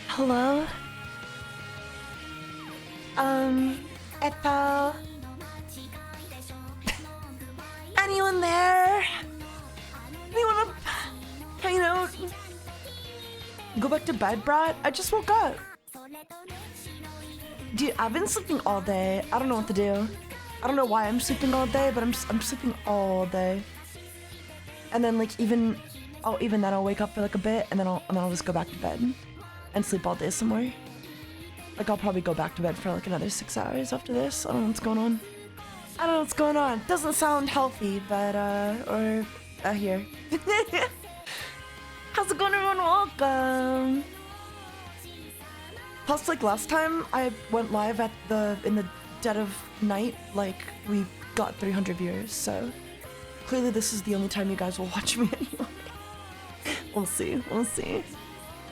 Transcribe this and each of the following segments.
Hello? Ethel? Anyone there? Anyone hanging out? Go back to bed, Brad? I just woke up. Dude, I've been sleeping all day. I don't know what to do. I don't know why I'm sleeping all day, but I'm sleeping all day. And then like even then I'll wake up for like a bit and then I'll just go back to bed and sleep all day somewhere. Like I'll probably go back to bed for like another 6 hours after this. I don't know what's going on. I don't know what's going on. Doesn't sound healthy, but here. How's it going, everyone? Welcome. Plus, like last time I went live in the dead of night, like we got 300 viewers, so clearly this is the only time you guys will watch me anyway. We'll see.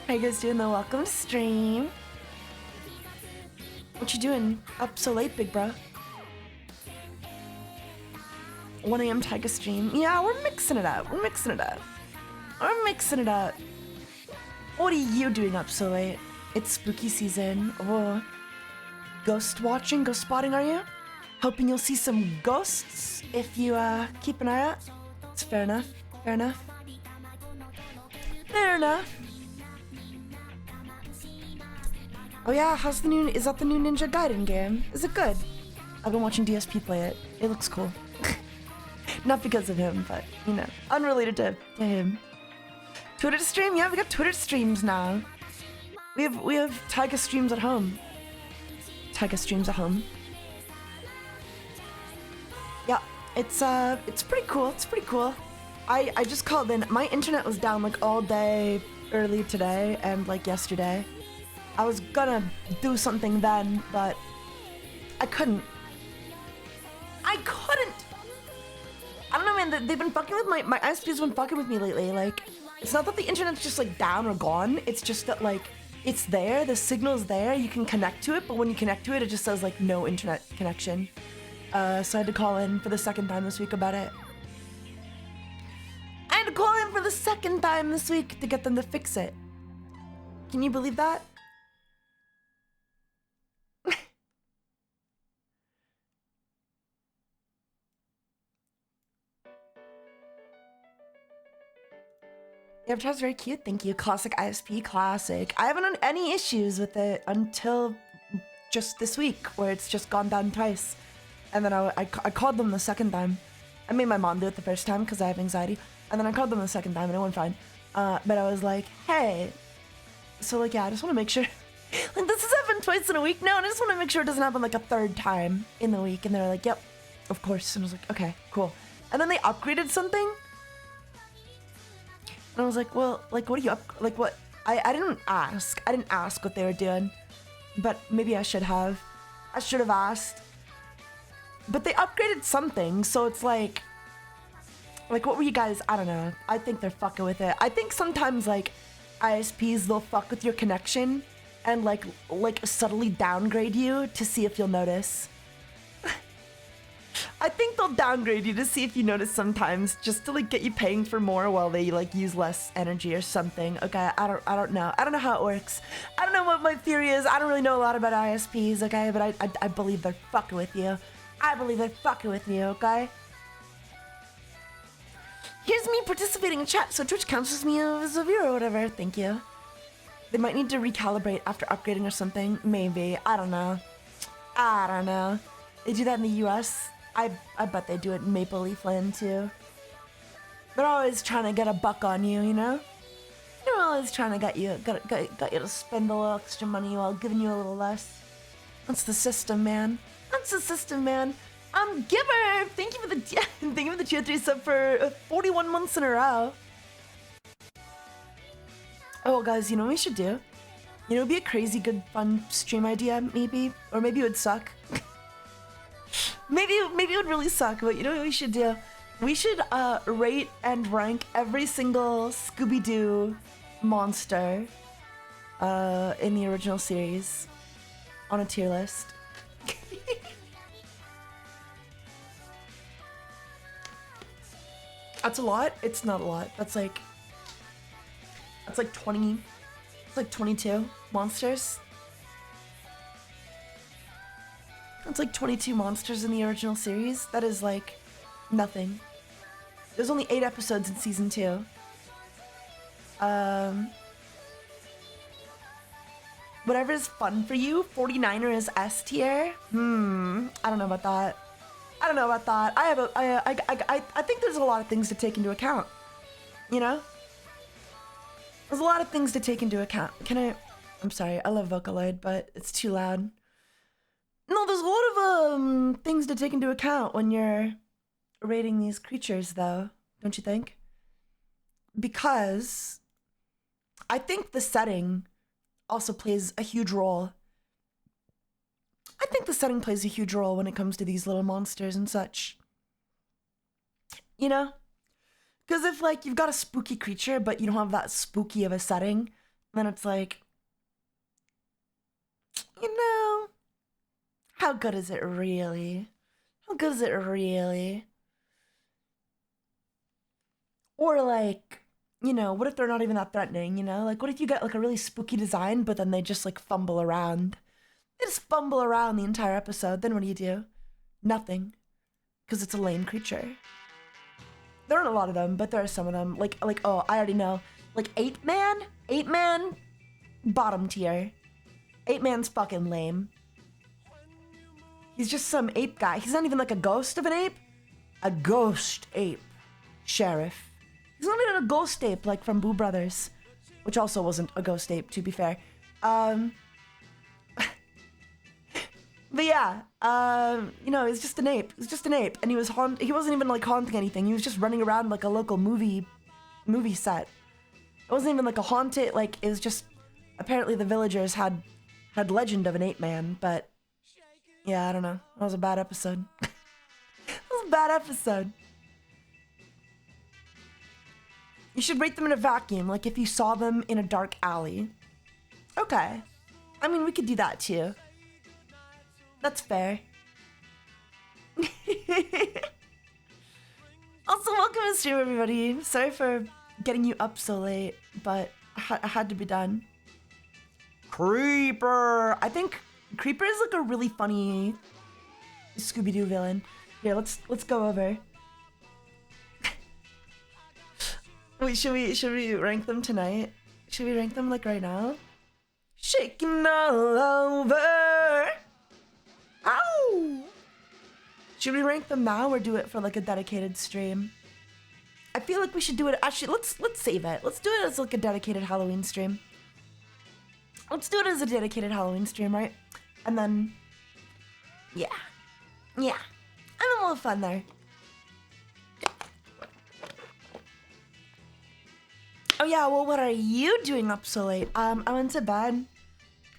How you guys doing though? Welcome to stream. What you doing up so late, big bro? 1 a.m. Taiga stream. Yeah, we're mixing it up. What are you doing up so late? It's spooky season. Oh. Ghost watching, ghost spotting, are you? Hoping you'll see some ghosts if you keep an eye out. It's fair enough. Oh yeah, is that the new Ninja Gaiden game? Is it good? I've been watching DSP play it. It looks cool. Not because of him, but, you know, unrelated to him. Twitter stream? Yeah, we got Twitter streams now. We have Taiga streams at home. Yeah, it's pretty cool. I just called in. My internet was down like all day early today and like yesterday. I was gonna do something then, but I couldn't. I don't know, man. They've been fucking with my ISP's been fucking with me lately. Like, it's not that the internet's just like down or gone. It's just that like it's there. The signal's there. You can connect to it, but when you connect to it, it just says like no internet connection. So I had to call in for the second time this week about it. I had to call in for the second time this week to get them to fix it. Can you believe that? The avatar's very cute, thank you. Classic ISP, classic. I haven't had any issues with it until just this week, where it's just gone down twice. And then I called them the second time. I made my mom do it the first time because I have anxiety. And then I called them the second time and it went fine. But I was like, hey. So like, yeah, I just want to make sure. Like, this has happened twice in a week now, and I just want to make sure it doesn't happen like a third time in the week. And they're like, yep, of course. And I was like, okay, cool. And then they upgraded something. And I was like, well, like, what are you like, what? I didn't ask. I didn't ask what they were doing, but maybe I should have. I should have asked. but they upgraded something, so it's like what were you guys? I don't know. I think they're fucking with it. I think sometimes like ISPs, they'll fuck with your connection and like subtly downgrade you to see if you'll notice. I think they'll downgrade you to see if you notice sometimes, just to like get you paying for more while they like use less energy or something. Okay, I don't know. I don't know how it works. I don't know what my theory is. I don't really know a lot about ISPs, okay? But I believe they're fucking with you. I believe they're fucking with you, okay? Here's me participating in chat, so Twitch counts as me as a viewer or whatever. Thank you. They might need to recalibrate after upgrading or something. Maybe. I don't know. I don't know. They do that in the US. I bet they do it in Maple Leaf Land too. They're always trying to get a buck on you, you know? They're always trying to get you to spend a little extra money while giving you a little less. That's the system, man. That's the system, man. Gibber, thank you for the tier 3 sub for 41 months in a row. Oh, guys, you know what we should do? You know, it'd be a crazy good fun stream idea, maybe, or maybe it would suck. maybe it would really suck, but you know what we should do? We should rate and rank every single Scooby-Doo monster in the original series on a tier list. That's a lot. It's not a lot. That's like 20. It's like 22 monsters. That's like 22 monsters in the original series. That is like nothing. There's only 8 episodes in season 2. Whatever is fun for you. 49er is S tier. I don't know about that. I don't know about that. I think there's a lot of things to take into account. You know? There's a lot of things to take into account. I'm sorry, I love Vocaloid, but it's too loud. No, there's a lot of things to take into account when you're rating these creatures, though, don't you think? Because I think the setting also plays a huge role. I think the setting plays a huge role when it comes to these little monsters and such. You know? Because if, like, you've got a spooky creature, but you don't have that spooky of a setting, then it's like, you know, how good is it really? How good is it really? Or, like, you know, what if they're not even that threatening, you know? Like, what if you get, like, a really spooky design, but then they just, like, fumble around? They just fumble around the entire episode. Then what do? Nothing. Because it's a lame creature. There aren't a lot of them, but there are some of them. Like, oh, I already know. Like, 8-man? 8-man? Bottom tier. 8-man's fucking lame. He's just some ape guy. He's not even like a ghost of an ape. A ghost ape. Sheriff. He's not even a ghost ape like from Boo Brothers. Which also wasn't a ghost ape, to be fair. But yeah, you know, he's just an ape. He's just an ape, and he wasn't even like haunting anything. He was just running around like a local movie set. It wasn't even like a haunted. Like, it was just apparently the villagers had legend of an ape-man. But yeah, I don't know. That was a bad episode. That was a bad episode. You should rate them in a vacuum, like if you saw them in a dark alley. Okay, I mean, we could do that too. That's fair. Also, welcome to stream, everybody. Sorry for getting you up so late, but I had to be done. Creeper! I think Creeper is like a really funny Scooby-Doo villain. Here, let's go over. Wait, should we rank them tonight? Should we rank them like right now? Shaking all over. Ow! Should we rank them now or do it for like a dedicated stream? I feel like we should do it. Actually, let's save it. Let's do it as like a dedicated Halloween stream. Let's do it as a dedicated Halloween stream, right? And then, yeah, I'm a little fun there. Oh yeah, well, what are you doing up so late? I went to bed.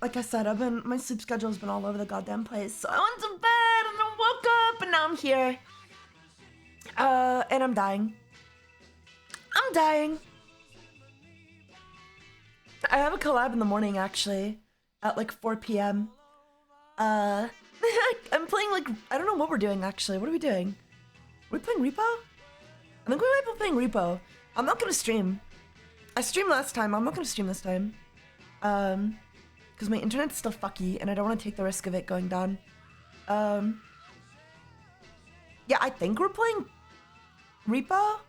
Like I said, my sleep schedule's been all over the goddamn place. So I went to bed and I woke up but now I'm here. And I'm dying. I'm dying. I have a collab in the morning, actually, at like 4 p.m. I'm playing like, I don't know what we're doing, actually. What are we doing? Are we playing Repo? I think we might be playing Repo. I'm not gonna stream. I streamed last time. I'm not gonna stream this time. Because my internet's still fucky and I don't want to take the risk of it going down. Yeah, I think we're playing Repo?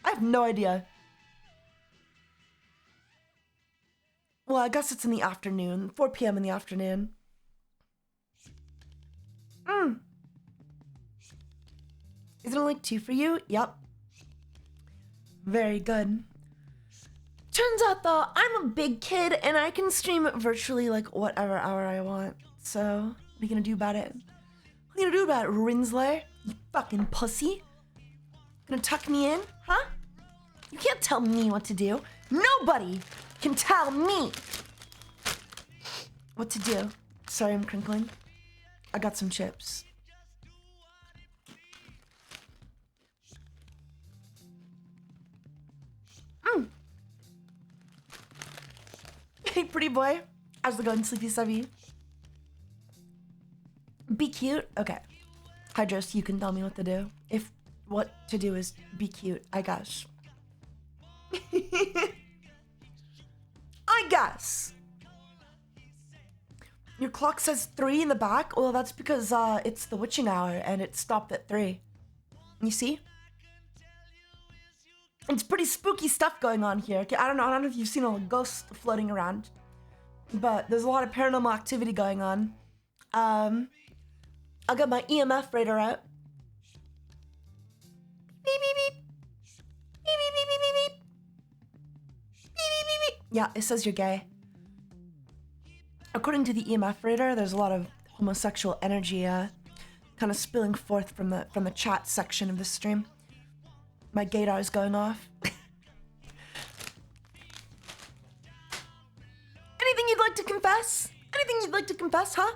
I have no idea. Well, I guess it's in the afternoon. 4 p.m. in the afternoon. Isn't it like 2 for you? Yep. Very good. Turns out though, I'm a big kid and I can stream virtually like whatever hour I want. So, what are you gonna do about it? What are you gonna do about it, Rinsler? You fucking pussy. Gonna tuck me in, huh? You can't tell me what to do. Nobody can tell me what to do. Sorry, I'm crinkling. I got some chips. Hey, pretty boy. How's it going, Sleepy Subby? Be cute? Okay. Hydros, you can tell me what to do. If what to do is be cute, I guess. I guess. Your clock says 3 in the back? Well, that's because it's the witching hour and it stopped at 3. You see? It's pretty spooky stuff going on here. I don't know if you've seen a ghost floating around, but there's a lot of paranormal activity going on. I'll get my EMF radar out. Beep, beep, beep. Beep, beep, beep, beep, beep, beep. Beep, beep, beep, beep. Yeah, it says you're gay. According to the EMF radar, there's a lot of homosexual energy kind of spilling forth from the chat section of the stream. My gaydar is going off. Anything you'd like to confess? Anything you'd like to confess, huh?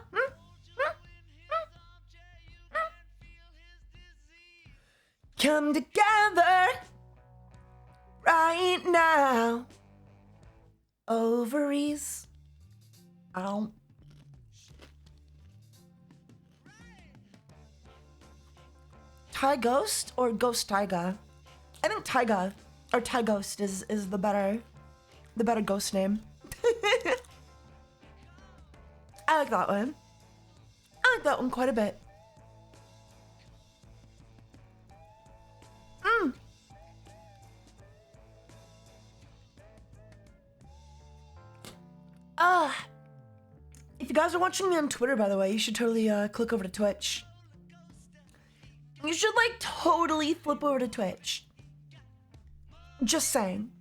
Come together right now. Ovaries. Ow. Ghost or Ghost Taiga? I think Taiga or Ghost is the better ghost name. I like that one. I like that one quite a bit. If you guys are watching me on Twitter, by the way, you should totally click over to Twitch. You should like totally flip over to Twitch. Just saying.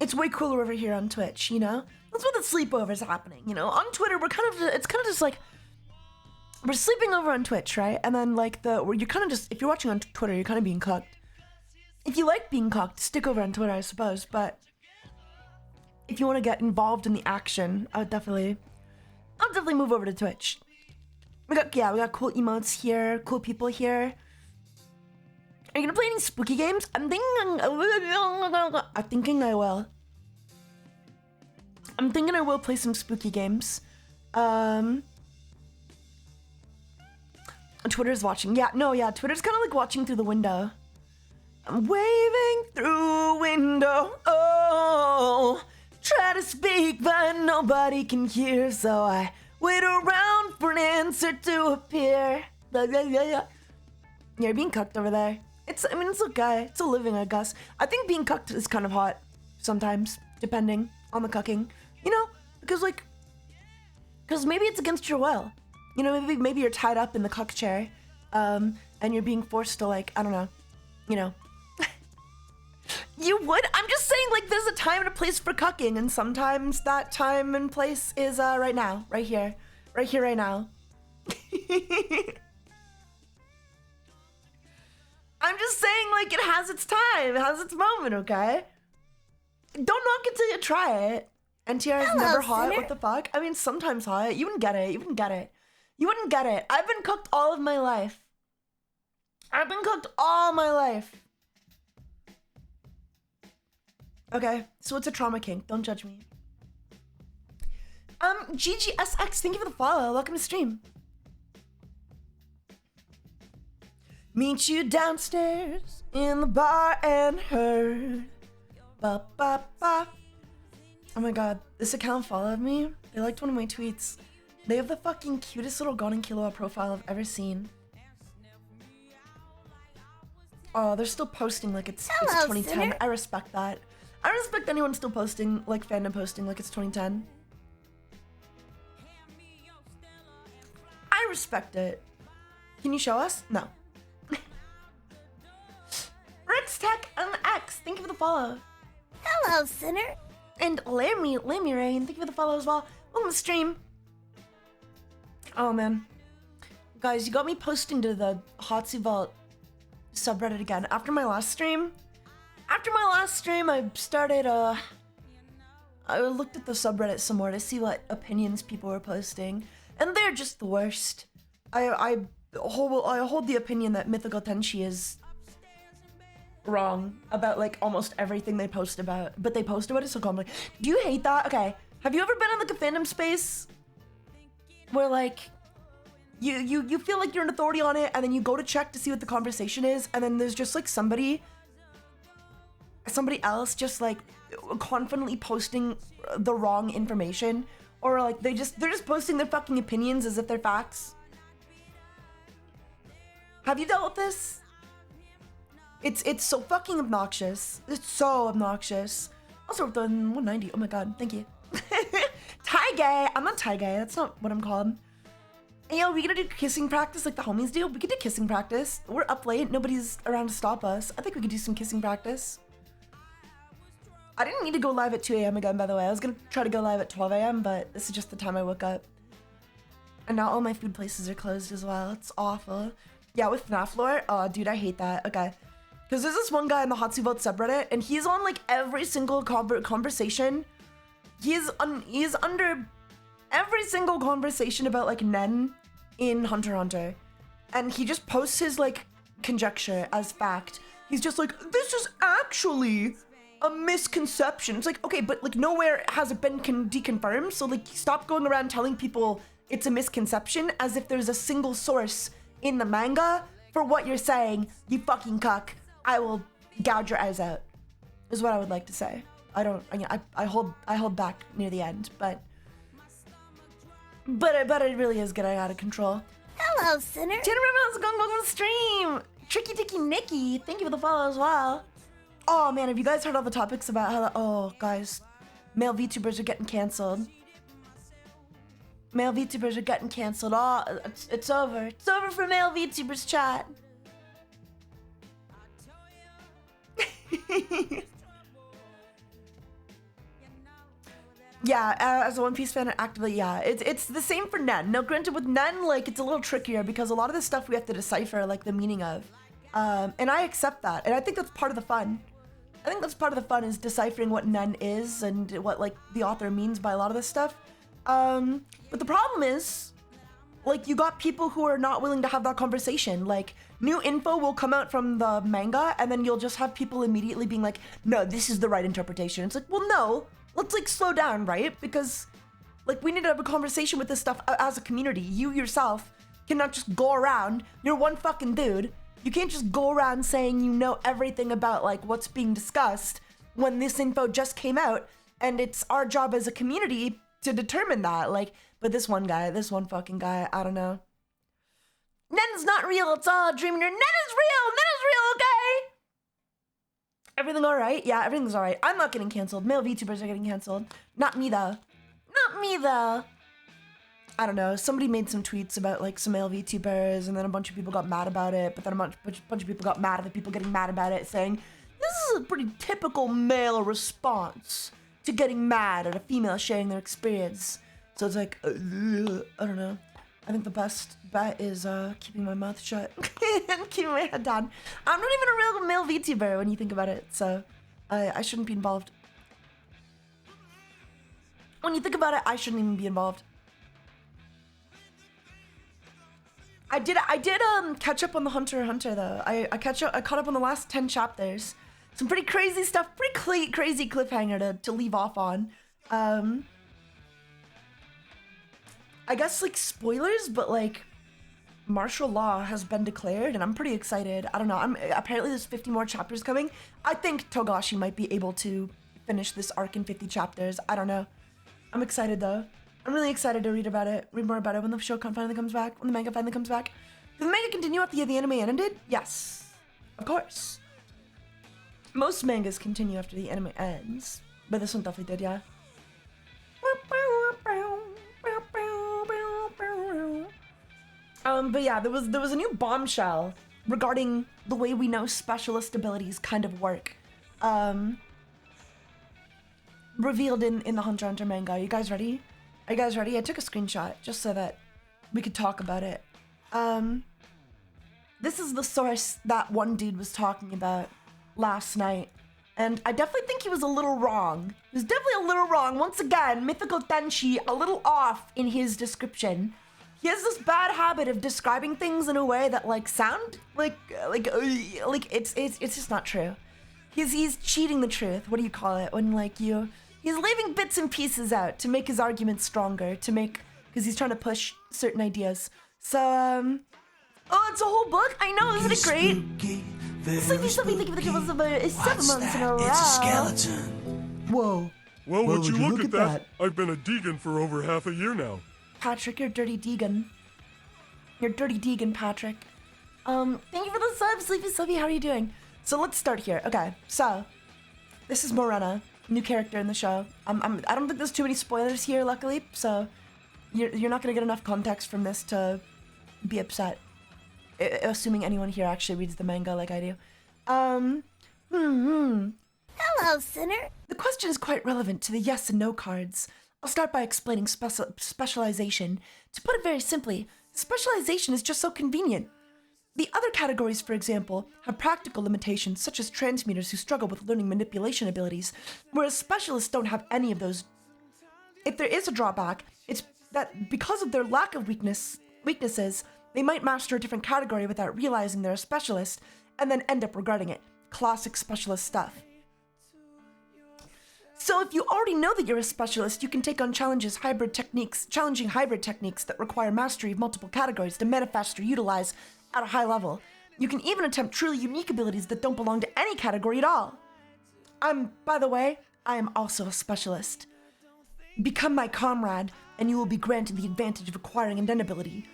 It's way cooler over here on Twitch, you know? That's what the sleepover is happening, you know? On Twitter, it's kind of just like, we're sleeping over on Twitch, right? And then like you're kind of just, if you're watching on Twitter, you're kind of being cooked. If you like being cooked, stick over on Twitter, I suppose, but if you want to get involved in the action, I'll definitely move over to Twitch. We got cool emotes here, cool people here. Are you gonna play any spooky games? I'm thinking I will. I'm thinking I will play some spooky games. Twitter's watching. Twitter's kind of like watching through the window. I'm waving through a window. Oh, try to speak, but nobody can hear, so I wait around for an answer to appear. You're being cucked over there. It's okay. It's a living, I guess. I think being cucked is kind of hot sometimes, depending on the cucking. You know, because maybe it's against your will. You know, maybe you're tied up in the cuck chair, and you're being forced to, like, I don't know, you know. You would? I'm just saying, like, there's a time and a place for cucking, and sometimes that time and place is right now, right here, right now. I'm just saying, like, it has its time, it has its moment, okay? Don't knock it till you try it. NTR is never hot, what the fuck? I mean, sometimes hot. You wouldn't get it, you wouldn't get it. I've been cooked all of my life. I've been cooked all my life. Okay, so it's a trauma kink. Don't judge me. GGSX, thank you for the follow. Welcome to stream. Meet you downstairs in the bar and heard. Ba ba ba. Oh my god, this account followed me. They liked one of my tweets. They have the fucking cutest little Gon and Killua profile I've ever seen. Oh, they're still posting like it's 2010. Sinner. I respect that. I respect anyone still posting, like fandom posting like it's 2010. I respect it. Can you show us? No. Ritztech MX, thank you for the follow. Hello, Sinner. And Lammy Rain, thank you for the follow as well. Welcome to the stream. Oh man. Guys, you got me posting to the Hotsie Vault subreddit again. After my last stream, I started, I looked at the subreddit some more to see what opinions people were posting. And they're just the worst. I hold the opinion that Mythical Tenchi is wrong about like almost everything they post about, but they post about it so calmly. Do you hate that? Okay, have you ever been in like a fandom space where like you feel like you're an authority on it, and then you go to check to see what the conversation is, and then there's just like somebody else just like confidently posting the wrong information, or like they're just posting their fucking opinions as if they're facts? Have you dealt with this? It's so fucking obnoxious. It's so obnoxious. Also worked on 190. Oh my god, thank you. Taiga. I'm not Taiga. That's not what I'm called. And yo, we gonna do kissing practice like the homies do? We could do kissing practice. We're up late. Nobody's around to stop us. I think we could do some kissing practice. I didn't need to go live at 2 a.m. again, by the way. I was gonna try to go live at 12 a.m., but this is just the time I woke up. And now all my food places are closed as well. It's awful. Yeah, with FNAF lore. Oh, dude, I hate that. Okay. Because there's this one guy in the Hotsie Vault subreddit, and he's on like every single conversation. He's under every single conversation about like Nen in Hunter x Hunter. And he just posts his like conjecture as fact. He's just like, this is actually a misconception. It's like, okay, but like nowhere has it been deconfirmed. So like stop going around telling people it's a misconception as if there's a single source in the manga for what you're saying, you fucking cuck. I will gouge your eyes out, is what I would like to say. I hold back near the end, but it really is getting out of control. Hello, Sinner. Tanner, how's it going? Welcome to the stream. Tricky Ticky Nikki, thank you for the follow as well. Oh man, have you guys heard all the topics about how, oh guys, male VTubers are getting canceled. Male VTubers are getting canceled. Oh, it's over. It's over for male VTubers chat. Yeah, as a One Piece fan, actively, yeah, it's the same for Nen. Now, granted, with Nen, like, it's a little trickier because a lot of the stuff we have to decipher, like, the meaning of. And I accept that, and I think that's part of the fun. I think that's part of the fun, is deciphering what Nen is and what, like, the author means by a lot of this stuff. But the problem is, like, you got people who are not willing to have that conversation. Like, new info will come out from the manga, and then you'll just have people immediately being like, no, this is the right interpretation. It's like, well, no, let's, like, slow down, right? Because, like, we need to have a conversation with this stuff as a community. You yourself cannot just go around, you're one fucking dude. You can't just go around saying you know everything about, like, what's being discussed when this info just came out, and it's our job as a community to determine that. Like, but this one fucking guy, I don't know. Nen's not real, it's all a dream. Nen is real, okay? Everything all right? Yeah, everything's all right. I'm not getting canceled. Male VTubers are getting canceled. Not me, though. Not me, though. I don't know. Somebody made some tweets about, like, some male VTubers, and then a bunch of people got mad about it, but then a bunch of people got mad at the people getting mad about it, saying, this is a pretty typical male response to getting mad at a female sharing their experience. So it's like, I don't know. I think the best bet is keeping my mouth shut and keeping my head down. I'm not even a real male VTuber when you think about it, so I shouldn't be involved. When you think about it, I shouldn't even be involved. I did catch up on the Hunter x Hunter though. I caught up on the last 10 chapters. Some pretty crazy stuff, pretty crazy cliffhanger to leave off on. I guess like spoilers, but like martial law has been declared and I'm pretty excited. I don't know, apparently there's 50 more chapters coming. I think Togashi might be able to finish this arc in 50 chapters. I don't know. I'm excited though. I'm really excited to read more about it when the show finally comes back, when the manga finally comes back. Did the manga continue after the anime ended? Yes, of course. Most mangas continue after the anime ends, but this one definitely did, yeah. But yeah, there was a new bombshell regarding the way we know specialist abilities kind of work. Revealed in the Hunter x Hunter manga. Are you guys ready? Are you guys ready? I took a screenshot just so that we could talk about it. This is the source that one dude was talking about last night. And I definitely think he was a little wrong. He was definitely a little wrong. Once again, Mythical Tenchi, a little off in his description. He has this bad habit of describing things in a way that like sound like it's just not true. He's cheating the truth. What do you call it? When like he's leaving bits and pieces out to make his argument stronger, because he's trying to push certain ideas. So oh, it's a whole book. I know, isn't it great? Sleepy, thank you for the kills of 7 months in a row. It's a skeleton. Whoa. Well, would you look at that? I've been a Deegan for over half a year now. Patrick, you're dirty Deegan. You're dirty Deegan, Patrick. Thank you for the sub, Sleepy. How are you doing? So let's start here. Okay, so this is Morena, new character in the show. I don't think there's too many spoilers here, luckily. So you're not gonna get enough context from this to be upset. Assuming anyone here actually reads the manga like I do. Hello, Sinner. The question is quite relevant to the yes and no cards. I'll start by explaining specialization. To put it very simply, specialization is just so convenient. The other categories, for example, have practical limitations, such as transmuters who struggle with learning manipulation abilities, whereas specialists don't have any of those. If there is a drawback, it's that because of their lack of weaknesses, they might master a different category without realizing they're a specialist, and then end up regarding it. Classic specialist stuff. So if you already know that you're a specialist, you can take on challenging hybrid techniques that require mastery of multiple categories to manifest or utilize at a high level. You can even attempt truly unique abilities that don't belong to any category at all. By the way, I am also a specialist. Become my comrade, and you will be granted the advantage of acquiring an ability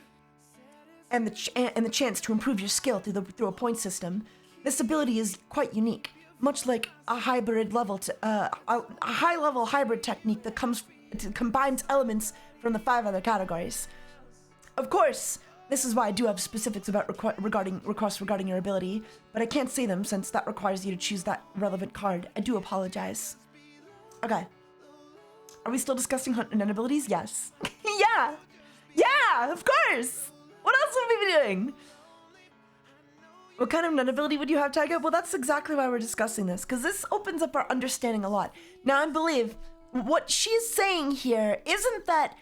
and the chance to improve your skill through a point system. This ability is quite unique, much like a high level hybrid technique that combines elements from the 5 other categories. Of course, this is why I do have specifics about requests regarding your ability, but I can't say them since that requires you to choose that relevant card. I do apologize. Okay. Are we still discussing hunt and abilities? Yes. Yeah, of course. What else would we be doing? What kind of nun ability would you have, Taiga? Well, that's exactly why we're discussing this, because this opens up our understanding a lot. Now, I believe what she's saying here isn't that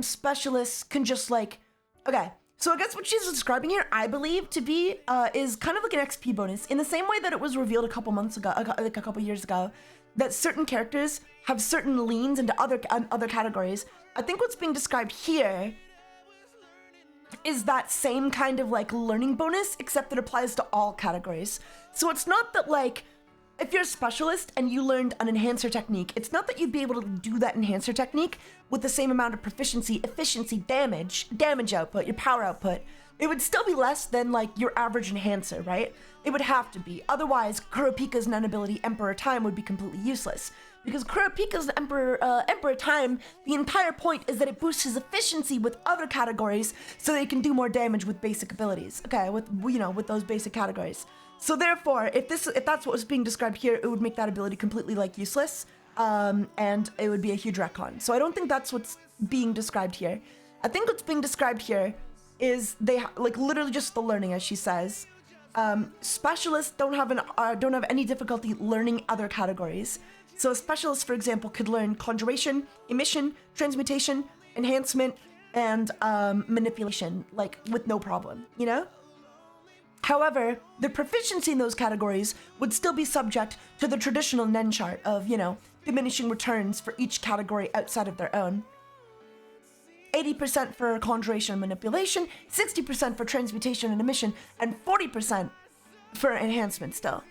specialists can just like... Okay, so I guess what she's describing here, I believe, to be is kind of like an XP bonus, in the same way that it was revealed a couple years ago, that certain characters have certain leans into other categories. I think what's being described here is that same kind of like learning bonus, except it applies to all categories. So it's not that like, if you're a specialist and you learned an enhancer technique, it's not that you'd be able to do that enhancer technique with the same amount of proficiency, efficiency, damage output, your power output. It would still be less than like your average enhancer, right? It would have to be. Otherwise, Kurapika's nun ability, Emperor Time, would be completely useless. Because Kurapika's Emperor Time, the entire point is that it boosts his efficiency with other categories so that he can do more damage with basic abilities. Okay, with those basic categories. So therefore, if that's what was being described here, it would make that ability completely like useless, and it would be a huge retcon. So I don't think that's what's being described here. I think what's being described here is like literally just the learning, as she says. Specialists don't have any difficulty learning other categories. So a specialist, for example, could learn conjuration, emission, transmutation, enhancement, and manipulation, like with no problem, you know? However, their proficiency in those categories would still be subject to the traditional Nen chart of, you know, diminishing returns for each category outside of their own. 80% for conjuration and manipulation, 60% for transmutation and emission, and 40% for enhancement still.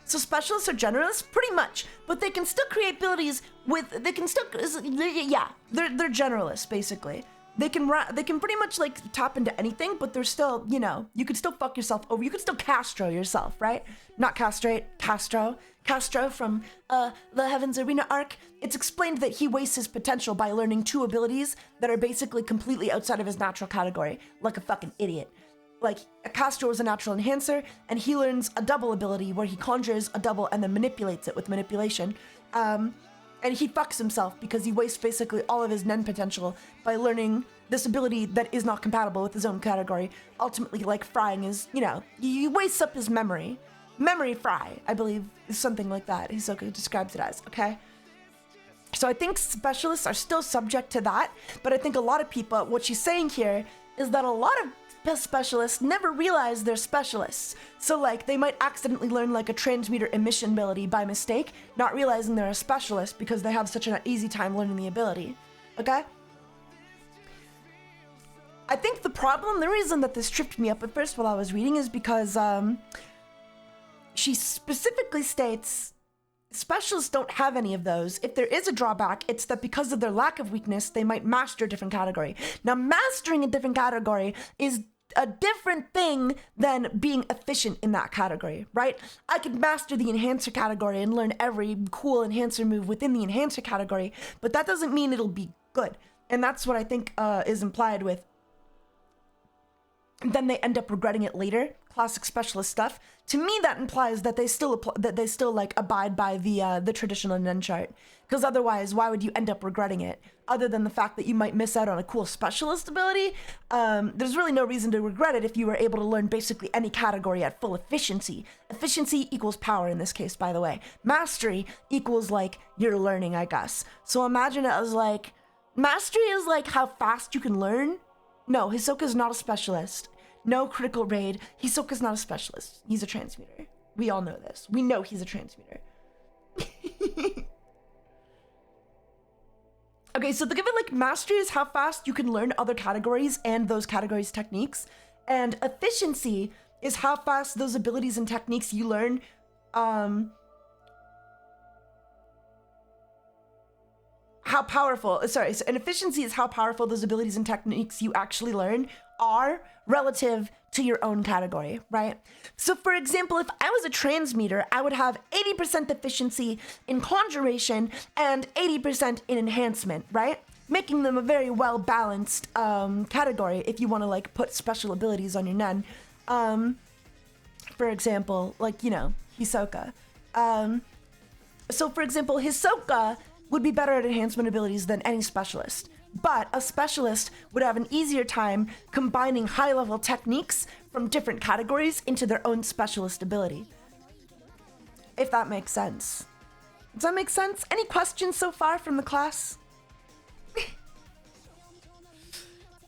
So specialists are generalists, pretty much, but they can still create abilities with, they're generalists, basically. They can pretty much like tap into anything, but they're still, you know, you could still fuck yourself over. You could still Castro yourself, right? Not castrate, Castro. Castro from the Heaven's Arena arc. It's explained that he wastes his potential by learning 2 abilities that are basically completely outside of his natural category, like a fucking idiot. Like, Castro is a natural enhancer, and he learns a double ability where he conjures a double and then manipulates it with manipulation. And he fucks himself because he wastes basically all of his Nen potential by learning this ability that is not compatible with his own category. Ultimately, like, frying his, you know, he wastes up his memory. Memory fry, I believe, is something like that. Hisoka describes it as, okay? So I think specialists are still subject to that, but I think a lot of people, what she's saying here is that a lot of specialists never realize they're specialists. So like they might accidentally learn like a transmuter emission ability by mistake, not realizing they're a specialist because they have such an easy time learning the ability. Okay? I think the reason that this tripped me up at first while I was reading is because she specifically states specialists don't have any of those. If there is a drawback, it's that because of their lack of weakness, they might master a different category. Now, mastering a different category is a different thing than being efficient in that category, right? I could master the enhancer category and learn every cool enhancer move within the enhancer category, but that doesn't mean it'll be good. And that's what I think is implied with then they end up regretting it later. Classic specialist stuff. To me, that implies that they still like abide by the traditional Nen chart. Because otherwise, why would you end up regretting it? Other than the fact that you might miss out on a cool specialist ability, there's really no reason to regret it if you were able to learn basically any category at full efficiency. Efficiency equals power in this case, by the way. Mastery equals like you're learning, I guess. So imagine it as like mastery is like how fast you can learn. No, Hisoka's not a specialist. No critical raid. Hisoka's not a specialist. He's a transmuter. We all know this. We know he's a transmuter. Okay, so think of it like mastery is how fast you can learn other categories and those categories' techniques. And efficiency is how fast those abilities and techniques you learn how powerful, sorry, so, and efficiency is how powerful those abilities and techniques you actually learn are relative to your own category, right? So for example, if I was a transmuter, I would have 80% efficiency in conjuration and 80% in enhancement, right? Making them a very well-balanced category if you want to like put special abilities on your Nen. For example, like, you know, Hisoka. So for example, Hisoka would be better at enhancement abilities than any specialist. But a specialist would have an easier time combining high-level techniques from different categories into their own specialist ability. If that makes sense. Does that make sense? Any questions so far from the class?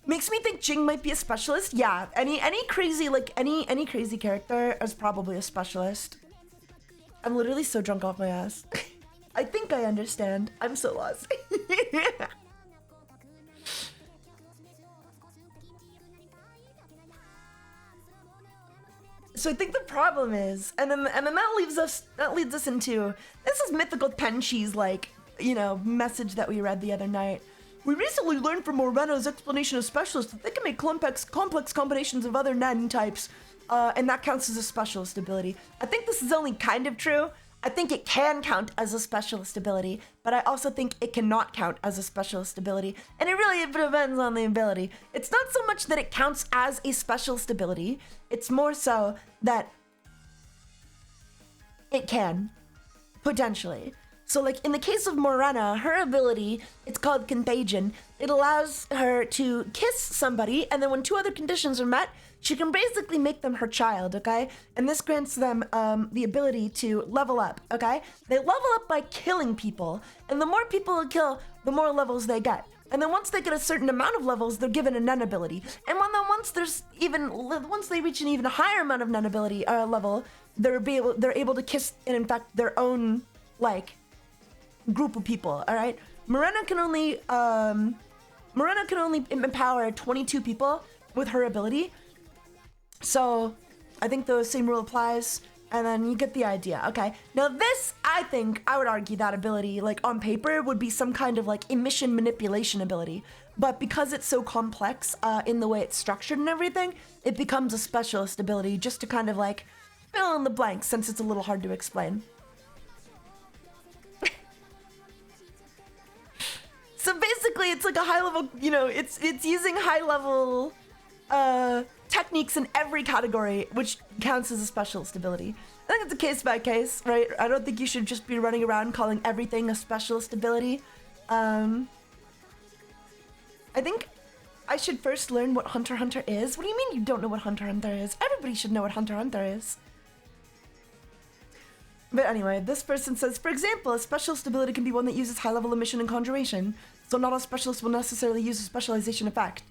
Makes me think Jing might be a specialist. Yeah, any crazy, like, any crazy character is probably a specialist. I'm literally so drunk off my ass. I think I understand. I'm so lost. So I think the problem is, and then that leads us into, this is Mythical Tenchi's, like, you know, message that we read the other night. We recently learned from Moreno's explanation of specialists that they can make complex combinations of other Nen types, and that counts as a specialist ability. I think this is only kind of true. I think it can count as a specialist ability, but I also think it cannot count as a specialist ability, and it really depends on the ability. It's not so much that it counts as a specialist ability, it's more so that it can, potentially. So like in the case of Morena, her ability, it's called Contagion. It allows her to kiss somebody, and then when 2 other conditions are met, she can basically make them her child, okay? And this grants them the ability to level up, okay? They level up by killing people, and the more people they kill, the more levels they get. And then once they get a certain amount of levels, they're given a Nen ability. And then once they reach an even higher amount of Nen ability level, they're able to kiss and infect their own like group of people. All right, Morena can only empower 22 people with her ability. So I think the same rule applies. And then you get the idea, okay? Now this, I think, I would argue that ability, like on paper, would be some kind of like emission manipulation ability. But because it's so complex in the way it's structured and everything, it becomes a specialist ability just to kind of like fill in the blanks since it's a little hard to explain. So basically it's like a high level, you know, it's using high level techniques in every category, which counts as a specialist ability. I think it's a case by case, right? I don't think you should just be running around calling everything a specialist ability. I think I should first learn what Hunter x Hunter is. What do you mean you don't know what Hunter x Hunter is? Everybody should know what Hunter x Hunter is. But anyway, this person says, for example, a specialist ability can be one that uses high-level emission and conjuration, so not all specialists will necessarily use a specialization effect.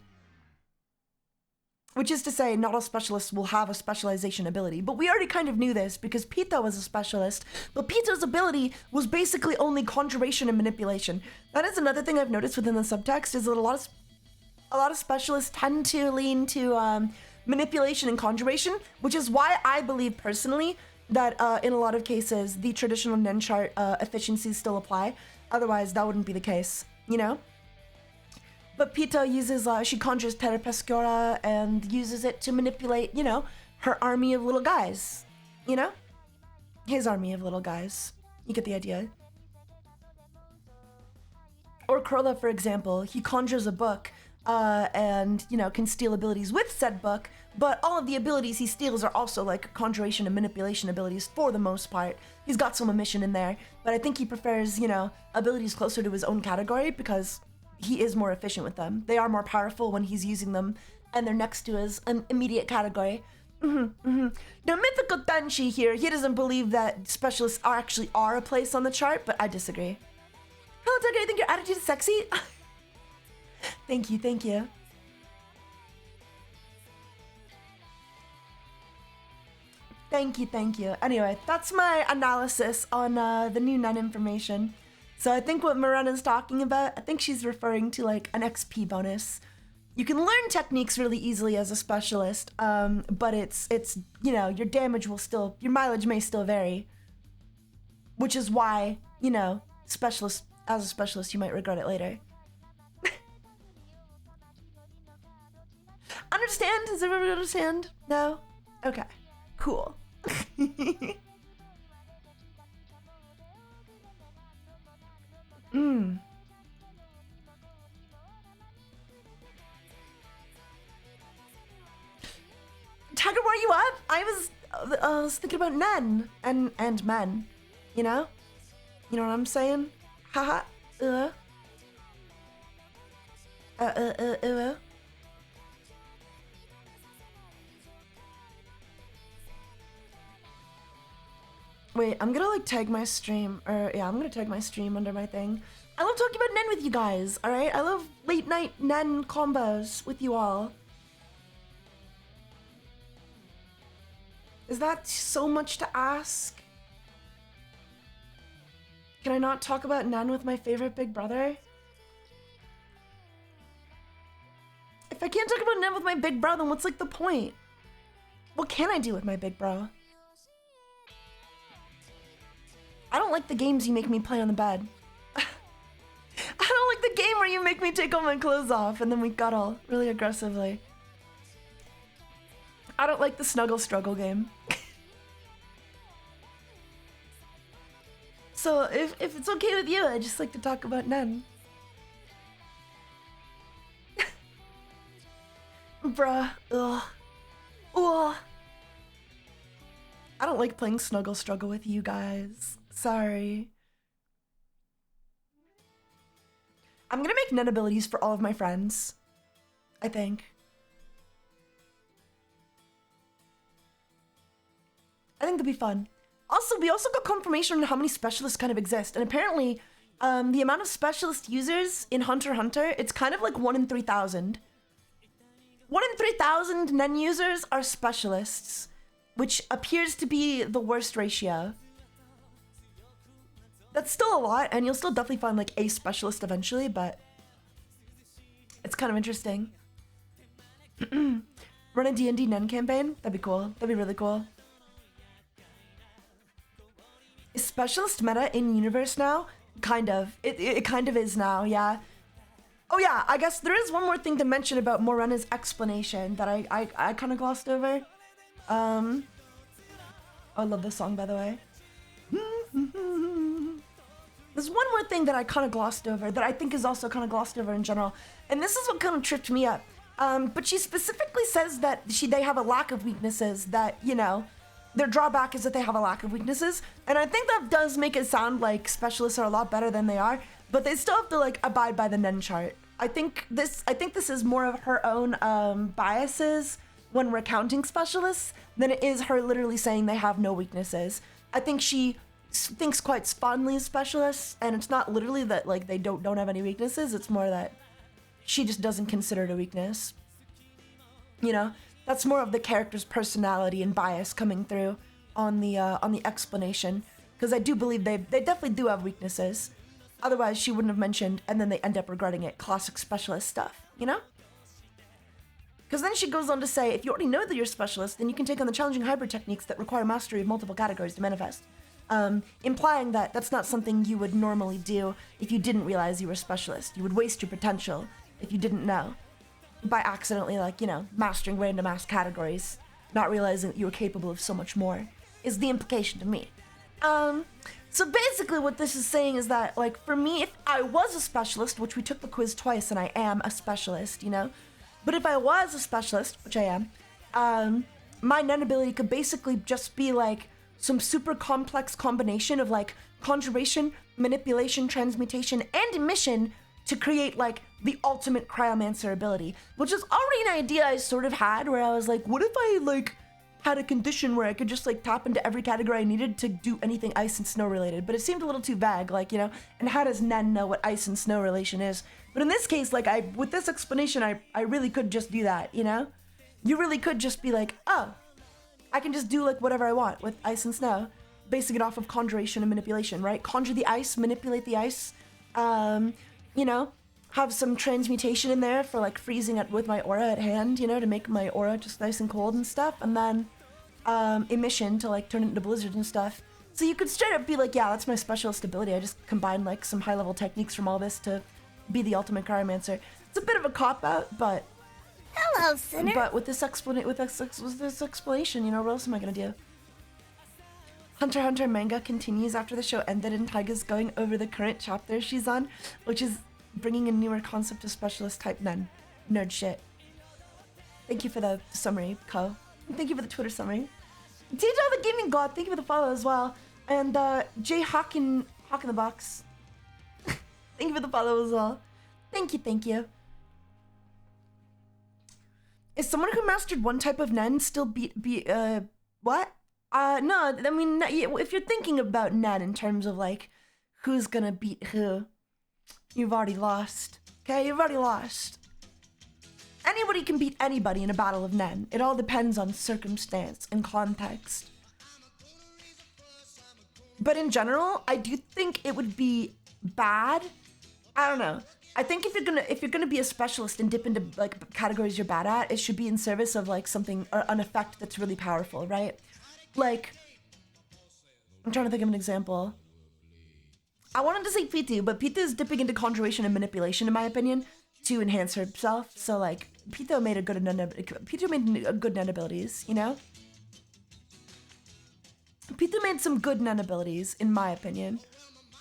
Which is to say, not all specialists will have a specialization ability. But we already kind of knew this because Pito was a specialist, but Pito's ability was basically only conjuration and manipulation. That is another thing I've noticed within the subtext, is that a lot of specialists tend to lean to manipulation and conjuration, which is why I believe personally that in a lot of cases, the traditional Nen chart efficiencies still apply. Otherwise, that wouldn't be the case, you know? But Pito uses, she conjures Terra Pescora and uses it to manipulate, you know, her army of little guys, you know? His army of little guys. You get the idea. Or Kurla, for example, he conjures a book and, you know, can steal abilities with said book, but all of the abilities he steals are also like conjuration and manipulation abilities for the most part. He's got some emission in there, but I think he prefers, you know, abilities closer to his own category because he is more efficient with them. They are more powerful when he's using them, and they're next to his immediate category. Now, Mythical Tenshi here, he doesn't believe that specialists actually are a place on the chart, but I disagree. Hello, Doug, I think your attitude is sexy. Thank you, thank you. Thank you, thank you. Anyway, that's my analysis on the new Nen information. So I think what Morena's talking about, I think she's referring to like an XP bonus. You can learn techniques really easily as a specialist, but it's you know, your damage will still, your mileage may still vary. Which is why, you know, as a specialist, you might regret it later. Understand? Does everybody understand? No? Okay. Cool. Tiger, where are you at? I was thinking about Nen and men. You know? You know what I'm saying? Haha. Wait, I'm gonna like tag my stream, or yeah, I'm gonna tag my stream under my thing. I love talking about Nen with you guys, alright? I love late night Nen combos with you all. Is that so much to ask? Can I not talk about Nen with my favorite big brother? If I can't talk about Nen with my big bro, then what's like the point? What can I do with my big bro? I don't like the games you make me play on the bed. I don't like the game where you make me take all my clothes off and then we cuddle really aggressively. I don't like the snuggle struggle game. So if it's okay with you, I just like to talk about Nen. Bruh, ugh. Ugh. I don't like playing snuggle struggle with you guys. Sorry. I'm gonna make Nen abilities for all of my friends. I think. I think that'd be fun. Also, we also got confirmation on how many specialists kind of exist, and apparently the amount of specialist users in Hunter x Hunter, it's kind of like 1 in 3,000. 1 in 3,000 Nen users are specialists, which appears to be the worst ratio. That's still a lot, and you'll still definitely find like a specialist eventually, but it's kind of interesting. Run a D&D Nen campaign? That'd be cool. That'd be really cool. Is specialist meta in universe now? Kind of. It kind of is now, yeah. Oh yeah, I guess there is one more thing to mention about Morena's explanation that I kind of glossed over. I love this song, by the way. There's one more thing that I kind of glossed over that I think is also kind of glossed over in general, and this is what kind of tripped me up. But she specifically says that they have a lack of weaknesses, that, you know, their drawback is that they have a lack of weaknesses, and I think that does make it sound like specialists are a lot better than they are, but they still have to like abide by the Nen chart. I think this is more of her own biases when recounting specialists than it is her literally saying they have no weaknesses. I think she thinks quite fondly of specialists, and it's not literally that like they don't have any weaknesses, it's more that she just doesn't consider it a weakness. You know, that's more of the character's personality and bias coming through on the explanation, because I do believe they definitely do have weaknesses. Otherwise, she wouldn't have mentioned, and then they end up regarding it classic specialist stuff, you know? Because then she goes on to say, if you already know that you're a specialist, then you can take on the challenging hybrid techniques that require mastery of multiple categories to manifest. Implying that that's not something you would normally do if you didn't realize you were a specialist. You would waste your potential if you didn't know, by accidentally, like, you know, mastering random ass categories, not realizing that you were capable of so much more, is the implication to me. So basically what this is saying is that, like, for me, if I was a specialist, which we took the quiz twice and I am a specialist, you know, but if I was a specialist, which I am, my Nen ability could basically just be like some super complex combination of like conjuration, manipulation, transmutation, and emission to create like the ultimate cryomancer ability, which is already an idea I sort of had, where I was like, what if I like had a condition where I could just like tap into every category I needed to do anything ice and snow related, but it seemed a little too vague, like, you know, and how does Nen know what ice and snow relation is? But in this case, like, with this explanation, I really could just do that, you know? You really could just be like, oh, I can just do like whatever I want with ice and snow, basing it off of conjuration and manipulation, right? Conjure the ice, manipulate the ice, you know, have some transmutation in there for like freezing it with my aura at hand, you know, to make my aura just nice and cold and stuff, and then emission to like turn it into blizzard and stuff. So you could straight up be like, yeah, that's my specialist ability. I just combine like some high level techniques from all this to be the ultimate cryomancer. It's a bit of a cop out, but Hello, sinner. But with this explanation, you know, what else am I gonna do? Hunter x Hunter manga continues after the show ended, and Taiga's going over the current chapter she's on, which is bringing a newer concept of specialist type Nen. Nerd shit. Thank you for the summary, Ko. Thank you for the Twitter summary. TJ the Gaming God, thank you for the follow as well. And Jay Hawk in the Box. Thank you for the follow as well. Thank you, thank you. Is someone who mastered one type of Nen still what? No, I mean, if you're thinking about Nen in terms of like, who's gonna beat who, you've already lost. Okay, you've already lost. Anybody can beat anybody in a battle of Nen. It all depends on circumstance and context. But in general, I do think it would be bad. I don't know. I think if you're gonna be a specialist and dip into like categories you're bad at, it should be in service of like something, or an effect that's really powerful, right? Like, I'm trying to think of an example. I wanted to say Pitu, but Pitu is dipping into conjuration and manipulation, in my opinion, to enhance herself. So like, Pitu made good Nen abilities, you know? Pitu made some good Nen abilities, in my opinion.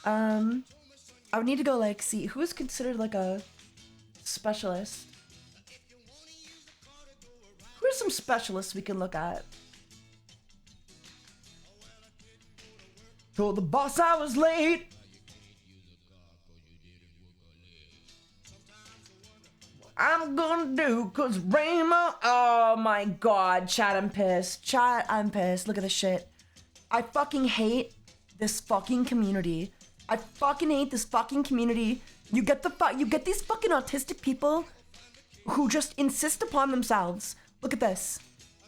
I would need to go like see who is considered like a specialist. Who are some specialists we can look at? Told the boss I was late. I'm gonna do cause Raymond. Oh my god, chat, I'm pissed. Chat, I'm pissed. Look at this shit. I fucking hate this fucking community I fucking hate this fucking community. You get these fucking autistic people who just insist upon themselves. Look at this.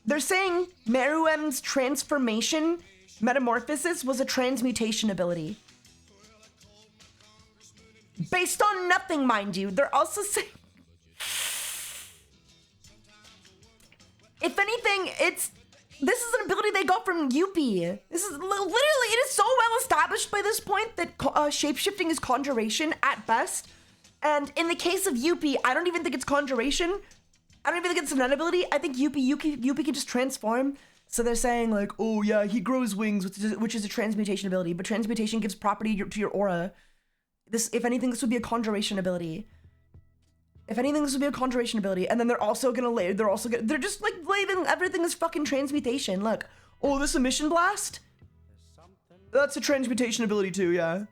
They're saying Meruem's transformation, metamorphosis, was a transmutation ability. Based on nothing, mind you. They're also saying... If anything, this is an ability they got from Yuppie. This is literally, it is so well established by this point that shapeshifting is conjuration at best. And in the case of Yuppie, I don't even think it's conjuration. I don't even think it's an ability. I think Yuppie can just transform. So they're saying like, oh yeah, he grows wings, which is a transmutation ability, but transmutation gives property to your aura. If anything, this would be a conjuration ability. If anything, this would be a conjuration ability. And then they're also gonna they're just like labeling everything as fucking transmutation. Look, oh, this emission blast? That's a transmutation ability too, yeah.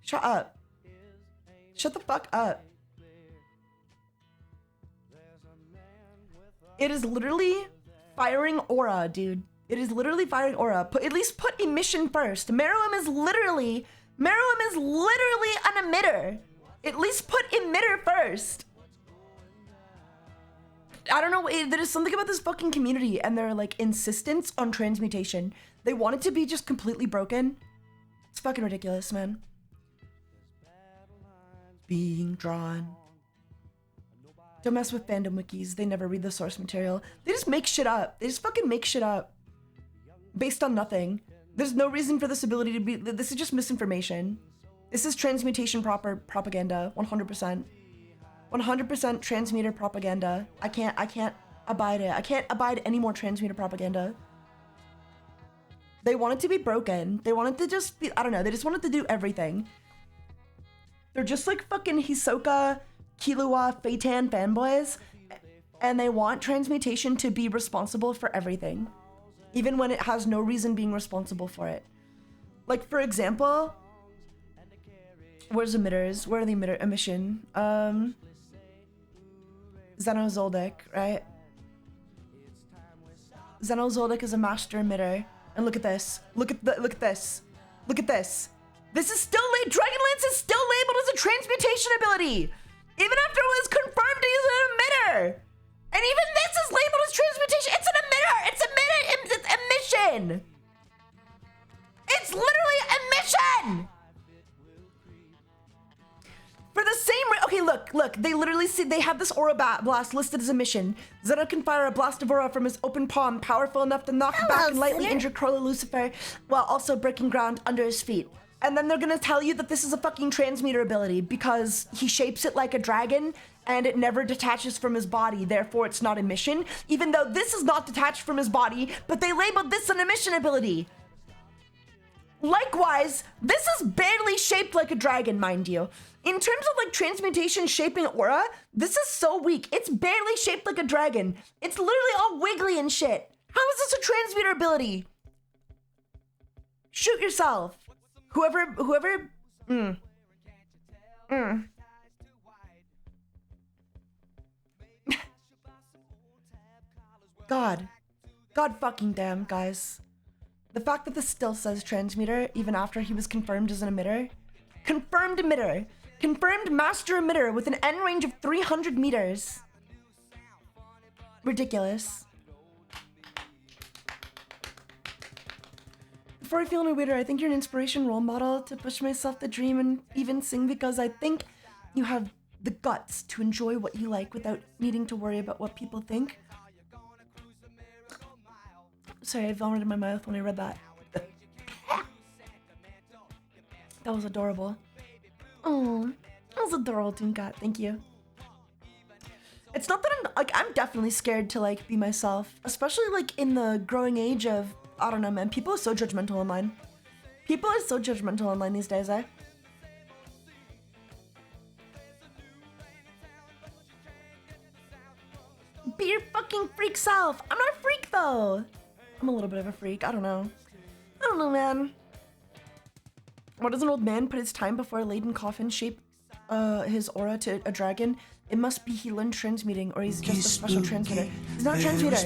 Shut up. Shut the fuck up. It is literally firing aura, dude. It is literally firing aura. At least put emission first. Meruem is literally an emitter. At least put emitter first. I don't know, there is something about this fucking community and their like insistence on transmutation. They want it to be just completely broken. It's fucking ridiculous, man. Being drawn. Don't mess with fandom wikis. They never read the source material. They just make shit up. They just fucking make shit up. Based on nothing. There's no reason for this ability to be... This is just misinformation. This is transmutation propaganda. 100%. 100% transmuter propaganda. I can't abide it. I can't abide any more transmuter propaganda. They want it to be broken. They want it to just be... I don't know. They just want it to do everything. They're just like fucking Hisoka... Killua, Phaeton fanboys, and they want transmutation to be responsible for everything, even when it has no reason being responsible for it. Like, for example, where's emitters? Where are the emission? Xenozoldyck, right? Xenozoldyck is a master emitter, and look at this. Look at this. Look at this. This is still Dragonlance is still labeled as a transmutation ability. Even after it was confirmed to use an emitter. And even this is labeled as transmutation. It's an emitter. It's emission. It's literally emission. For the same okay, look. They literally see they have this aura blast listed as emission. Zeno can fire a blast of aura from his open palm, powerful enough to knock back and lightly injure Crowley Lucifer, while also breaking ground under his feet. And then they're gonna tell you that this is a fucking transmuter ability because he shapes it like a dragon and it never detaches from his body, therefore it's not emission, even though this is not detached from his body, but they labeled this an emission ability. Likewise, this is barely shaped like a dragon, mind you. In terms of like transmutation shaping aura, this is so weak. It's barely shaped like a dragon. It's literally all wiggly and shit. How is this a transmuter ability? Shoot yourself. Whoever, God fucking damn, guys. The fact that this still says transmuter, even after he was confirmed as an emitter. Confirmed emitter. Confirmed master emitter with an end range of 300 meters. Ridiculous. Before I feel any weirder, I think you're an inspiration role model to push myself to dream and even sing because I think you have the guts to enjoy what you like without needing to worry about what people think. Sorry, I vomited in my mouth when I read that. That was adorable. Oh, that was adorable, Tooncat. Thank you. It's not that I'm definitely scared to like be myself, especially like in the growing age of, I don't know, man. People are so judgmental online. People are so judgmental online these days, eh? Be your fucking freak self. I'm not a freak, though. I'm a little bit of a freak. I don't know. I don't know, man. Why does an old man put his time before a laden coffin shape his aura to a dragon? It must be he learned transmuting, or he's just a special transmitter. He's not a transmuter.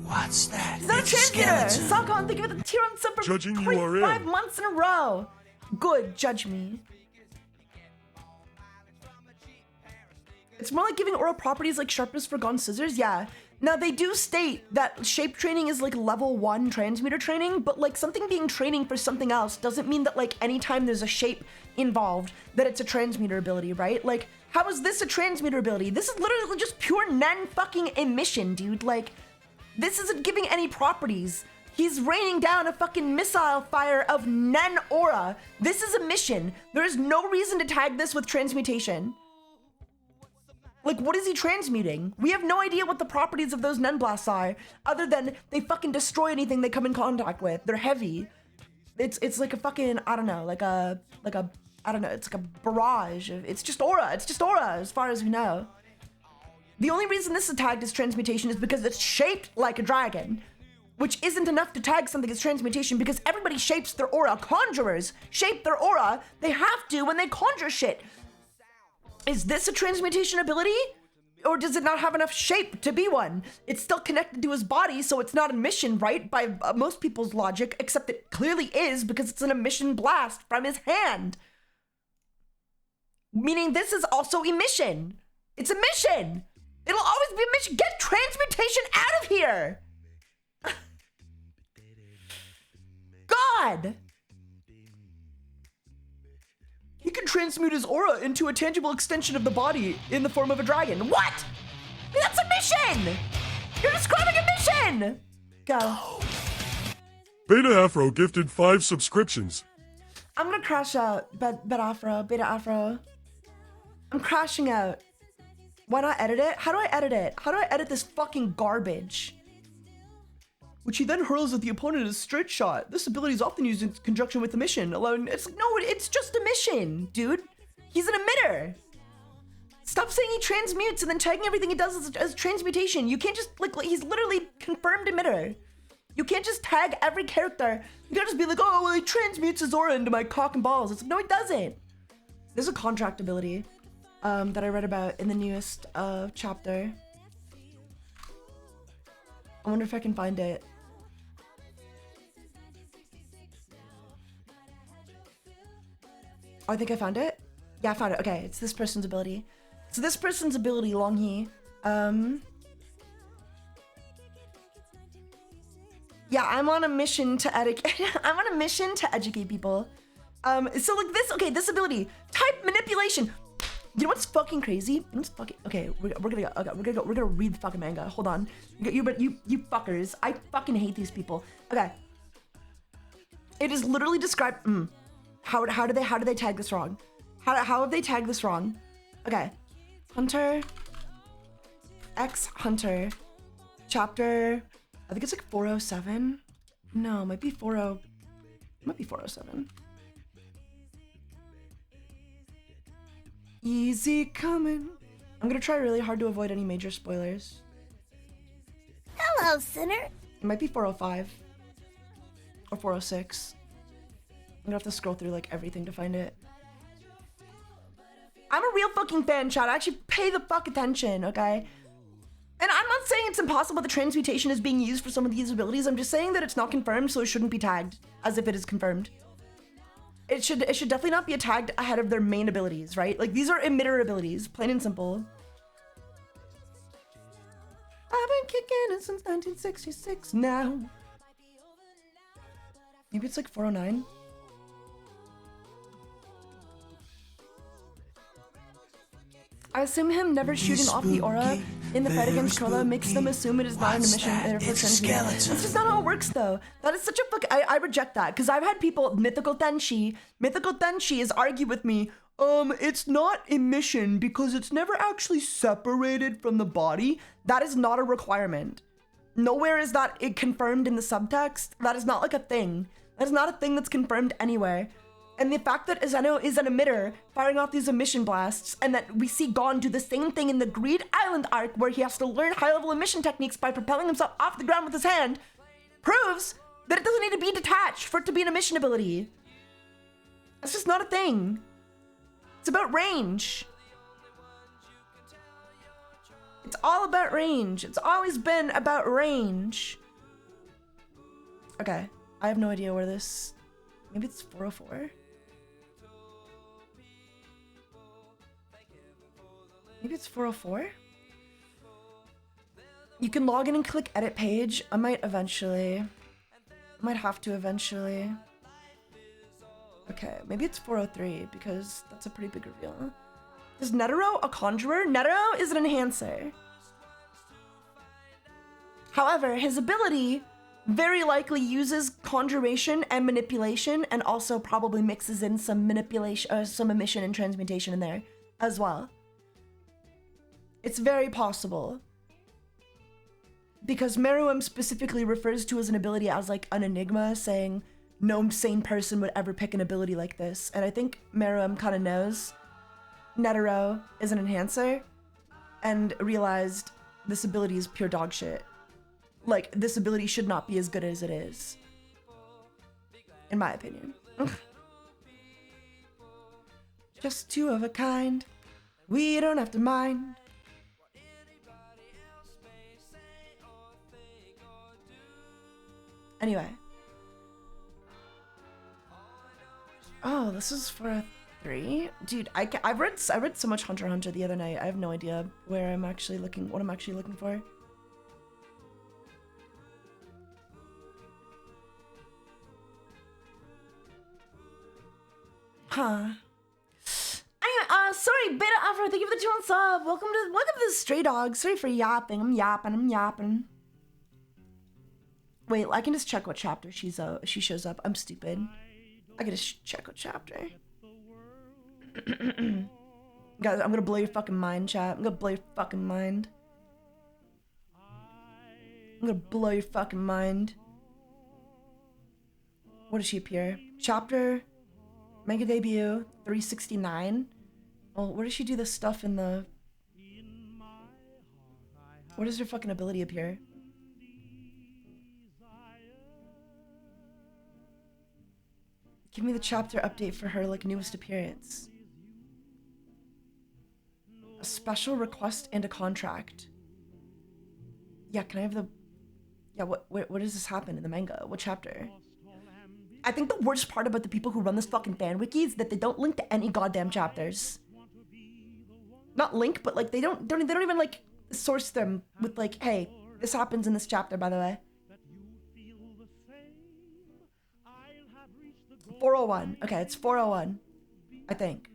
What's that? He's not a transmuter. Salcon, thank you for the tier on sub for 25 months in a row. Good, judge me. It's more like giving aura properties like sharpness for gone scissors, yeah. Now they do state that shape training is like level 1 transmuter training, but like something being training for something else doesn't mean that like anytime there's a shape involved that it's a transmuter ability, right? Like, how is this a transmuter ability? This is literally just pure Nen fucking emission, dude. Like, this isn't giving any properties. He's raining down a fucking missile fire of Nen aura. This is emission. There is no reason to tag this with transmutation. Like, what is he transmuting? We have no idea what the properties of those Nen blasts are, other than they fucking destroy anything they come in contact with. They're heavy. It's like a fucking, I don't know, I don't know, it's like a barrage. It's just aura. It's just aura, as far as we know. The only reason this is tagged as transmutation is because it's shaped like a dragon, which isn't enough to tag something as transmutation because everybody shapes their aura. Conjurers shape their aura. They have to when they conjure shit. Is this a transmutation ability? Or does it not have enough shape to be one? It's still connected to his body, so it's not emission, right? By most people's logic, except it clearly is because it's an emission blast from his hand. Meaning this is also emission. It's emission. It'll always be emission. Get transmutation out of here. God. He can transmute his aura into a tangible extension of the body in the form of a dragon. What? That's a mission! You're describing a mission! Go. Beta Afro gifted 5 subscriptions. I'm gonna crash out, Beta Afro. I'm crashing out. Why not edit it? How do I edit it? How do I edit this fucking garbage? Which he then hurls at the opponent as straight shot. This ability is often used in conjunction with emission, allowing it's like, no, it's just emission, dude. He's an emitter. Stop saying he transmutes and then tagging everything he does as transmutation. You can't just like he's literally confirmed emitter. You can't just tag every character. You can't just be like, oh, well, he transmutes his aura into my cock and balls. It's like, no, he doesn't. There's a contract ability that I read about in the newest chapter. I wonder if I can find it. Oh, I think I found it. Yeah, I found it. Okay, it's this person's ability. So this person's ability, Longhi, yeah, I'm on a mission to I'm on a mission to educate people. So like this, okay, this ability, type manipulation. You know what's fucking crazy? You know what's fucking, okay, we're gonna read the fucking manga. Hold on, you fuckers. I fucking hate these people. Okay, it is literally described. How do they tag this wrong? How have they tagged this wrong? Okay, Hunter, X Hunter, chapter. I think it's like 407. No, it might be 40. It might be 407. Easy coming. I'm gonna try really hard to avoid any major spoilers. Hello, sinner. It might be 405 or 406. I'm gonna have to scroll through like everything to find it. I'm a real fucking fan, chat. I actually pay the fuck attention, okay? And I'm not saying it's impossible that transmutation is being used for some of these abilities. I'm just saying that it's not confirmed, so it shouldn't be tagged as if it is confirmed. It should definitely not be tagged ahead of their main abilities, right? Like, these are emitter abilities, plain and simple. I've been kicking it since 1966 now. Maybe it's like 409. I assume him never shooting off the aura in the fight against Kurla makes them assume it is not an emission and therefore transmuting. That's just not how it works, though. That is such a fuck. I reject that, because I've had people, Mythical Tenshi has argued with me, it's not emission because it's never actually separated from the body. That is not a requirement. Nowhere is that it confirmed in the subtext. That is not like a thing. That is not a thing that's confirmed anywhere. And the fact that Zeno is an emitter firing off these emission blasts, and that we see Gon do the same thing in the Greed Island arc where he has to learn high-level emission techniques by propelling himself off the ground with his hand, proves that it doesn't need to be detached for it to be an emission ability. That's just not a thing. It's about range. It's all about range. It's always been about range. Okay, I have no idea where this... Maybe it's 404? Maybe it's 404? You can log in and click edit page. I might eventually. I might have to eventually. Okay, maybe it's 403 because that's a pretty big reveal. Is Netero a conjurer? Netero is an enhancer. However, his ability very likely uses conjuration and manipulation, and also probably mixes in some manipulation, some emission and transmutation in there as well. It's very possible. Because Meruem specifically refers to as an ability as like an enigma, saying no sane person would ever pick an ability like this. And I think Meruem kind of knows Netero is an enhancer and realized this ability is pure dog shit. Like, this ability should not be as good as it is. In my opinion. Just two of a kind. We don't have to mind. Anyway. Oh, this is for a 3? Dude, I read so much Hunter x Hunter the other night. I have no idea where I'm actually looking, what I'm actually looking for. Huh. Sorry, Beta Afro, thank you for the 2 month sub. Welcome to the Stray Dog. Sorry for yapping. I'm yapping. Wait, I can just check what chapter she shows up. I'm stupid. I can just check what chapter. Guys, I'm gonna blow your fucking mind, chat. I'm gonna blow your fucking mind. I'm gonna blow your fucking mind. What does she appear? Chapter Mega Debut 369. Oh, where does she do this stuff in the... Where does her fucking ability appear? Give me the chapter update for her, like, newest appearance. A special request and a contract. Yeah, can I have the... Yeah, what does this happen in the manga? What chapter? I think the worst part about the people who run this fucking fan wiki is that they don't link to any goddamn chapters. Not link, but like they don't even like source them with like, hey, this happens in this chapter, by the way. 401. Okay, it's 401. I think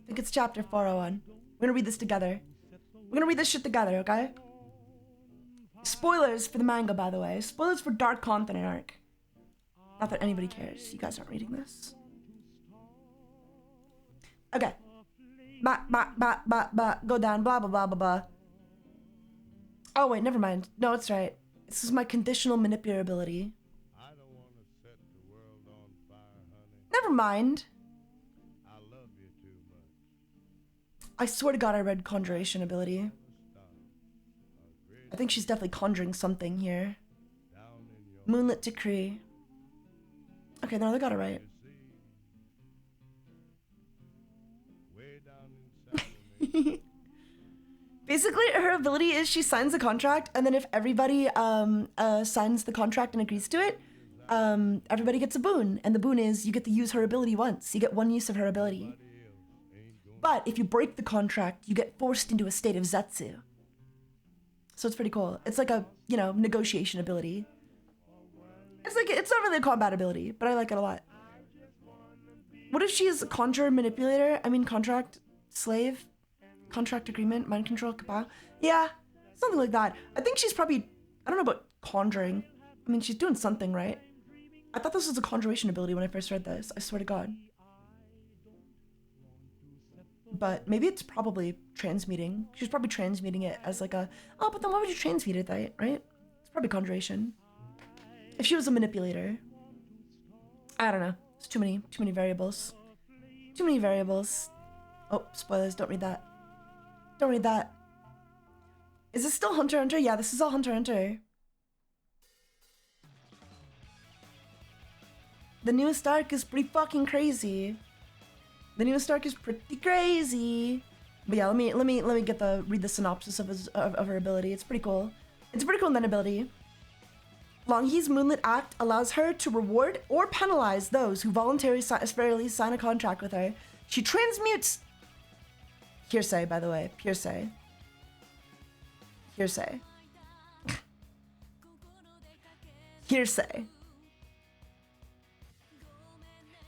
it's chapter 401. We're gonna read this together. We're gonna read this shit together, okay? Spoilers for the manga, by the way. Spoilers for Dark Continent arc. Not that anybody cares. You guys aren't reading this. Okay. Go down, blah, blah, blah, blah, blah. Oh, wait, never mind. No, it's right. This is my conditional manipulability. I don't want to set the world on fire, honey. Never mind. I love you too much. I swear to God I read conjuration ability. I think she's definitely conjuring something here. Moonlit Decree. Okay, no, they got it right. Basically, her ability is she signs the contract, and then if everybody signs the contract and agrees to it, everybody gets a boon. And the boon is you get to use her ability once. You get one use of her ability. But if you break the contract, you get forced into a state of Zetsu. So it's pretty cool. It's like a, you know, negotiation ability. It's like, it's not really a combat ability, but I like it a lot. What if she's a conjurer manipulator? I mean, contract slave? Contract agreement? Mind control? Kapow? Yeah, something like that. I think she's probably, I don't know about conjuring. I mean, she's doing something, right? I thought this was a conjuration ability when I first read this. I swear to God. But maybe it's probably transmuting. She's probably transmuting it as like a, oh, but then why would you transmute it, right? It's probably conjuration. If she was a manipulator. I don't know. It's too many variables. Too many variables. Oh, spoilers, don't read that. Don't read that. Is this still Hunter x Hunter? Yeah, this is all Hunter x Hunter. The newest arc is pretty fucking crazy. The newest arc is pretty crazy. But yeah, let me read the synopsis of her ability. It's pretty cool. It's a pretty cool then ability. Longhee's Moonlit Act allows her to reward or penalize those who voluntarily sign a contract with her. She transmutes Hearsay, by the way. Hearsay. Hearsay. Hearsay.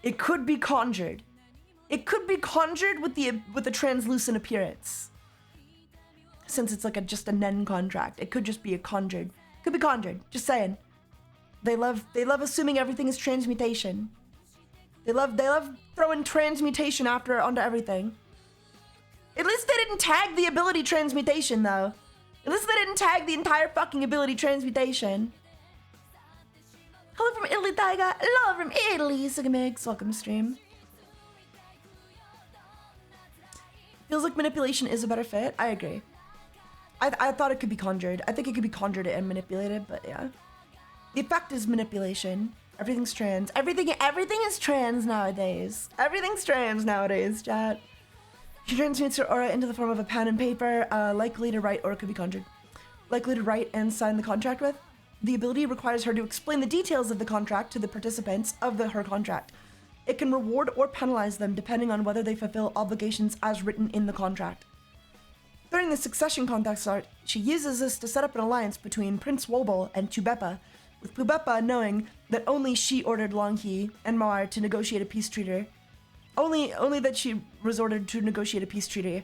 It could be conjured. It could be conjured with the translucent appearance. Since it's like just a Nen contract, it could just be a conjured. Could be conjured. Just saying. They love assuming everything is transmutation. They love throwing transmutation onto everything. At least they didn't tag the ability transmutation though. At least they didn't tag the entire fucking ability transmutation. Hello from Italy, Taiga. Hello from Italy, Sigamix. Welcome to stream. Feels like manipulation is a better fit. I agree. I thought it could be conjured. I think it could be conjured and manipulated, but yeah. The effect is manipulation. Everything's trans. Everything is trans nowadays. Everything's trans nowadays, chat. She transmutes her aura into the form of a pen and paper, likely to write, or it could be conjured. Likely to write and sign the contract with. The ability requires her to explain the details of the contract to the participants of her contract. It can reward or penalize them depending on whether they fulfill obligations as written in the contract. During the succession contract start, she uses this to set up an alliance between Prince Wobble and Tubepa, with Tubepa knowing that only she ordered Longhi and Mawar to negotiate a peace treaty. Only that she resorted to negotiate a peace treaty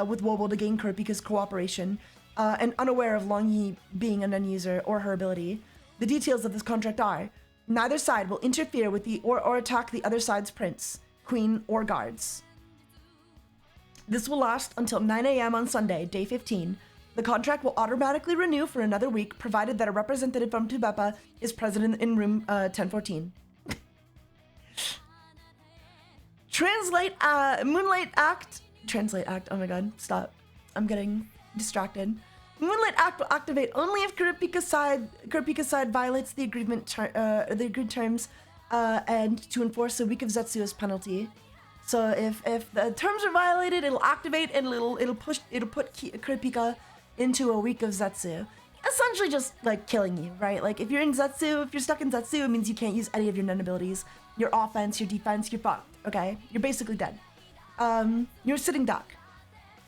with Wobble to gain Kurapika's cooperation, and unaware of Longhi being a non-user or her ability. The details of this contract are: neither side will interfere with or attack the other side's prince, queen, or guards. This will last until 9 a.m. on Sunday, day 15. The contract will automatically renew for another week, provided that a representative from Tubepa is present in room 1014. Translate Act, oh my god, stop. I'm getting distracted. Moonlight Act will activate only if Kurapika's side violates the agreed terms, and to enforce a week of Zetsu as penalty. So if the terms are violated, it'll activate and it'll put Kurapika into a week of Zetsu. Essentially just like killing you, right? Like if you're stuck in Zetsu, it means you can't use any of your Nen abilities. Your offense, your defense, you're fucked, okay? You're basically dead. You're a sitting duck.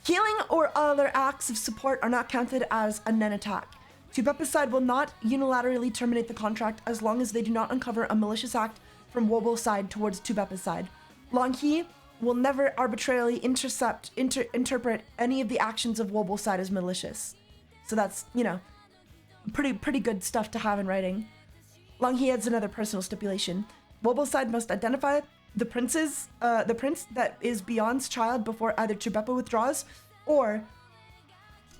Healing or other acts of support are not counted as a Nen attack. Tubepa's side will not unilaterally terminate the contract as long as they do not uncover a malicious act from Wobo's side towards Tubepa's side. Longhi will never arbitrarily interpret any of the actions of Wobo's side as malicious. So that's, you know, pretty good stuff to have in writing. Longhi adds another personal stipulation. Wobo's side must identify the prince that is Beyond's child before either Tubepa withdraws or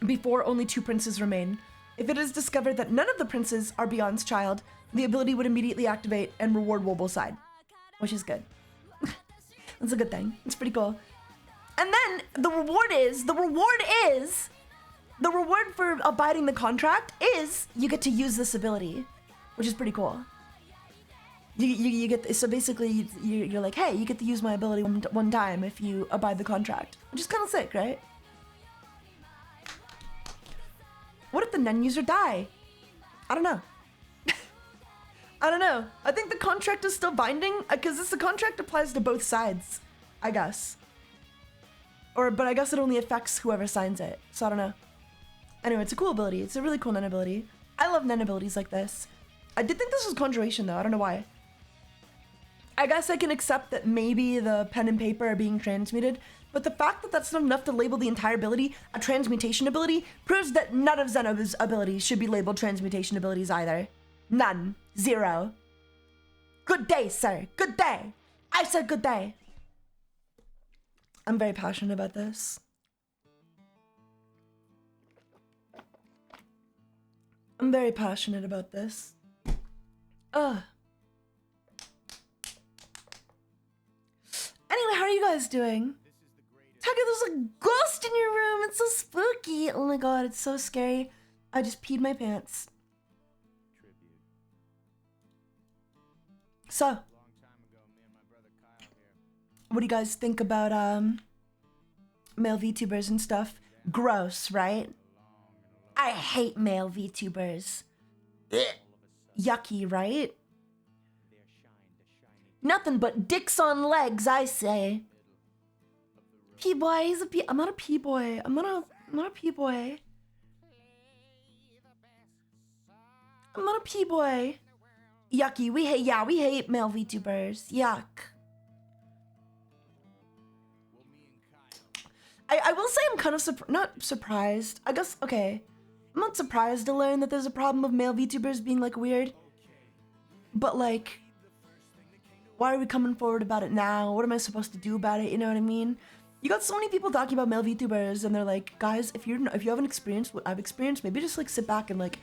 before only 2 princes remain. If it is discovered that none of the princes are Beyond's child, the ability would immediately activate and reward Wobo's side, which is good. That's a good thing. It's pretty cool. And then the reward for abiding the contract is you get to use this ability, which is pretty cool. You get, so basically you're like, hey, you get to use my ability one time if you abide the contract, which is kind of sick, right? What if the Nen user die? I don't know. I don't know. I think the contract is still binding because the contract applies to both sides, I guess. But I guess it only affects whoever signs it. So I don't know. Anyway, it's a cool ability. It's a really cool Nen ability. I love Nen abilities like this. I did think this was conjuration though. I don't know why. I guess I can accept that maybe the pen and paper are being transmuted, but the fact that that's not enough to label the entire ability a transmutation ability proves that none of Zeno's abilities should be labeled transmutation abilities either. None. 0. Good day, sir. Good day. I said good day. I'm very passionate about this. I'm very passionate about this. Ugh. Anyway, how are you guys doing? Taiga, there's a ghost in your room. It's so spooky. Oh my god, it's so scary. I just peed my pants. So, what do you guys think about male VTubers and stuff? Gross, right? I hate male VTubers. Yucky, right? Nothing but dicks on legs, I say. P-boy, he's a P. I'm not a P-boy. I'm not a P-boy. I'm not a P-boy. Yucky. We hate male VTubers. Yuck. I will say I'm kind of not surprised. I guess, okay. I'm not surprised to learn that there's a problem of male VTubers being like weird. But like, why are we coming forward about it now? What am I supposed to do about it? You know what I mean? You got so many people talking about male VTubers and they're like, guys, if you haven't experienced what I've experienced, maybe just like sit back and like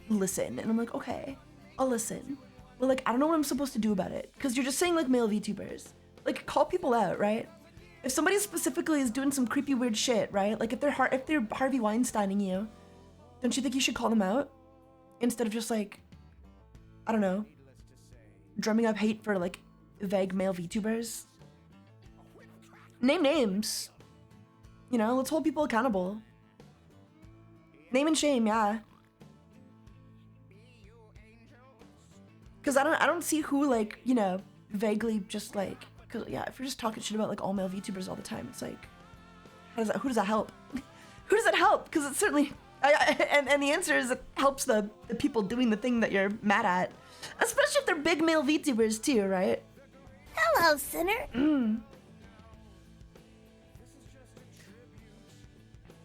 listen. And I'm like, okay, I'll listen. But like, I don't know what I'm supposed to do about it. Cause you're just saying like male VTubers. Like, call people out, right? If somebody specifically is doing some creepy weird shit, right? Like if they're Harvey Weinsteining you, don't you think you should call them out? Instead of just like, I don't know, drumming up hate for like vague male VTubers. Name names. You know, let's hold people accountable. Name and shame, yeah. Cause I don't see who like, you know, vaguely just like, cause yeah, if you're just talking shit about like all male VTubers all the time, it's like, who does that help? Who does that help? Cause it's certainly, and the answer is it helps the people doing the thing that you're mad at. Especially if they're big male VTubers too, right? Hello, sinner.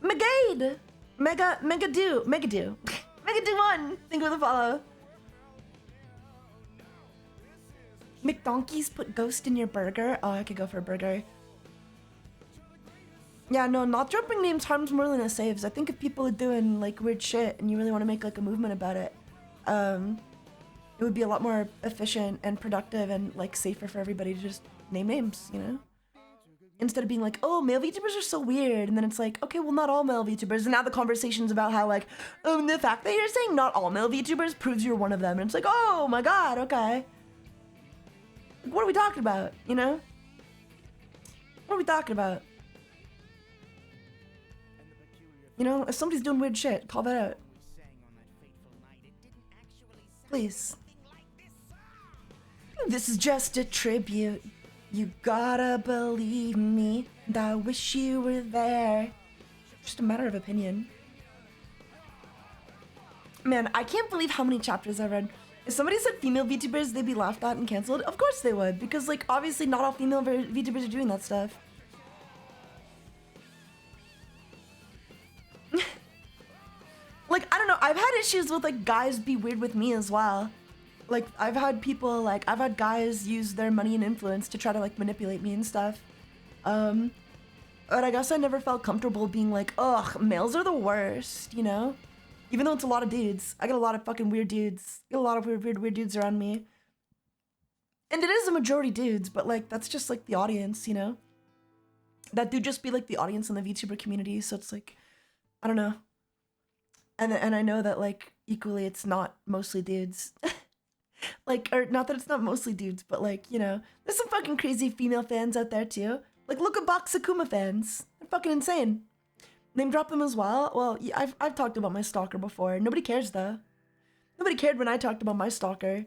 Megade! Megadu 1! Thank you for the follow. McDonkeys put ghost in your burger? Oh, I could go for a burger. Yeah, no, not dropping names harms more than it saves. I think if people are doing like weird shit and you really want to make like a movement about it, it would be a lot more efficient and productive and like safer for everybody to just name names, you know? Instead of being like, oh, male VTubers are so weird. And then it's like, okay, well, not all male VTubers. And now the conversation's about how like, the fact that you're saying not all male VTubers proves you're one of them. And it's like, oh my God, okay. What are we talking about, you know? What are we talking about? You know, if somebody's doing weird shit, call that out. Please. This is just a tribute. You gotta believe me, and I wish you were there. Just a matter of opinion. Man, I can't believe how many chapters I read. If somebody said female VTubers, they'd be laughed at and canceled. Of course they would, because like obviously not all female VTubers are doing that stuff. Like, I don't know, I've had issues with like guys be weird with me as well. Like, I've had guys use their money and influence to try to like manipulate me and stuff. But I guess I never felt comfortable being like, ugh, males are the worst, you know? Even though it's a lot of dudes. I get a lot of fucking weird dudes. I get a lot of weird dudes around me. And it is a majority dudes, but like, that's just like the audience, you know? That do just be like the audience in the VTuber community, so it's like, I don't know. And I know that like, equally it's not mostly dudes. Like, or not that it's not mostly dudes, but like, you know, there's some fucking crazy female fans out there too. Like, look at Box Akuma fans. They're fucking insane. Name drop them as well. Well, yeah, I've talked about my stalker before. Nobody cares though. Nobody cared when I talked about my stalker.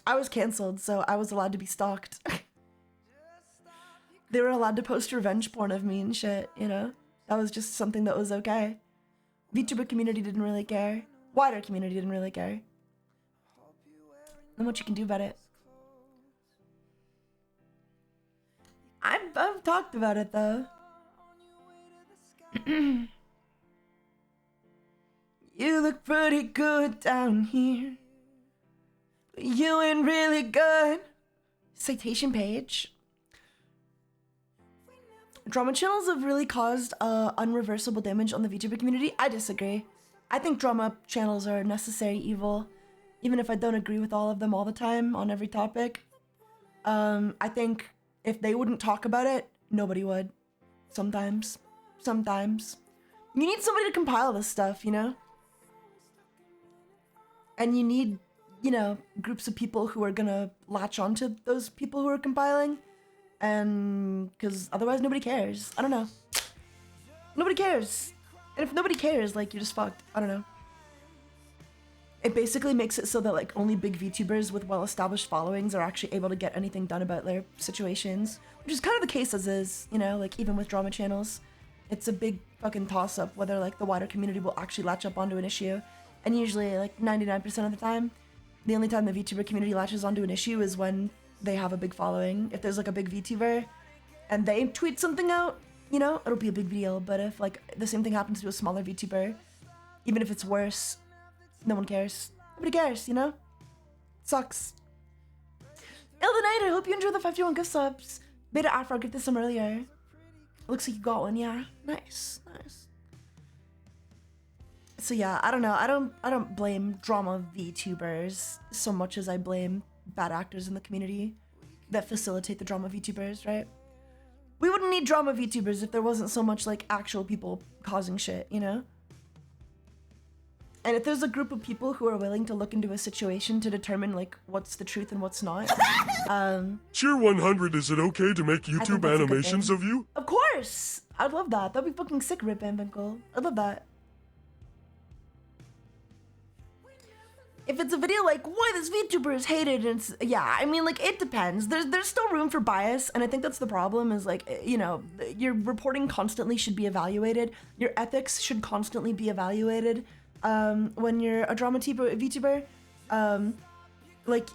I was canceled, so I was allowed to be stalked. They were allowed to post revenge porn of me and shit, you know? That was just something that was okay. VTuber community didn't really care. Wider community didn't really care. And what you can do about it. I've talked about it though. You look pretty good down here, but you ain't really good. Citation page. Drama channels have really caused unreversible damage on the VTuber community. I disagree. I think drama channels are a necessary evil, even if I don't agree with all of them all the time on every topic. I think if they wouldn't talk about it, nobody would. Sometimes. You need somebody to compile this stuff, you know? And you need, you know, groups of people who are gonna latch onto those people who are compiling. And because otherwise nobody cares. I don't know. Nobody cares. And if nobody cares, like, you're just fucked. I don't know. It basically makes it so that like only big VTubers with well-established followings are actually able to get anything done about their situations, which is kind of the case as is, you know, like even with drama channels. It's a big fucking toss-up whether like the wider community will actually latch up onto an issue. And usually like 99% of the time, the only time the VTuber community latches onto an issue is when they have a big following. If there's like a big VTuber and they tweet something out, you know, it'll be a big deal. But if like the same thing happens to a smaller VTuber, even if it's worse, no one cares. Nobody cares, you know? Sucks. Elden Knight, I hope you enjoyed the 51 gift subs. Beta Afro, get this some earlier. Looks like you got one, yeah. Nice, nice. So yeah, I don't know. I don't blame drama VTubers so much as I blame bad actors in the community that facilitate the drama VTubers, right? We wouldn't need drama VTubers if there wasn't so much like actual people causing shit, you know? And if there's a group of people who are willing to look into a situation to determine like what's the truth and what's not, Cheer 100, is it okay to make think YouTube that's a good animations thing. of you? Of course! I'd love that. That'd be fucking sick, Rip Van Winkle. I'd love that. If it's a video like, why this VTuber is hated, and it's, yeah, I mean, like, it depends. There's still room for bias, and I think that's the problem is, like, you know, your reporting constantly should be evaluated. Your ethics should constantly be evaluated. When you're a drama VTuber, like,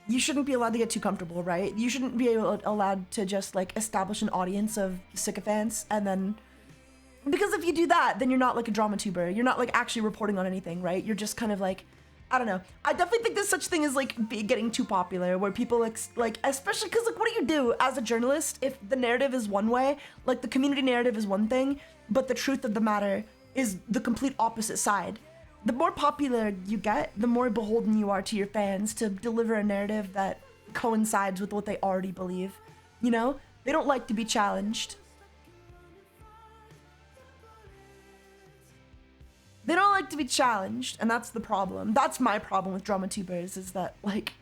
you shouldn't be allowed to get too comfortable, right? You shouldn't be allowed to just, like, establish an audience of sycophants, and then... Because if you do that, then you're not, like, a drama tuber. You're not, like, actually reporting on anything, right? You're just kind of, like... I don't know. I definitely think there's such thing as like getting too popular where people like especially because like what do you do as a journalist if the narrative is one way, like the community narrative is one thing, but the truth of the matter is the complete opposite side. The more popular you get, the more beholden you are to your fans to deliver a narrative that coincides with what they already believe. You know? They don't like to be challenged. They don't like to be challenged, and that's the problem. That's my problem with drama tubers, is that, like,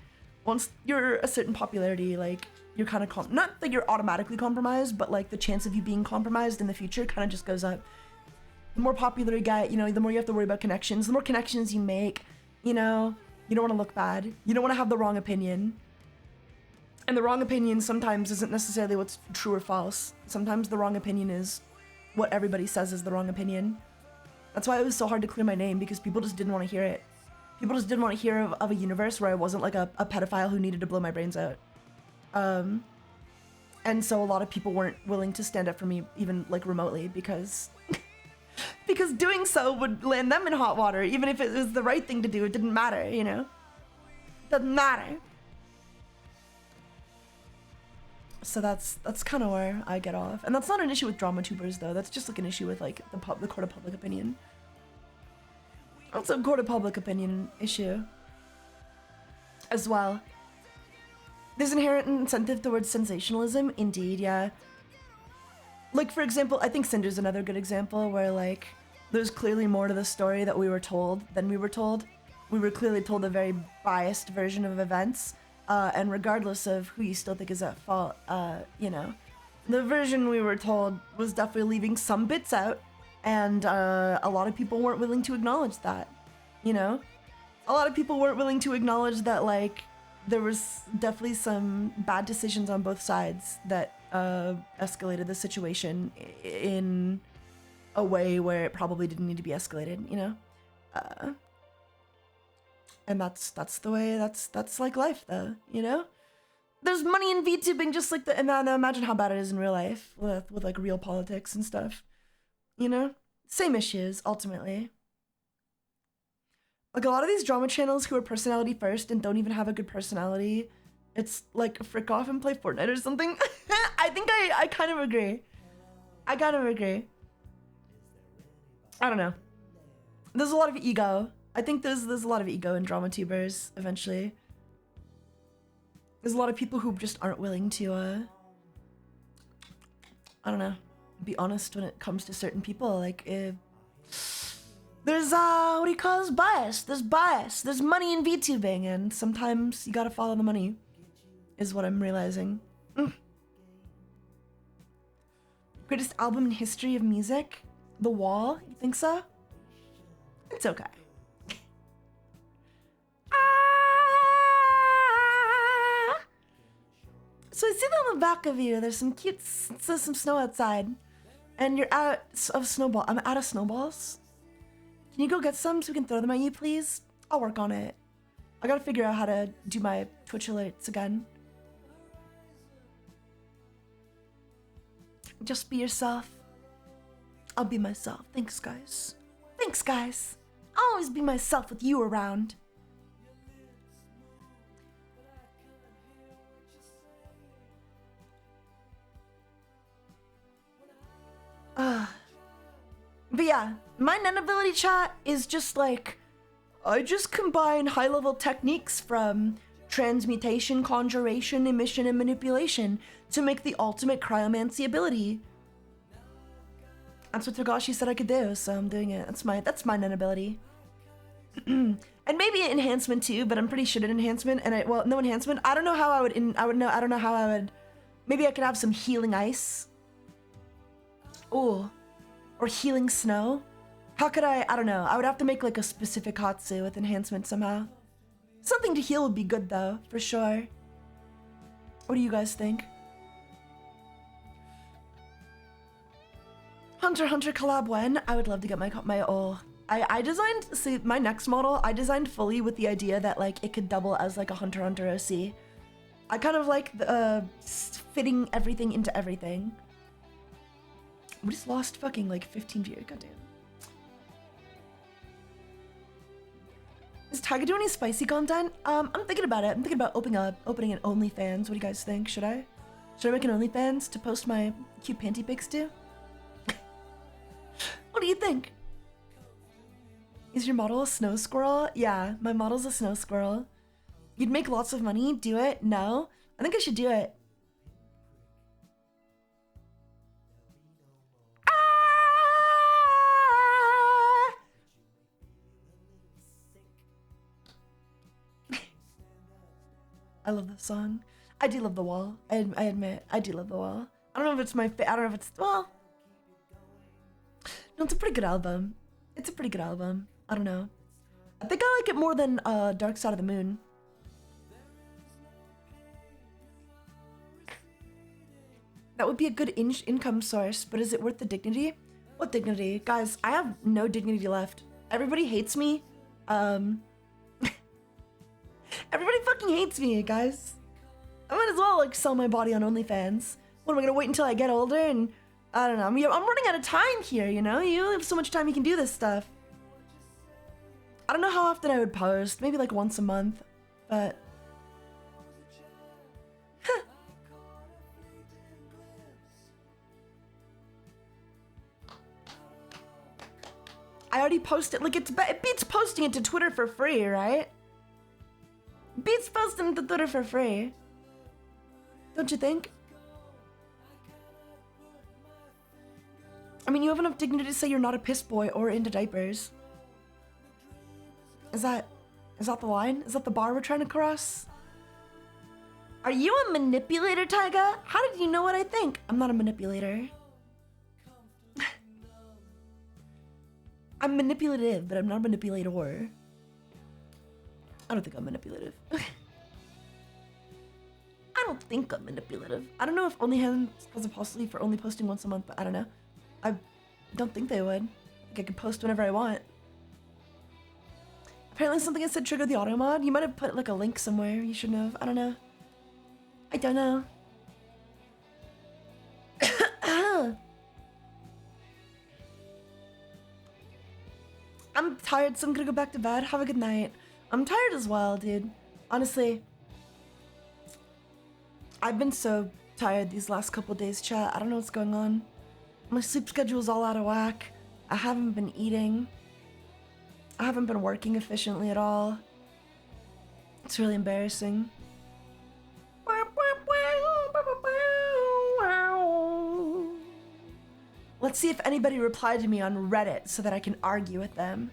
once you're a certain popularity, like, you're kind of, not that you're automatically compromised, but, like, the chance of you being compromised in the future kind of just goes up. The more popular you get, you know, the more you have to worry about connections. The more connections you make, you know, you don't want to look bad. You don't want to have the wrong opinion. And the wrong opinion sometimes isn't necessarily what's true or false. Sometimes the wrong opinion is what everybody says is the wrong opinion. That's why it was so hard to clear my name, because people just didn't want to hear it. People just didn't want to hear of a universe where I wasn't like a pedophile who needed to blow my brains out. And so a lot of people weren't willing to stand up for me even like remotely because because doing so would land them in hot water. Even if it was the right thing to do, it didn't matter, you know? Doesn't matter. So that's kind of where I get off. And that's not an issue with drama tubers though. That's just like an issue with like the court of public opinion. That's a court of public opinion issue as well. There's inherent incentive towards sensationalism. Indeed, yeah. Like, for example, I think Cinder's another good example where, like, there's clearly more to the story that we were told than we were told. We were clearly told a very biased version of events, and regardless of who you still think is at fault, you know, the version we were told was definitely leaving some bits out, and a lot of people weren't willing to acknowledge that, you know? A lot of people weren't willing to acknowledge that, like, there was definitely some bad decisions on both sides that escalated the situation in a way where it probably didn't need to be escalated, you know? And that's the way, that's like life though, you know? There's money in VTubing just like the, and now imagine how bad it is in real life with like real politics and stuff, you know? Same issues, ultimately. Like a lot of these drama channels who are personality first and don't even have a good personality, it's like frick off and play Fortnite or something. I think I kind of agree. I kind of agree. I don't know. There's a lot of ego. I think there's a lot of ego in drama tubers eventually. There's a lot of people who just aren't willing to, I don't know, be honest when it comes to certain people. Like, there's, what do you call this? Bias. There's bias. There's money in VTubing, and sometimes you gotta follow the money, is what I'm realizing. Greatest album in history of music? The Wall? You think so? It's okay. So I see that on the back of you. There's some cute, some snow outside. And you're out of snowball. I'm out of snowballs. Can you go get some so we can throw them at you, please? I'll work on it. I gotta figure out how to do my Twitch alerts again. Just be yourself. I'll be myself. Thanks, guys. Thanks, guys. I'll always be myself with you around. But yeah, my Nen ability chat is just like, I just combine high-level techniques from transmutation, conjuration, emission, and manipulation to make the ultimate cryomancy ability. That's what Togashi said I could do, so I'm doing it. That's my Nen ability. And maybe an enhancement too, but I'm pretty sure an enhancement. And no enhancement. I don't know how I don't know how I would. Maybe I could have some healing ice. Ooh. Or healing snow. How could I don't know. I would have to make like a specific Hatsu with enhancement somehow. Something to heal would be good though, for sure. What do you guys think? Hunter x Hunter collab when? I would love to get I designed, see, my next model, I designed fully with the idea that like it could double as like a Hunter x Hunter OC. I kind of like fitting everything into everything. We just lost fucking like 15 viewers, goddamn. Is Taiga doing any spicy content? I'm thinking about it. I'm thinking about opening an OnlyFans. What do you guys think? Should I make an OnlyFans to post my cute panty pics to? What do you think? Is your model a snow squirrel? Yeah, my model's a snow squirrel. You'd make lots of money. Do it? No? I think I should do it. I love this song. I do love The Wall. I admit, I do love The Wall. I don't know if it's I don't know if it's, well. No, it's a pretty good album. It's a pretty good album. I don't know. I think I like it more than Dark Side of the Moon. That would be a good income source, but is it worth the dignity? What dignity? Guys, I have no dignity left. Everybody hates me. Everybody fucking hates me, guys. I might as well like sell my body on OnlyFans. What, am I gonna wait until I get older and I don't know. I'm running out of time here, you know? You only have so much time you can do this stuff. I don't know how often I would post. Maybe like once a month, but I already posted, like it beats posting it to Twitter for free, right? Beats posting it to Twitter for free. Don't you think? I mean, you have enough dignity to say you're not a piss boy or into diapers. Is that the line? Is that the bar we're trying to cross? Are you a manipulator, Taiga? How did you know what I think? I'm not a manipulator. I'm manipulative, but I'm not a manipulator. I don't think I'm manipulative. I don't think I'm manipulative. I don't know if OnlyFans has a policy for only posting once a month, but I don't know. I don't think they would. Like I could post whenever I want. Apparently something I said triggered the auto mod. You might have put like a link somewhere. You shouldn't have. I don't know. I don't know. I'm tired, so I'm gonna go back to bed. Have a good night. I'm tired as well, dude. Honestly. I've been so tired these last couple days, chat. I don't know what's going on. My sleep schedule's all out of whack. I haven't been eating. I haven't been working efficiently at all. It's really embarrassing. Let's see if anybody replied to me on Reddit so that I can argue with them.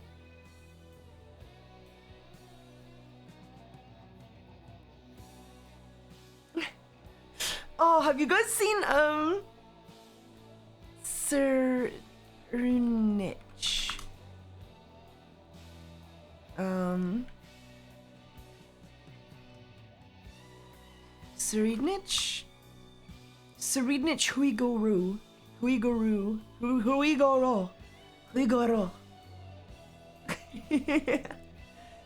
Oh, have you guys seen Sir Runich? Sir Runich? Seridnich Huigoru. Huigoru. Huigoro. Huigoro.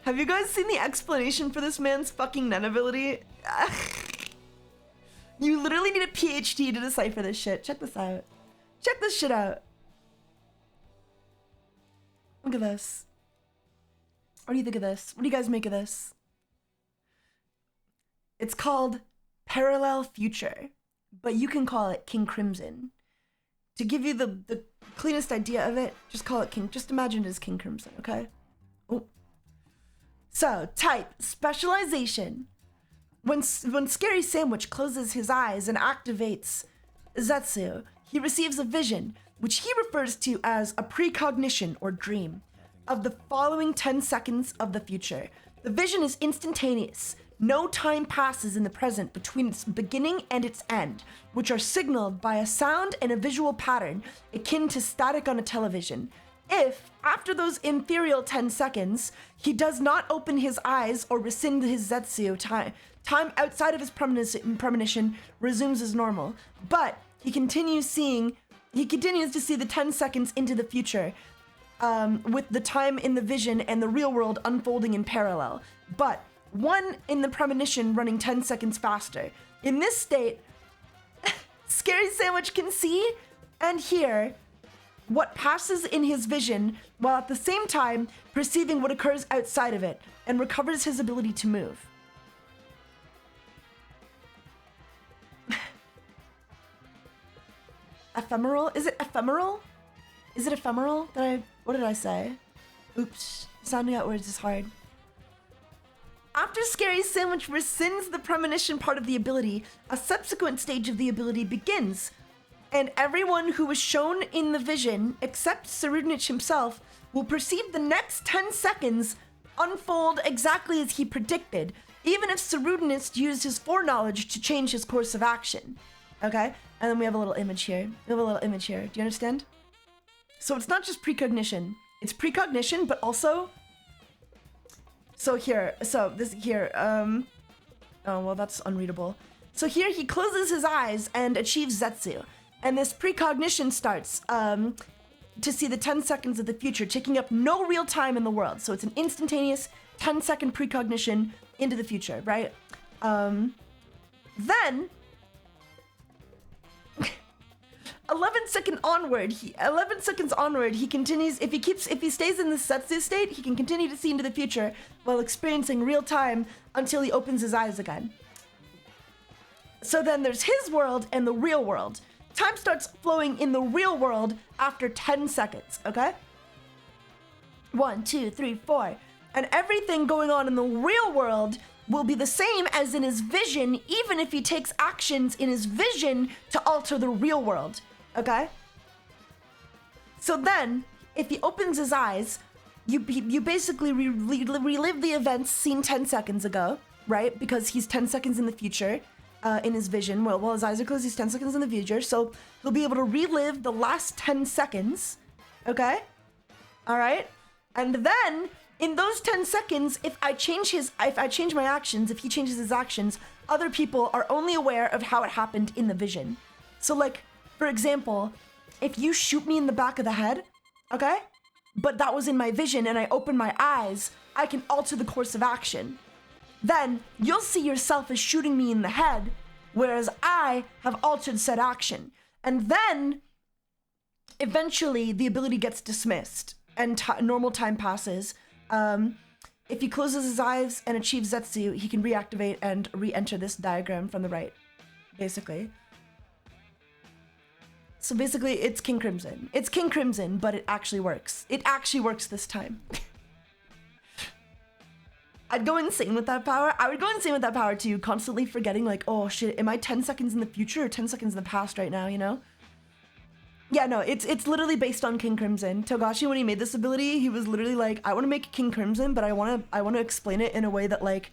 Have you guys seen the explanation for this man's fucking Nen ability? You literally need a PhD to decipher this shit. Check this out. Check this shit out. Look at this. What do you think of this? What do you guys make of this? It's called Parallel Future, but you can call it King Crimson. To give you the cleanest idea of it, just call it King. Just imagine it as King Crimson, okay? Oh. So, type specialization. When Scary Sandwich closes his eyes and activates Zetsu, he receives a vision, which he refers to as a precognition or dream, of the following 10 seconds of the future. The vision is instantaneous. No time passes in the present between its beginning and its end, which are signaled by a sound and a visual pattern akin to static on a television. If, after those inferior 10 seconds, he does not open his eyes or rescind his Zetsu, time outside of his premonition resumes as normal. But he continues to see the 10 seconds into the future, with the time in the vision and the real world unfolding in parallel. But one in the premonition running 10 seconds faster. In this state, Scary Sandwich can see and hear what passes in his vision while at the same time perceiving what occurs outside of it and recovers his ability to move. Ephemeral? Is it ephemeral? Is it ephemeral? What did I say? Oops, sounding out words is hard. After Scary Sandwich rescinds the premonition part of the ability, a subsequent stage of the ability begins, and everyone who was shown in the vision, except Serudnich himself, will perceive the next 10 seconds unfold exactly as he predicted, even if Serudnich used his foreknowledge to change his course of action. Okay? And then we have a little image here. Do you understand? So it's not just precognition. It's precognition, but also... oh, well, that's unreadable. So here he closes his eyes and achieves Zetsu. And this precognition starts to see the 10 seconds of the future, taking up no real time in the world. So it's an instantaneous 10-second precognition into the future, right? Then 11 seconds onward, he continues, if he stays in the Zetsu state, he can continue to see into the future while experiencing real time until he opens his eyes again. So then there's his world and the real world. Time starts flowing in the real world after 10 seconds, okay? 1, 2, 3, 4. And everything going on in the real world will be the same as in his vision, even if he takes actions in his vision to alter the real world. Okay? So then, if he opens his eyes, you basically relive the events seen 10 seconds ago, right? Because he's 10 seconds in the future in his vision. Well, while his eyes are closed, he's 10 seconds in the future. So he'll be able to relive the last 10 seconds. Okay? All right? And then, in those 10 seconds, if I change my actions, if he changes his actions, other people are only aware of how it happened in the vision. So, like, for example, if you shoot me in the back of the head, okay? But that was in my vision and I open my eyes, I can alter the course of action. Then you'll see yourself as shooting me in the head, whereas I have altered said action. And then eventually the ability gets dismissed and normal time passes. If he closes his eyes and achieves Zetsu, he can reactivate and re-enter this diagram from the right, basically. So basically, it's King Crimson. It's King Crimson, but it actually works. It actually works this time. I'd go insane with that power. I would go insane with that power too, constantly forgetting like, oh shit, am I 10 seconds in the future or 10 seconds in the past right now, you know? Yeah, no, it's literally based on King Crimson. Togashi, when he made this ability, he was literally like, I want to make King Crimson, but I want to explain it in a way that like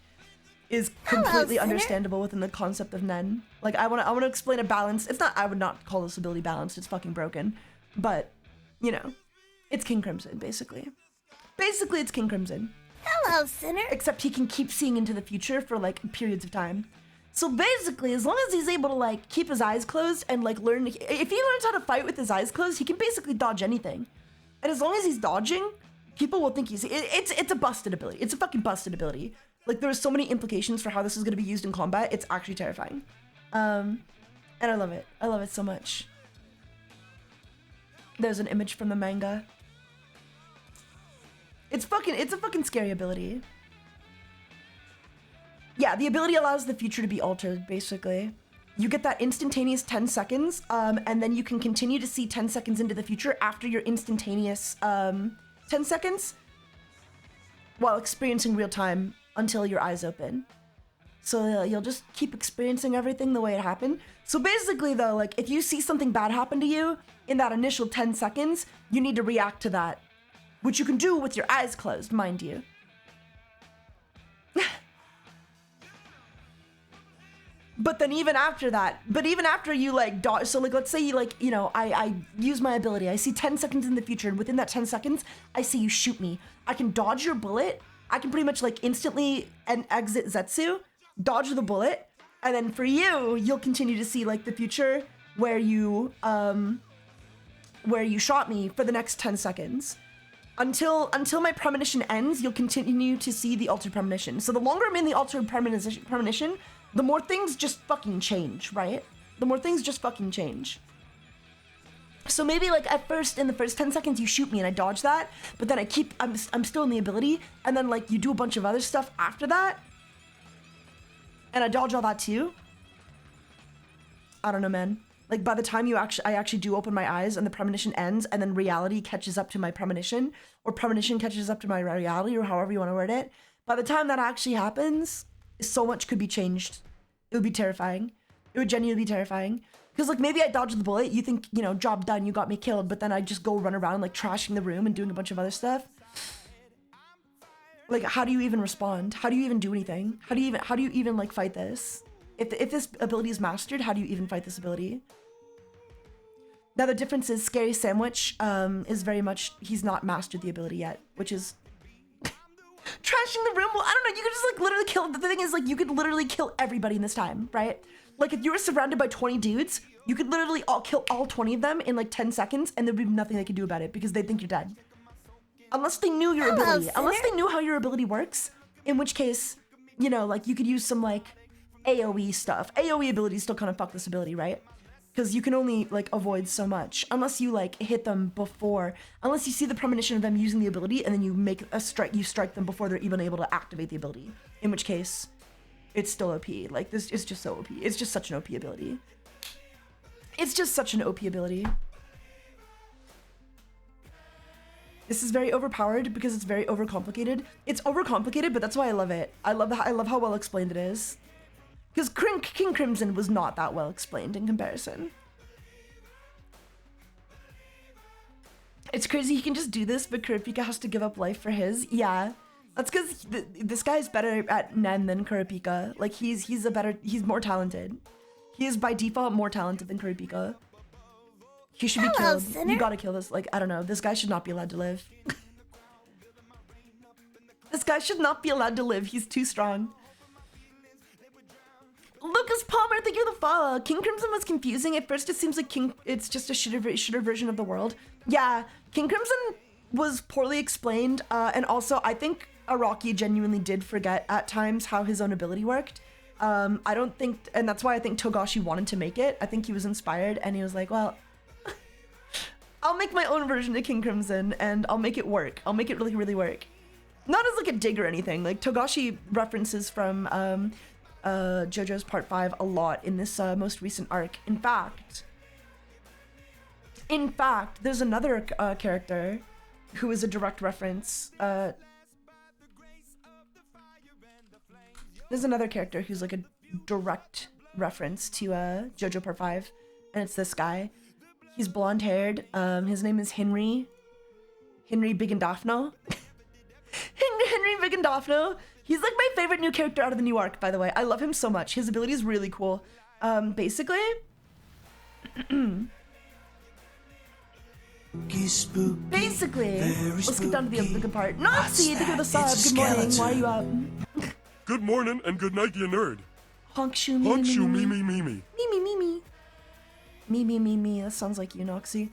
is completely understandable within the concept of Nen. Like I want to explain a balance. It's not, I would not call this ability balanced. It's fucking broken. But, you know, it's King Crimson basically. Basically, it's King Crimson. Hello, Sinner. Except he can keep seeing into the future for like periods of time. So basically, as long as he's able to like keep his eyes closed and like learn, if he learns how to fight with his eyes closed, he can basically dodge anything. And as long as he's dodging, people will think it's a busted ability. It's a fucking busted ability. Like there's so many implications for how this is going to be used in combat. It's actually terrifying. And I love it. I love it so much. There's an image from the manga. It's a fucking scary ability. Yeah, the ability allows the future to be altered, basically. You get that instantaneous 10 seconds, and then you can continue to see 10 seconds into the future after your instantaneous 10 seconds while experiencing real time until your eyes open. So you'll just keep experiencing everything the way it happened. So basically though, like if you see something bad happen to you in that initial 10 seconds, you need to react to that, which you can do with your eyes closed, mind you. But then even after that, you like dodge, so like let's say you like, you know, I use my ability, I see 10 seconds in the future, and within that 10 seconds, I see you shoot me. I can dodge your bullet, I can pretty much like instantly exit Zetsu, dodge the bullet, and then for you, you'll continue to see like the future where you shot me for the next 10 seconds. Until my premonition ends, you'll continue to see the altered premonition. So the longer I'm in the altered premonition, the more things just fucking change, right? The more things just fucking change. So maybe like at first, in the first 10 seconds, you shoot me and I dodge that, but then I'm still in the ability, and then like you do a bunch of other stuff after that, and I dodge all that too. I don't know, man. Like by the time I actually do open my eyes and the premonition ends, and then reality catches up to my premonition, or premonition catches up to my reality, or however you want to word it. By the time that actually happens, so much could be changed. It would be terrifying. It would genuinely be terrifying. Because like maybe I dodged the bullet, you think, you know, job done, you got me killed, but then I just go run around like trashing the room and doing a bunch of other stuff. Like how do you even respond? How do you even do anything? How do you even like fight this? If this ability is mastered, how do you even fight this ability? Now the difference is Scary Sandwich is very much, he's not mastered the ability yet, which is trashing the room. Well, I don't know, you could just like literally kill, the thing is like you could literally kill everybody in this time, right? Like if you were surrounded by 20 dudes, you could literally kill all 20 of them in like 10 seconds and there'd be nothing they could do about it because they'd think you're dead. Unless they knew your ability. Unless they knew how your ability works, in which case, you know, like you could use some like AoE stuff. AoE abilities still kind of fuck this ability, right? Because you can only like avoid so much unless you like hit them before, unless you see the premonition of them using the ability and then you make a strike, you strike them before they're even able to activate the ability, in which case it's still OP. Like this is just so OP. It's just such an OP ability. It's just such an OP ability. This is very overpowered because it's very overcomplicated. It's overcomplicated, but that's why I love it. I love how well explained it is. Because King Crimson was not that well explained in comparison. It's crazy he can just do this, but Kurapika has to give up life for his. Yeah, that's because this guy's better at Nen than Kurapika. Like he's more talented. He is by default more talented than Kurapika. He should be killed. Sinner. You gotta kill this. Like I don't know. This guy should not be allowed to live. This guy should not be allowed to live. He's too strong. Lucas Palmer, thank you for the follow. King Crimson was confusing. At first it seems like it's just a shitter version of the world. Yeah, King Crimson was poorly explained, and also I think Araki genuinely did forget at times how his own ability worked. I don't think, and that's why I think Togashi wanted to make it. I think he was inspired and he was like, well, I'll make my own version of King Crimson and I'll make it work. I'll make it really, really work. Not as like a dig or anything. Like Togashi references from JoJo's Part 5 a lot in this most recent arc. In fact, there's another character who is a direct reference. There's another character who's like a direct reference to JoJo Part 5, and it's this guy. He's blonde haired. His name is Henry Bigandafno. Henry Bigandafno. He's like my favorite new character out of the new arc, by the way. I love him so much. His ability is really cool. Basically, let's get down to the good part. Nazi, thank you for the sub. Good morning. Why are you up? Good morning and good night, you nerd. Honk shoe me. Honk shoe me me me me. Me me me me. Me me me me. That sounds like you, Noxie.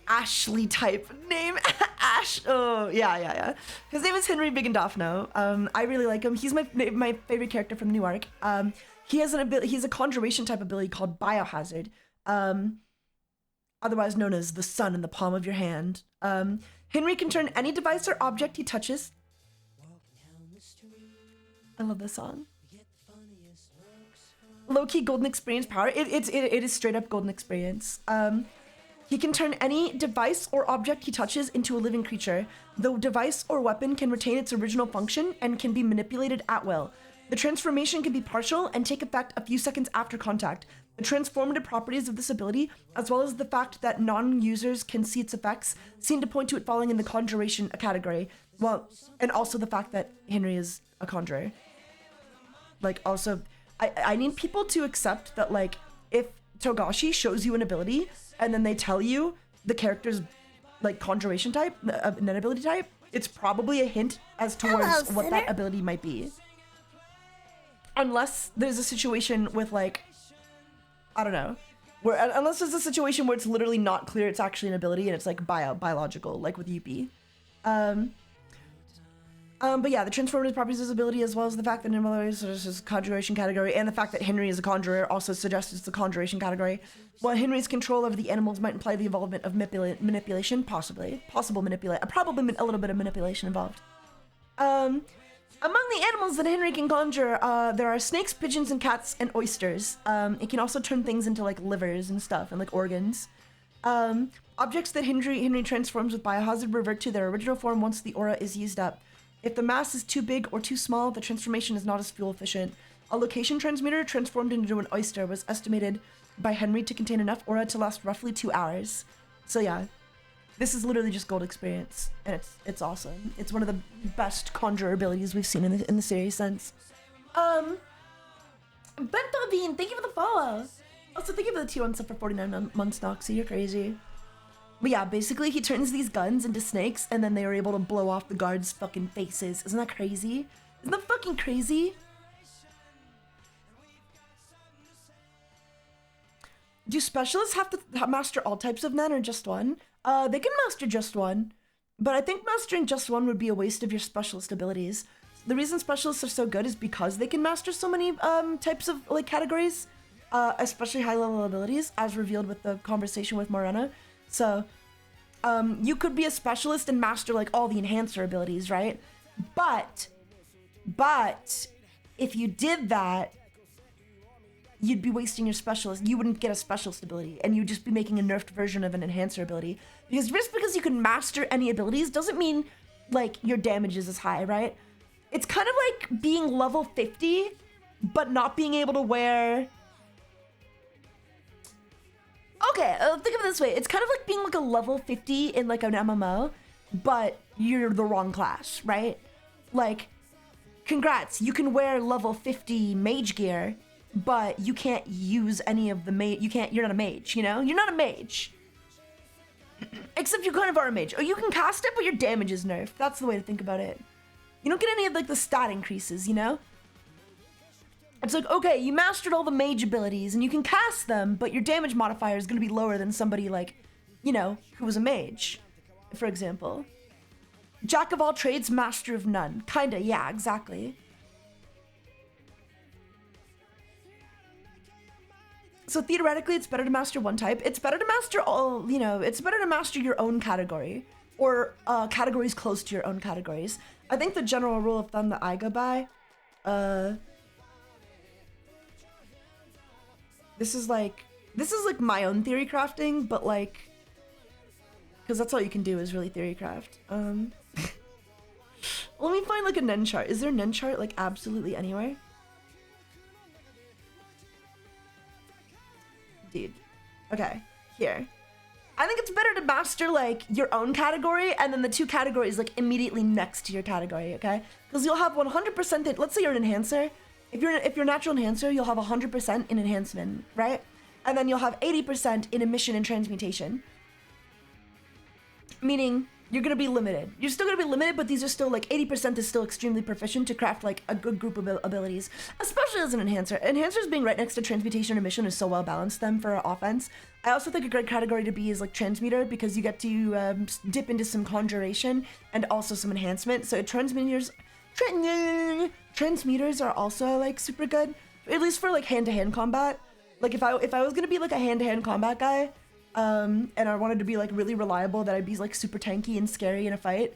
Ashley type name. Ash. Oh yeah. His name is Henry Biggendofno. I really like him. He's my favorite character from the new arc. He has he's a conjuration type ability called Biohazard. Otherwise known as the sun in the palm of your hand. Henry can turn any device or object he touches. I love this song. Low-key golden experience power. It is straight up golden experience. He can turn any device or object he touches into a living creature. The device or weapon can retain its original function and can be manipulated at will. The transformation can be partial and take effect a few seconds after contact. The transformative properties of this ability, as well as the fact that non-users can see its effects, seem to point to it falling in the conjuration category. Well, and also the fact that Henry is a conjurer. Like, also, I need people to accept that, like, if Togashi shows you an ability, and then they tell you the character's, like, conjuration type, an ability type, it's probably a hint as towards what that ability might be. Unless there's a situation with, like, I don't know, unless there's a situation where it's literally not clear it's actually an ability and it's, like, biological, like with UP. But yeah, the transformative properties of his ability, as well as the fact that is his conjuration category, and the fact that Henry is a conjurer also suggests it's the conjuration category. While Henry's control over the animals might imply the involvement of manipulation, probably a little bit of manipulation involved. Among the animals that Henry can conjure, there are snakes, pigeons, and cats, and oysters. It can also turn things into, like, livers and stuff, and, like, organs. Objects that Henry transforms with Biohazard revert to their original form once the aura is used up. If the mass is too big or too small, the transformation is not as fuel efficient. A location transmitter transformed into an oyster was estimated by Henry to contain enough aura to last roughly 2 hours. So yeah, this is literally just gold experience, and it's awesome. It's one of the best conjurer abilities we've seen in the series since. Bentovine, thank you for the follow. Also, thank you for the T1 sub for 49 months, Noxie. You're crazy. But yeah, basically he turns these guns into snakes, and then they are able to blow off the guards' fucking faces. Isn't that crazy? Isn't that fucking crazy? Do specialists have to master all types of Nen or just one? They can master just one, but I think mastering just one would be a waste of your specialist abilities. The reason specialists are so good is because they can master so many types of, like, categories, especially high-level abilities, as revealed with the conversation with Morena. So, you could be a specialist and master, like, all the enhancer abilities, right? But, if you did that, you'd be wasting your specialist. You wouldn't get a specialist ability, and you'd just be making a nerfed version of an enhancer ability. Because just because you can master any abilities doesn't mean, like, your damage is as high, right? It's kind of like being level 50, but not being able to wear... Okay, think of it this way. It's kind of like being, like, a level 50 in, like, an MMO, but you're the wrong class, right? Like, congrats, you can wear level 50 mage gear, but you can't use any of the you're not a mage, you know? You're not a mage. Except you kind of are a mage. Or you can cast it, but your damage is nerfed. That's the way to think about it. You don't get any of, like, the stat increases, you know? It's like, okay, you mastered all the mage abilities and you can cast them, but your damage modifier is going to be lower than somebody, like, you know, who was a mage, for example. Jack of all trades, master of none. Kinda, yeah, exactly. So theoretically, it's better to master one type. It's better to master all, you know, it's better to master your own category, or categories close to your own categories. I think the general rule of thumb that I go by, this is like my own theory crafting, but, like, because that's all you can do is really theory craft. Let me find, like, a Nen chart. Is there a Nen chart, like, absolutely anywhere? Dude. Okay, here. I think it's better to master, like, your own category and then the two categories, like, immediately next to your category, okay? Because you'll have 100%, let's say you're an enhancer. If you're a natural enhancer, you'll have 100% in enhancement, right? And then you'll have 80% in emission and transmutation. Meaning, you're gonna be limited. You're still gonna be limited, but these are still like 80% is still extremely proficient to craft like a good group of abilities, especially as an enhancer. Enhancers being right next to transmutation and emission is so well balanced them for offense. I also think a great category to be is like transmuter, because you get to dip into some conjuration and also some enhancement. So transmuters are also like super good, at least for like hand-to-hand combat. Like if I was gonna be like a hand-to-hand combat guy, and I wanted to be like really reliable, that I'd be like super tanky and scary in a fight,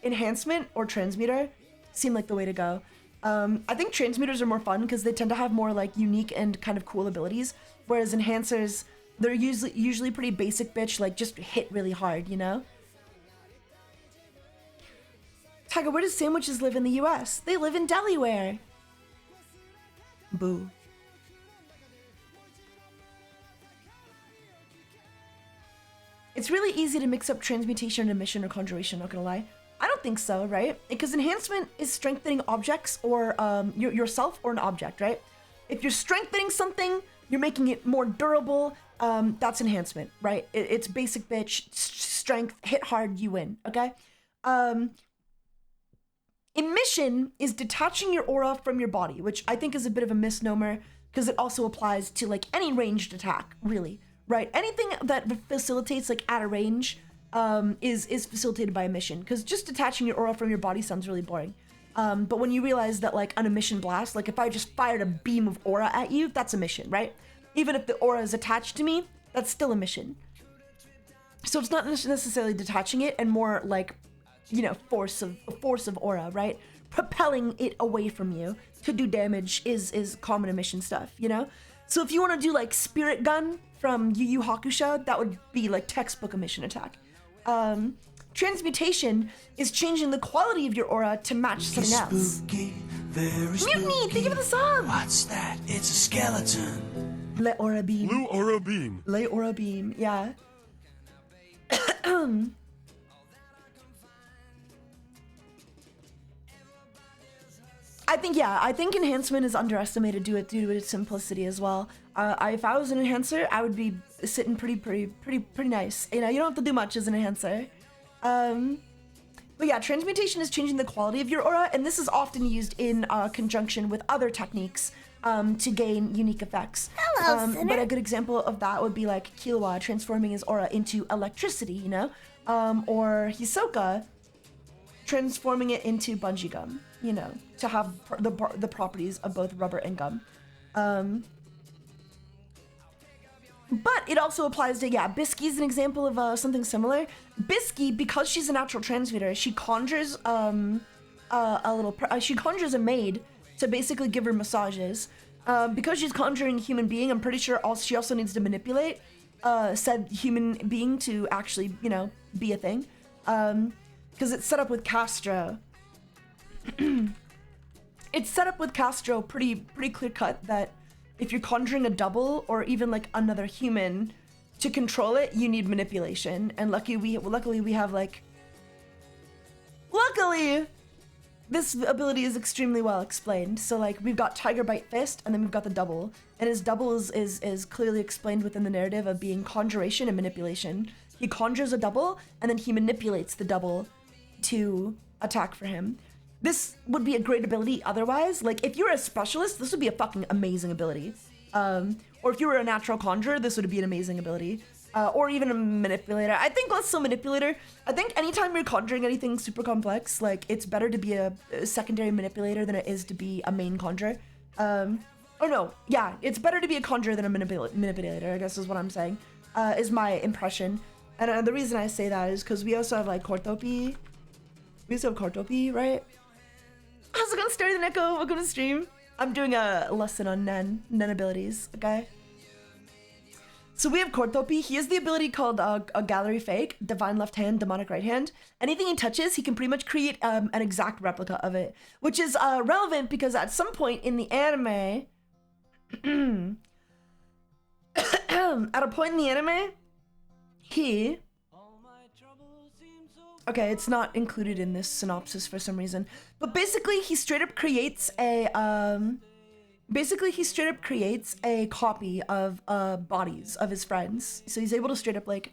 enhancement or transmuter seem like the way to go. I think transmuters are more fun because they tend to have more like unique and kind of cool abilities, whereas enhancers, they're usually pretty basic bitch, like just hit really hard, you know? Taiga, where do sandwiches live in the US? They live in Delaware. Boo. It's really easy to mix up transmutation, emission, or conjuration, not gonna lie. I don't think so, right? Because enhancement is strengthening objects or yourself or an object, right? If you're strengthening something, you're making it more durable, that's enhancement, right? It's basic bitch, strength, hit hard, you win, okay? Emission is detaching your aura from your body, which I think is a bit of a misnomer because it also applies to like any ranged attack, really. Right, anything that facilitates like at a range is facilitated by emission, because just detaching your aura from your body sounds really boring. But when you realize that like an emission blast, like if I just fired a beam of aura at you, that's emission, right? Even if the aura is attached to me, that's still emission. So it's not necessarily detaching it, and more like, you know, force of aura, right? Propelling it away from you to do damage is common emission stuff, you know? So if you want to do like Spirit Gun from Yu Yu Hakusho, that would be like textbook emission attack. Transmutation is changing the quality of your aura to match something else. Mutiny, thank you for the sub! What's that? It's a skeleton. Le Aura Beam. Blue Aura Beam. Le Aura Beam, yeah. I think enhancement is underestimated due to its simplicity as well. If I was an enhancer, I would be sitting pretty nice. You know, you don't have to do much as an enhancer. But yeah, transmutation is changing the quality of your aura, and this is often used in conjunction with other techniques to gain unique effects. Hello, Sinner. But a good example of that would be like Killua transforming his aura into electricity, you know? Or Hisoka transforming it into bungee gum, you know, to have the properties of both rubber and gum. But it also applies to, yeah, Bisky's an example of something similar. Bisky, because she's a natural transmuter, she conjures she conjures a maid to basically give her massages. Because she's conjuring a human being, I'm pretty sure she also needs to manipulate said human being to actually, you know, be a thing. Because it's set up with Castro. It's set up with Castro pretty clear cut that if you're conjuring a double or even like another human to control it, you need manipulation. And luckily we have like, luckily this ability is extremely well explained. So like we've got Tiger Bite Fist, and then we've got the double, and his double is clearly explained within the narrative of being conjuration and manipulation. He conjures a double and then he manipulates the double to attack for him. This would be a great ability otherwise. Like, if you're a specialist, this would be a fucking amazing ability. Or if you were a natural conjurer, this would be an amazing ability. Or even a manipulator. I think less so manipulator. I think anytime you're conjuring anything super complex, like, it's better to be a secondary manipulator than it is to be a main conjurer. Or no, yeah, it's better to be a conjurer than a manipulator, I guess is what I'm saying, is my impression. And the reason I say that is because we also have, like, Kortopi. We also have Kortopi, right? How's it going, Starry the Neko? Welcome to the stream. I'm doing a lesson on Nen abilities, okay? So we have Kortopi. He has the ability called a Gallery Fake, Divine Left Hand, Demonic Right Hand. Anything he touches, he can pretty much create an exact replica of it, which is relevant because at some point in the anime, at a point in the anime, he... Okay, it's not included in this synopsis for some reason. But basically, he straight up creates a copy of bodies of his friends. So he's able to straight up like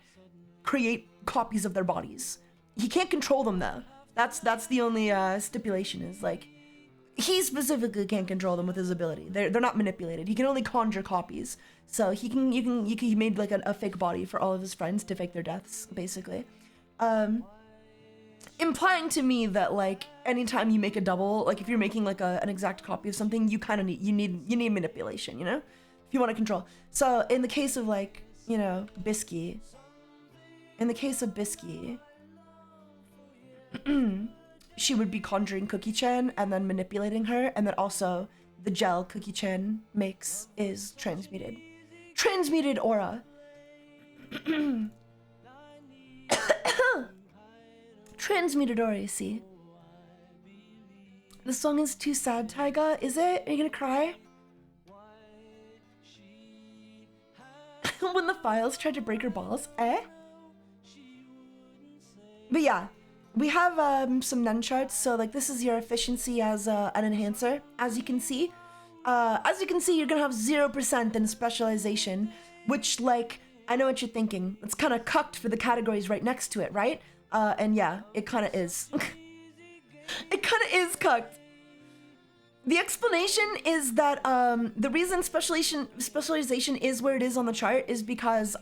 create copies of their bodies. He can't control them though. That's the only stipulation is like he specifically can't control them with his ability. They're not manipulated. He can only conjure copies. So he made like a fake body for all of his friends to fake their deaths, basically. Implying to me that like anytime you make a double, like if you're making like an exact copy of something, you kind of need manipulation, you know, if you want to control. So in the case of like, you know, Bisky, she would be conjuring Cookie-chan and then manipulating her, and then also the gel Cookie-chan makes is transmuted aura. Transmuted aura, you see. The song is too sad, Taiga. Is it? Are you gonna cry? When the files tried to break her balls, eh? But yeah, we have some nun charts. So like this is your efficiency as an enhancer. As you can see, you're gonna have 0% in specialization, which like I know what you're thinking. It's kind of cucked for the categories right next to it, right? And yeah, it kind of is. It kind of is cucked. The explanation is that the reason specialization is where it is on the chart is because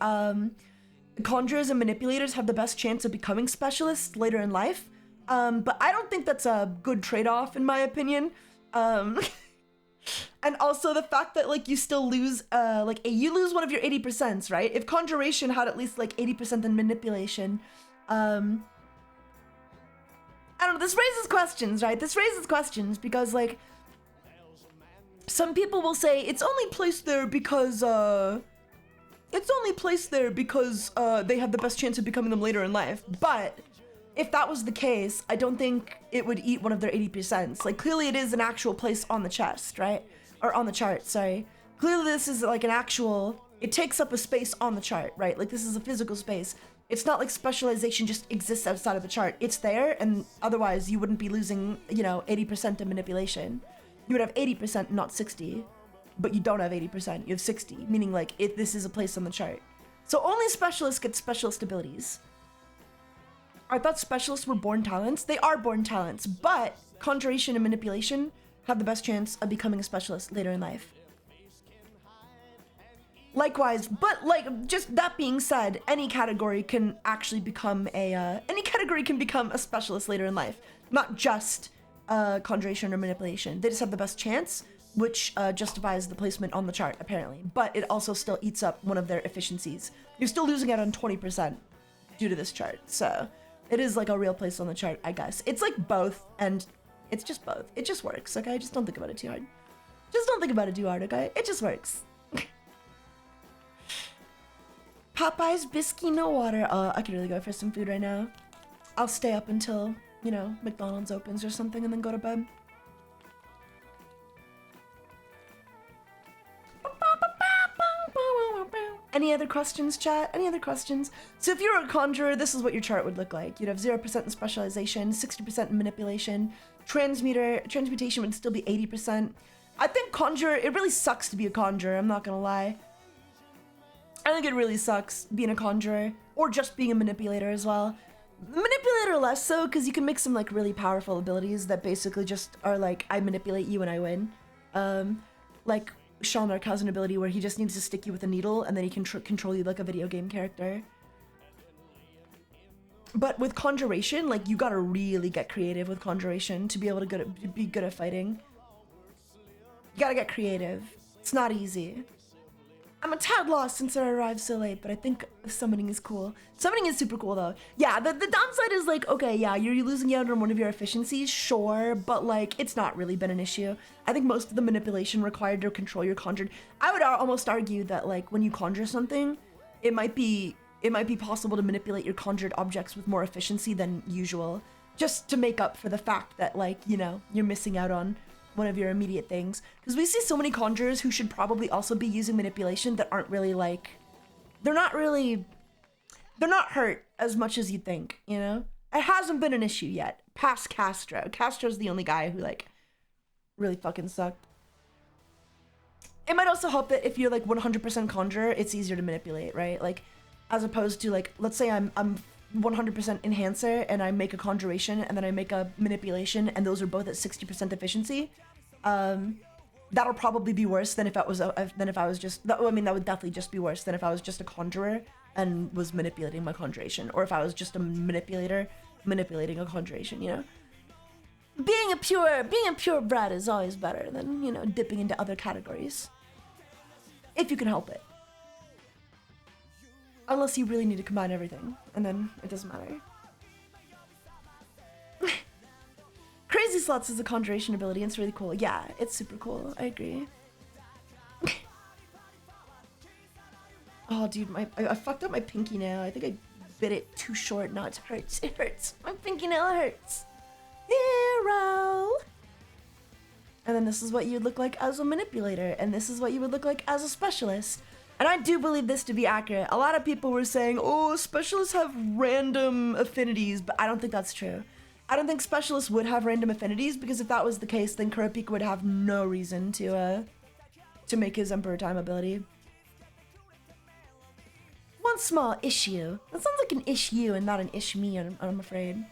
conjurers and manipulators have the best chance of becoming specialists later in life. But I don't think that's a good trade-off in my opinion. And also the fact that like you still lose you lose one of your 80%, right? If conjuration had at least like 80% in manipulation, I don't know, this raises questions, right? This raises questions because like some people will say it's only placed there because they have the best chance of becoming them later in life. But if that was the case, I don't think it would eat one of their 80%. Like clearly it is an actual place on the chest, right? Or on the chart, sorry. Clearly this is like an actual, it takes up a space on the chart, right? Like this is a physical space. It's not like specialization just exists outside of the chart. It's there, and otherwise you wouldn't be losing, you know, 80% of manipulation. You would have 80%, not 60, but you don't have 80%, you have 60, meaning like this is a place on the chart. So only specialists get specialist abilities. I thought specialists were born talents. They are born talents, but conjuration and manipulation have the best chance of becoming a specialist later in life. Likewise, but like just that being said, any category can actually become a specialist later in life, not just conjuration or manipulation. They just have the best chance, which justifies the placement on the chart apparently, but it also still eats up one of their efficiencies. You're still losing out on 20% due to this chart, so it is like a real place on the chart, I guess. It's like both, and it's just both. It just works, okay? Just don't think about it too hard. Just don't think about it too hard, okay? It just works. Popeye's Biscuit no water. I could really go for some food right now. I'll stay up until, you know, McDonald's opens or something and then go to bed. Any other questions, chat? Any other questions? So if you're a conjurer, this is what your chart would look like. You'd have 0% in specialization, 60% in manipulation. Transmutation would still be 80%. I think conjurer, it really sucks to be a conjurer, I'm not gonna lie. I think it really sucks being a conjurer, or just being a manipulator as well. Manipulator less so, because you can make some like really powerful abilities that basically just are like, I manipulate you and I win. Like Sean Arc has an ability where he just needs to stick you with a needle and then he can control you like a video game character. But with conjuration, like you gotta really get creative with conjuration to be able to be good at fighting. You gotta get creative. It's not easy. I'm a tad lost since I arrived so late, but I think summoning is cool. Summoning is super cool though. Yeah, the downside is like, okay, yeah, you're losing out on one of your efficiencies, sure, but like, it's not really been an issue. I think most of the manipulation required to control your conjured, I would almost argue that like, when you conjure something, it might be possible to manipulate your conjured objects with more efficiency than usual, just to make up for the fact that like, you know, you're missing out on one of your immediate things, because we see so many conjurers who should probably also be using manipulation that aren't really like, they're not hurt as much as you'd think, you know? It hasn't been an issue yet, past Castro. Castro's the only guy who like really fucking sucked. It might also help that if you're like 100% conjurer, it's easier to manipulate, right? Like as opposed to like, let's say I'm 100% enhancer and I make a conjuration and then I make a manipulation and those are both at 60% efficiency, that'll probably be worse than if I was just, I mean, that would definitely just be worse than if I was just a conjurer and was manipulating my conjuration, or if I was just a manipulator manipulating a conjuration, you know? Being a pure brat is always better than, you know, dipping into other categories. If you can help it. Unless you really need to combine everything, and then it doesn't matter. Crazy Slots is a conjuration ability, and it's really cool. Yeah, it's super cool, I agree. Oh, dude, I fucked up my pinky nail. I think I bit it too short. No, it hurts. It hurts. My pinky nail hurts. Hero! And then this is what you'd look like as a manipulator, and this is what you would look like as a specialist. And I do believe this to be accurate. A lot of people were saying, oh, specialists have random affinities, but I don't think that's true. I don't think specialists would have random affinities, because if that was the case, then Kurapika would have no reason to make his Emperor Time ability. One small issue. That sounds like an issue and not an ish me, I'm afraid.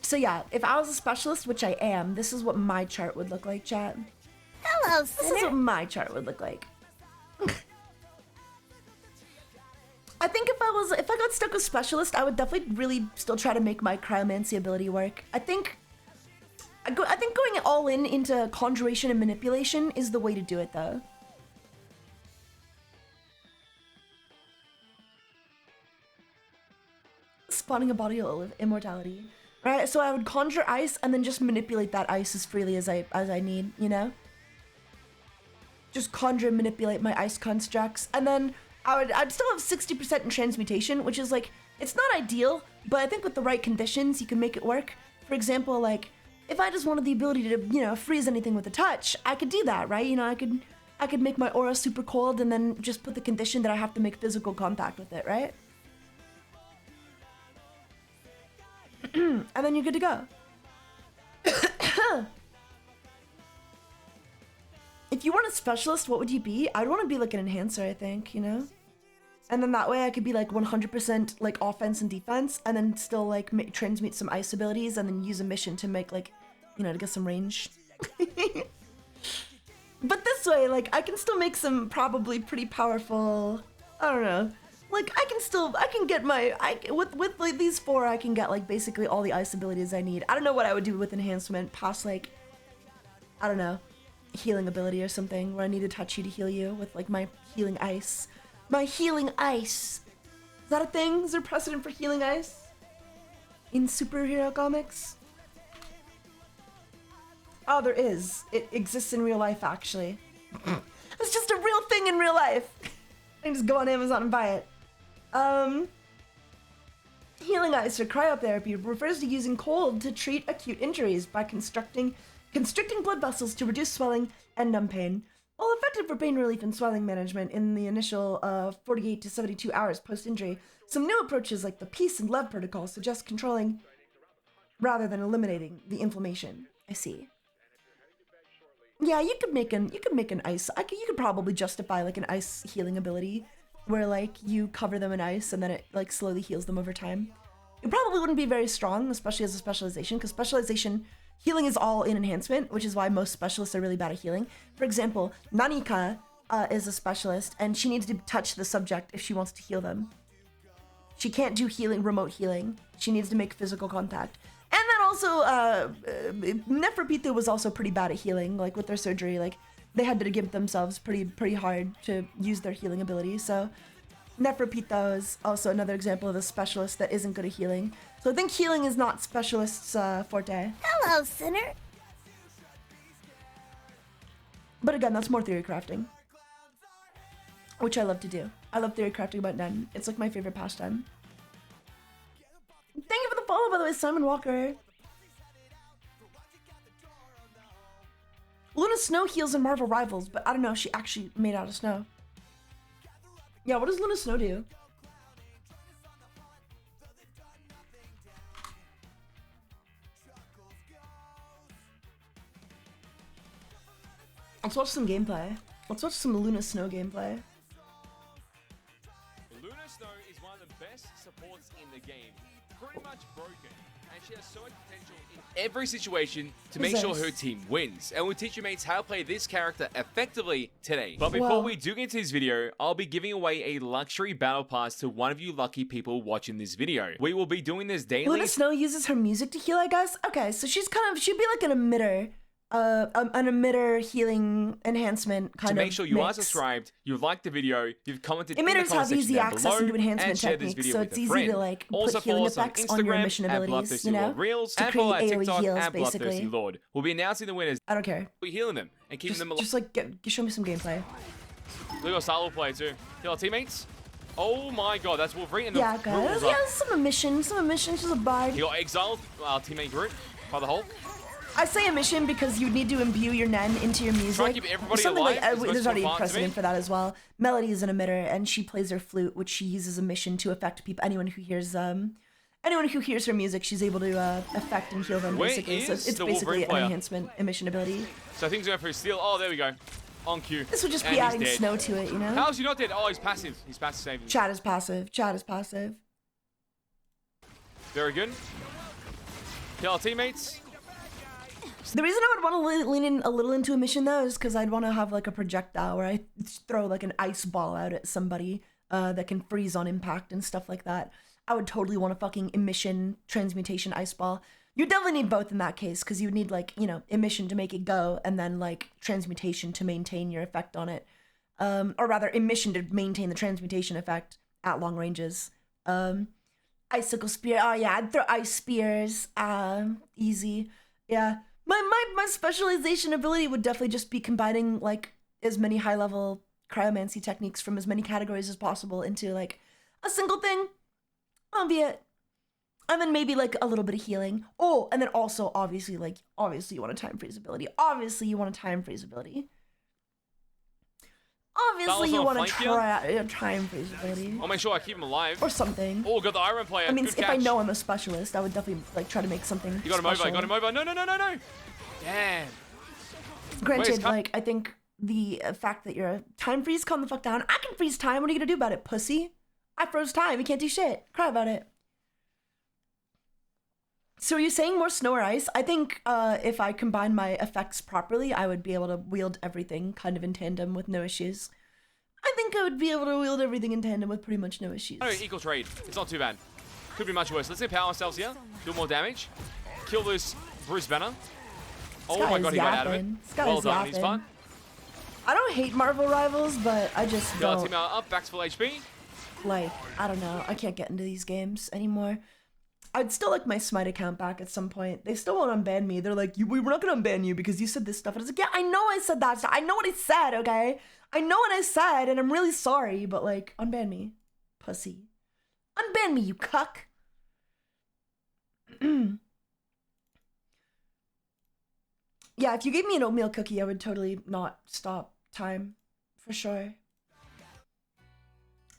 So yeah, if I was a specialist, which I am, this is what my chart would look like, chat. Hello, This is sinner. what my chart would look like. I think if I got stuck with specialist, I would definitely really still try to make my cryomancy ability work. I think going all into conjuration and manipulation is the way to do it, though. Spawning a body of immortality. Right, so I would conjure ice and then just manipulate that ice as freely as I need, you know? Just conjure and manipulate my ice constructs, and then I'd still have 60% in transmutation, which is like, it's not ideal, but I think with the right conditions you can make it work. For example, like if I just wanted the ability to, you know, freeze anything with a touch, I could do that, right? You know, I could make my aura super cold and then just put the condition that I have to make physical contact with it, right? And then you're good to go. If you weren't a specialist, what would you be? I'd want to be like an enhancer, I think, you know? And then that way I could be like 100% like offense and defense, and then still like transmute some ice abilities, and then use a mission to make like, you know, to get some range. But this way, like, I can still make some probably pretty powerful, I don't know. Like, I can get my, with like these 4, I can get like basically all the ice abilities I need. I don't know what I would do with enhancement past like, I don't know, healing ability or something where I need to touch you to heal you with like my healing ice. My healing ice. Is that a thing? Is there precedent for healing ice in superhero comics? Oh, there is. It exists in real life, actually. It's just a real thing in real life. I can just go on Amazon and buy it. Healing ice or cryotherapy refers to using cold to treat acute injuries by constricting blood vessels to reduce swelling and numb pain. While effective for pain relief and swelling management in the initial 48 to 72 hours post-injury, some new approaches like the Peace and Love protocol suggest controlling rather than eliminating the inflammation. I see. Yeah, you could make an ice. You could probably justify like an ice healing ability, where like you cover them in ice and then it like slowly heals them over time. It probably wouldn't be very strong, especially as a specialization, because specialization healing is all in enhancement, which is why most specialists are really bad at healing. For example, Nanika is a specialist, and she needs to touch the subject if she wants to heal them. She can't do remote healing. She needs to make physical contact. And then also, Neferpitu was also pretty bad at healing, like with their surgery. Like they had to give themselves pretty hard to use their healing ability. So Neferpitu is also another example of a specialist that isn't good at healing. So I think healing is not specialists' forte. Hello, sinner. But again, that's more theory crafting, which I love to do. I love theory crafting about Nen. It's like my favorite pastime. Thank you for the follow, by the way, Simon Walker. Luna Snow heals in Marvel Rivals, but I don't know if she actually made out of snow. Yeah, what does Luna Snow do? Let's watch some gameplay. Let's watch some Luna Snow gameplay. Luna Snow is one of the best supports in the game. Pretty much broken. And she has so much potential in every situation to make sure her team wins. And we'll teach your mates how to play this character effectively today. But before we do get into this video, I'll be giving away a luxury battle pass to one of you lucky people watching this video. We will be doing this daily. Luna Snow uses her music to heal, I guess? Okay, so she'd be like an emitter. An emitter healing enhancement kind of to make sure you mix. are subscribed, you've liked the video, you've commented in the Emitters comment have easy section down access below, into enhancement and share this techniques, video so with it's a easy friend. to like Also put healing follow us on effects on your Instagram emission at abilities, Bloodthirsty you know, Lord Reels, to and create follow our AoE TikTok heals, at Bloodthirsty basically. Lord. We'll be announcing the winners. I don't care. We're healing them and keeping them alive. Just like show me some gameplay. We got Star play too. Heal our teammates. Oh my god, that's Wolverine and the Yeah, guys. rules Yeah, up. some emissions. She's a bard. He got exiled, our teammate Groot, by the Hulk. I say emission because you need to imbue your Nen into your music. Try to keep everybody Something alive, like as much there's as already fun to precedent me. for that as well. Melody is an emitter, and she plays her flute, which she uses emission to affect people. Anyone who hears her music, she's able to affect and heal them. Where Basically, so is it's the basically Wolverine an player? enhancement emission ability. So things are going for steal. Oh, there we go. On cue. This would just And be he's adding dead. snow to it, you know. How is he not dead? Oh, he's passive. He's passive saving. Chat is passive. Chat is passive. Very good. Kill our teammates. The reason I would want to lean in a little into emission though is because I'd want to have like a projectile where I throw like an ice ball out at somebody that can freeze on impact and stuff like that. I would totally want a fucking emission transmutation ice ball. You definitely need both in that case because you would need like, you know, emission to make it go and then like transmutation to maintain your effect on it. Or rather emission to maintain the transmutation effect at long ranges. Icicle spear. Oh yeah, I'd throw ice spears. Easy. Yeah. My specialization ability would definitely just be combining like as many high level cryomancy techniques from as many categories as possible into like a single thing. That'll be it. And then maybe like a little bit of healing. Oh, and then also obviously you want a time freeze ability. Obviously you want a time freeze ability. Obviously you want to try a time freeze ability. I'll make sure I keep him alive. Or something. Oh, got the Iron player. I mean, Good if I catch. know I'm a specialist, I would definitely like try to make something You got him over. special. Got him over. No. Damn. Granted, like, I think the fact that you're a time freeze, calm the fuck down. I can freeze time. What are you gonna do about it, pussy? I froze time. You can't do shit. Cry about it. So are you saying more snow or ice? I think if I combine my effects properly, I would be able to wield everything kind of in tandem with no issues. I think I would be able to wield everything in tandem with pretty much no issues. Oh, equal trade. It's not too bad. Could be much worse. Let's empower ourselves here. Do more damage. Kill this Bruce Banner. Oh my god, he got out of it. Well done, he's fun. I don't hate Marvel Rivals, but I just Kill our don't, team up, back to full HP. like, I don't know. I can't get into these games anymore. I'd still like my Smite account back at some point. They still won't unban me. They're like, we're not gonna unban you because you said this stuff. And I was like, yeah, I know I said that stuff. I know what I said, okay? I know what I said, and I'm really sorry, but like, unban me. Pussy. Unban me, you cuck. Yeah, if you gave me an oatmeal cookie, I would totally not stop time. For sure.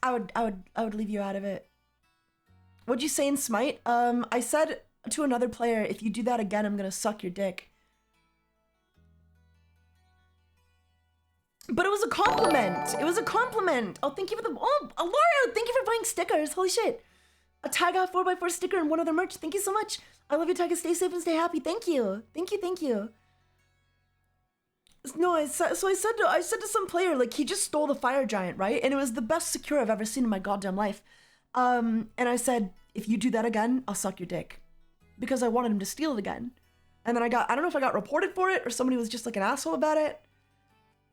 I would leave you out of it. What'd you say in Smite? I said to another player, if you do that again, I'm gonna suck your dick. But it was a compliment. It was a compliment. Oh, thank you for the... Oh, Laura, thank you for buying stickers. Holy shit. A Taiga 4x4 sticker and one other merch. Thank you so much. I love you, Taiga. Stay safe and stay happy. Thank you. Thank you, thank you. No, I said to some player, like, he just stole the fire giant, right? And it was the best secure I've ever seen in my goddamn life. And I said, if you do that again, I'll suck your dick. Because I wanted him to steal it again. And then I don't know if I got reported for it or somebody was just like an asshole about it.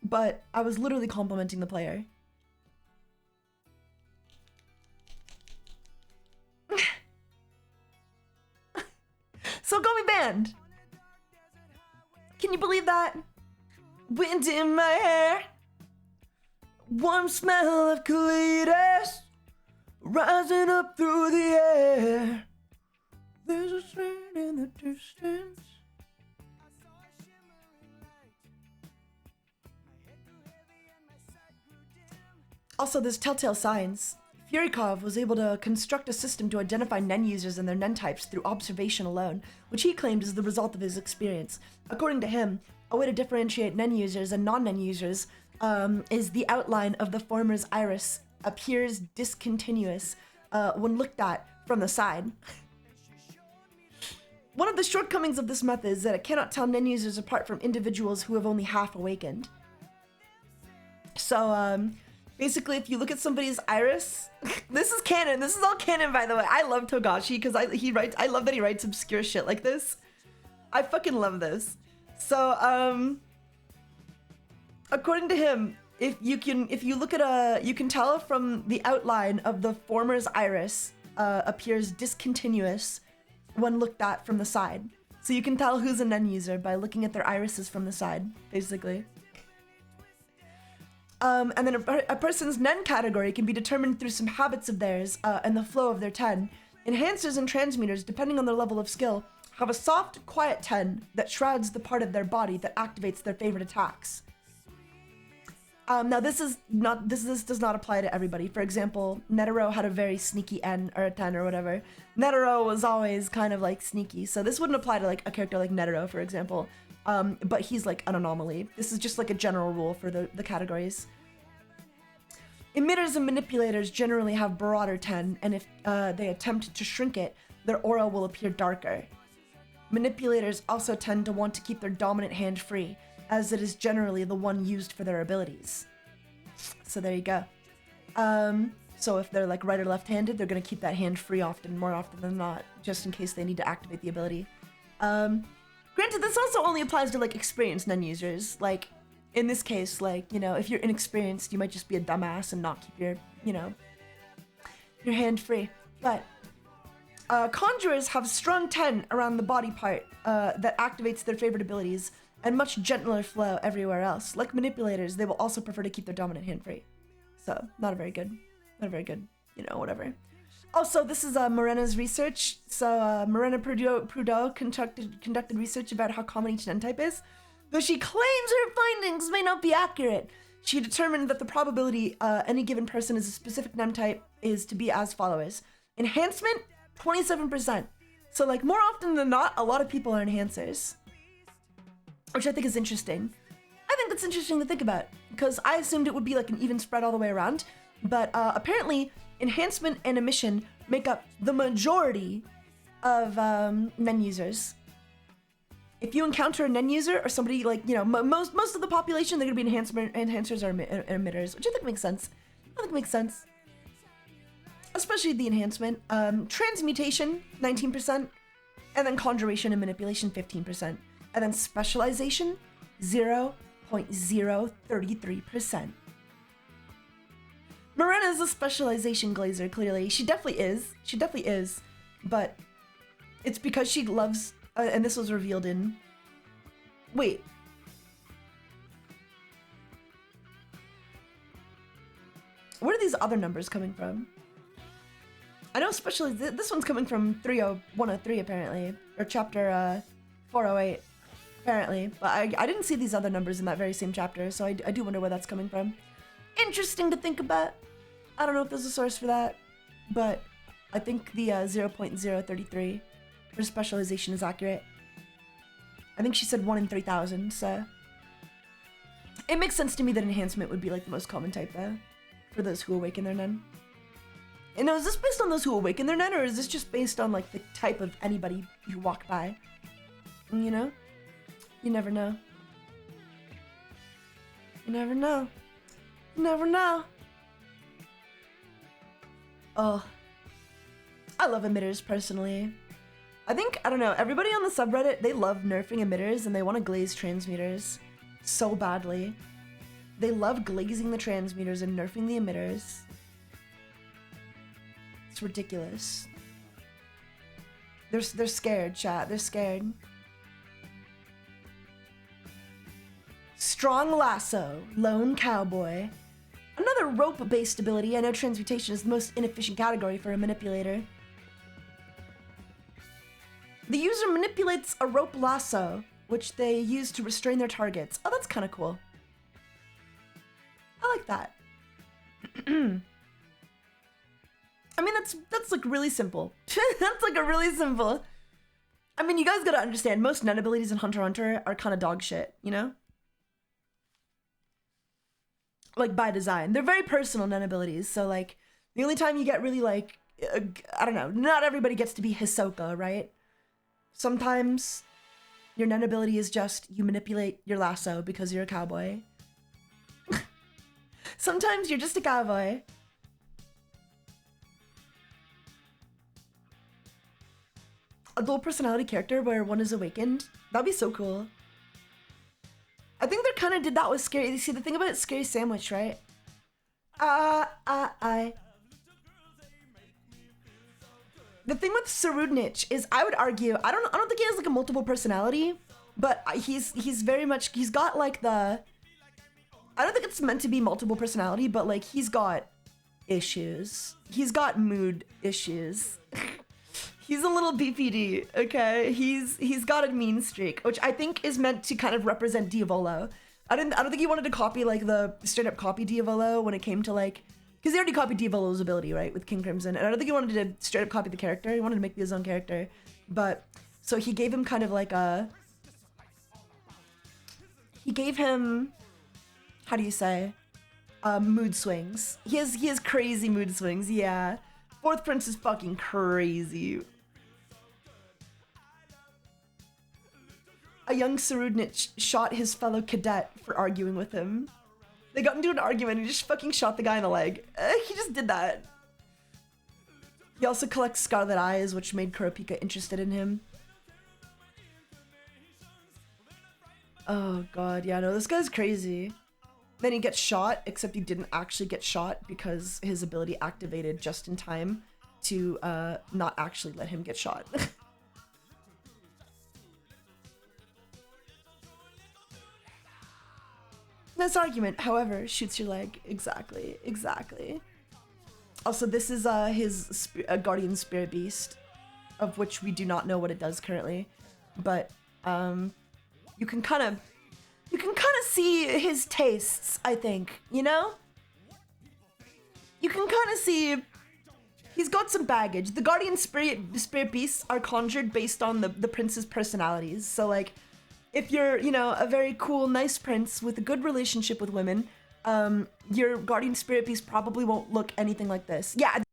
But I was literally complimenting the player. So got me banned. Can you believe that? Wind in my hair. Warm smell of colitas rising up through the air. There's a train in the distance. Also, there's telltale signs. Furikov was able to construct a system to identify Nen users and their Nen types through observation alone, which he claimed is the result of his experience. According to him, a way to differentiate Nen users and non-Nen users is the outline of the former's iris appears discontinuous when looked at from the side. One of the shortcomings of this method is that it cannot tell Nen users apart from individuals who have only half awakened. So, basically, if you look at somebody's iris, this is canon. This is all canon, by the way. I love Togashi because I love that he writes obscure shit like this. I fucking love this. So, according to him, if you look at you can tell from the outline of the former's iris appears discontinuous when looked at from the side. So you can tell who's a Nen user by looking at their irises from the side, basically. And then a person's Nen category can be determined through some habits of theirs and the flow of their ten. Enhancers and transmuters, depending on their level of skill, have a soft, quiet ten that shrouds the part of their body that activates their favorite attacks. Now this does not apply to everybody. For example, Netero had a very sneaky N or a 10 or whatever. Netero was always kind of like sneaky, so this wouldn't apply to like a character like Netero, for example. But he's like an anomaly. This is just like a general rule for the categories. Emitters and manipulators generally have broader 10, and if they attempt to shrink it, their aura will appear darker. Manipulators also tend to want to keep their dominant hand free, as it is generally the one used for their abilities. So there you go. So if they're like right or left-handed, they're gonna keep that hand free more often than not, just in case they need to activate the ability. Granted, this also only applies to like experienced Nen users. Like in this case, like, you know, if you're inexperienced, you might just be a dumbass and not keep your, you know, your hand free. But conjurers have strong 10 around the body part that activates their favorite abilities, and much gentler flow everywhere else. Like manipulators, they will also prefer to keep their dominant hand free. So, not a very good, you know, whatever. Also, this is Morena's research. So, Morena Prudhoe conducted research about how common each Nen type is. Though she claims her findings may not be accurate, she determined that the probability any given person is a specific Nen type is to be as follows. Enhancement, 27%. So, like, more often than not, a lot of people are enhancers, which I think is interesting. I think that's interesting to think about, because I assumed it would be like an even spread all the way around, but apparently enhancement and emission make up the majority of Nen users. If you encounter a Nen user or somebody like, you know, most of the population, they're gonna be enhancers or emitters, which I think makes sense. Especially the enhancement. Transmutation, 19%, and then conjuration and manipulation, 15%. And then specialization, 0.033%. Morena is a specialization glazer, clearly. She definitely is. But it's because she loves, and this was revealed in... Wait. Where are these other numbers coming from? I know especially this one's coming from 103 apparently, or chapter 408. Apparently, but I didn't see these other numbers in that very same chapter, so I do wonder where that's coming from. Interesting to think about. I don't know if there's a source for that, but I think the 0.033 for specialization is accurate. I think she said 1 in 3,000, so... It makes sense to me that enhancement would be like the most common type though, for those who awaken their Nen. And now, is this based on those who awaken their Nen, or is this just based on like the type of anybody you walk by? You know? You never know. You never know. You never know. Oh. I love emitters, personally. I don't know, everybody on the subreddit, they love nerfing emitters and they want to glaze transmuters so badly. They love glazing the transmuters and nerfing the emitters. It's ridiculous. They're scared, chat. They're scared. Strong Lasso, Lone Cowboy. Another rope-based ability. I know transmutation is the most inefficient category for a manipulator. The user manipulates a rope lasso, which they use to restrain their targets. Oh, that's kind of cool. I like that. I mean, that's like really simple. That's like a really simple. I mean, you guys gotta understand, most Nen abilities in Hunter x Hunter are kind of dog shit, you know? like by design. They're very personal Nen abilities. So like the only time you get really like, I don't know, not everybody gets to be Hisoka, right? Sometimes your Nen ability is just you manipulate your lasso because you're a cowboy. Sometimes you're just a cowboy. A dual personality character where one is awakened. That'd be so cool. I think they kind of did that with Scary. You see, the thing about it, Scary Sandwich, right? The thing with Sarudnich is, I would argue, I don't think he has like a multiple personality, but he's very much, he's got like the, I don't think it's meant to be multiple personality, but like he's got issues. He's got mood issues. He's a little BPD, okay? He's got a mean streak, which I think is meant to kind of represent Diavolo. I don't think he wanted to copy like the straight up copy Diavolo when it came to like, because he already copied Diavolo's ability, right, with King Crimson, and I don't think he wanted to straight up copy the character. He wanted to make his own character, but so he gave him kind of like a, he gave him, how do you say, mood swings. He has crazy mood swings, yeah. Fourth Prince is fucking crazy. A young Sarudnich shot his fellow cadet for arguing with him. They got into an argument and he just fucking shot the guy in the leg. He just did that. He also collects Scarlet Eyes, which made Kurapika interested in him. Oh god, yeah, no, this guy's crazy. Then he gets shot, except he didn't actually get shot because his ability activated just in time to not actually let him get shot. This argument, however, shoots your leg. Exactly, exactly. Also, this is his Guardian Spirit Beast, of which we do not know what it does currently, but you can kind of see his tastes, I think, you know? You can kind of see he's got some baggage. The Guardian Spirit Beasts are conjured based on the prince's personalities. So like, if you're, you know, a very cool, nice prince with a good relationship with women, your Guardian Spirit Beast probably won't look anything like this. Yeah.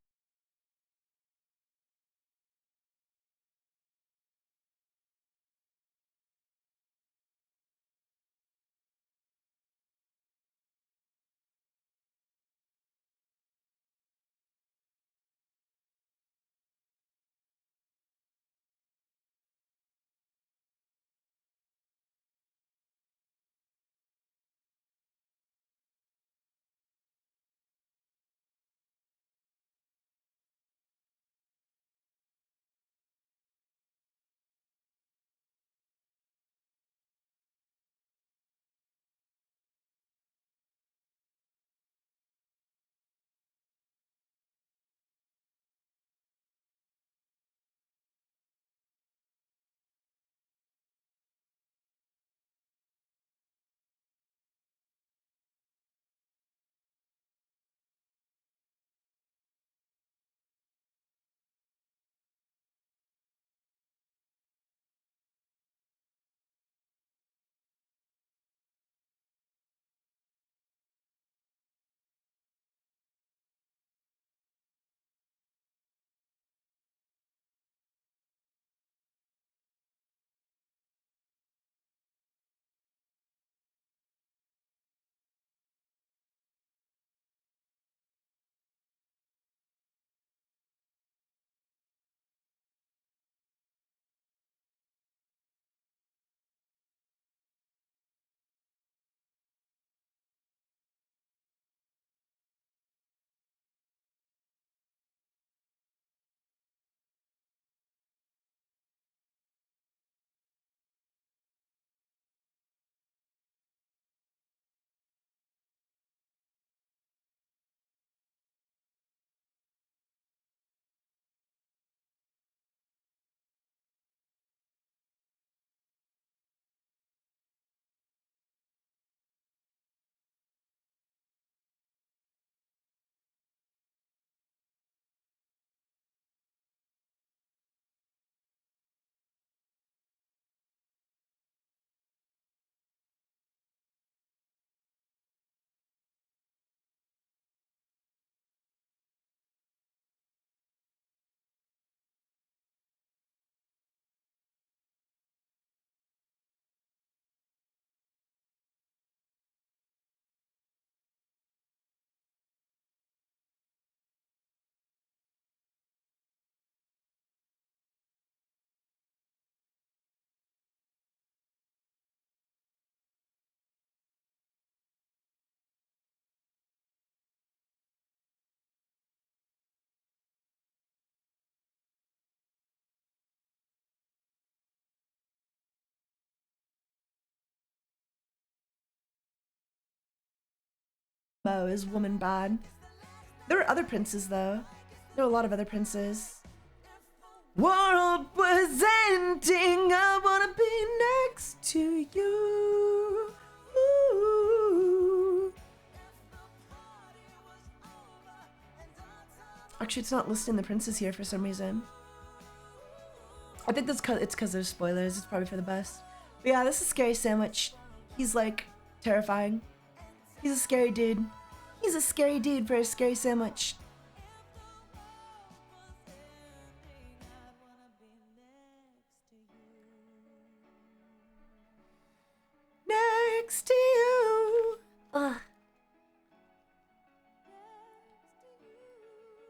Mo is woman bad. There were other princes though. There were a lot of other princes. World presenting, I wanna be next to you. Ooh. Actually, it's not listing the princes here for some reason. I think that's because there's spoilers. It's probably for the best. But yeah, this is Scary Sandwich. He's like terrifying. He's a scary dude. He's a scary dude for a scary sandwich. Next to you. Ugh.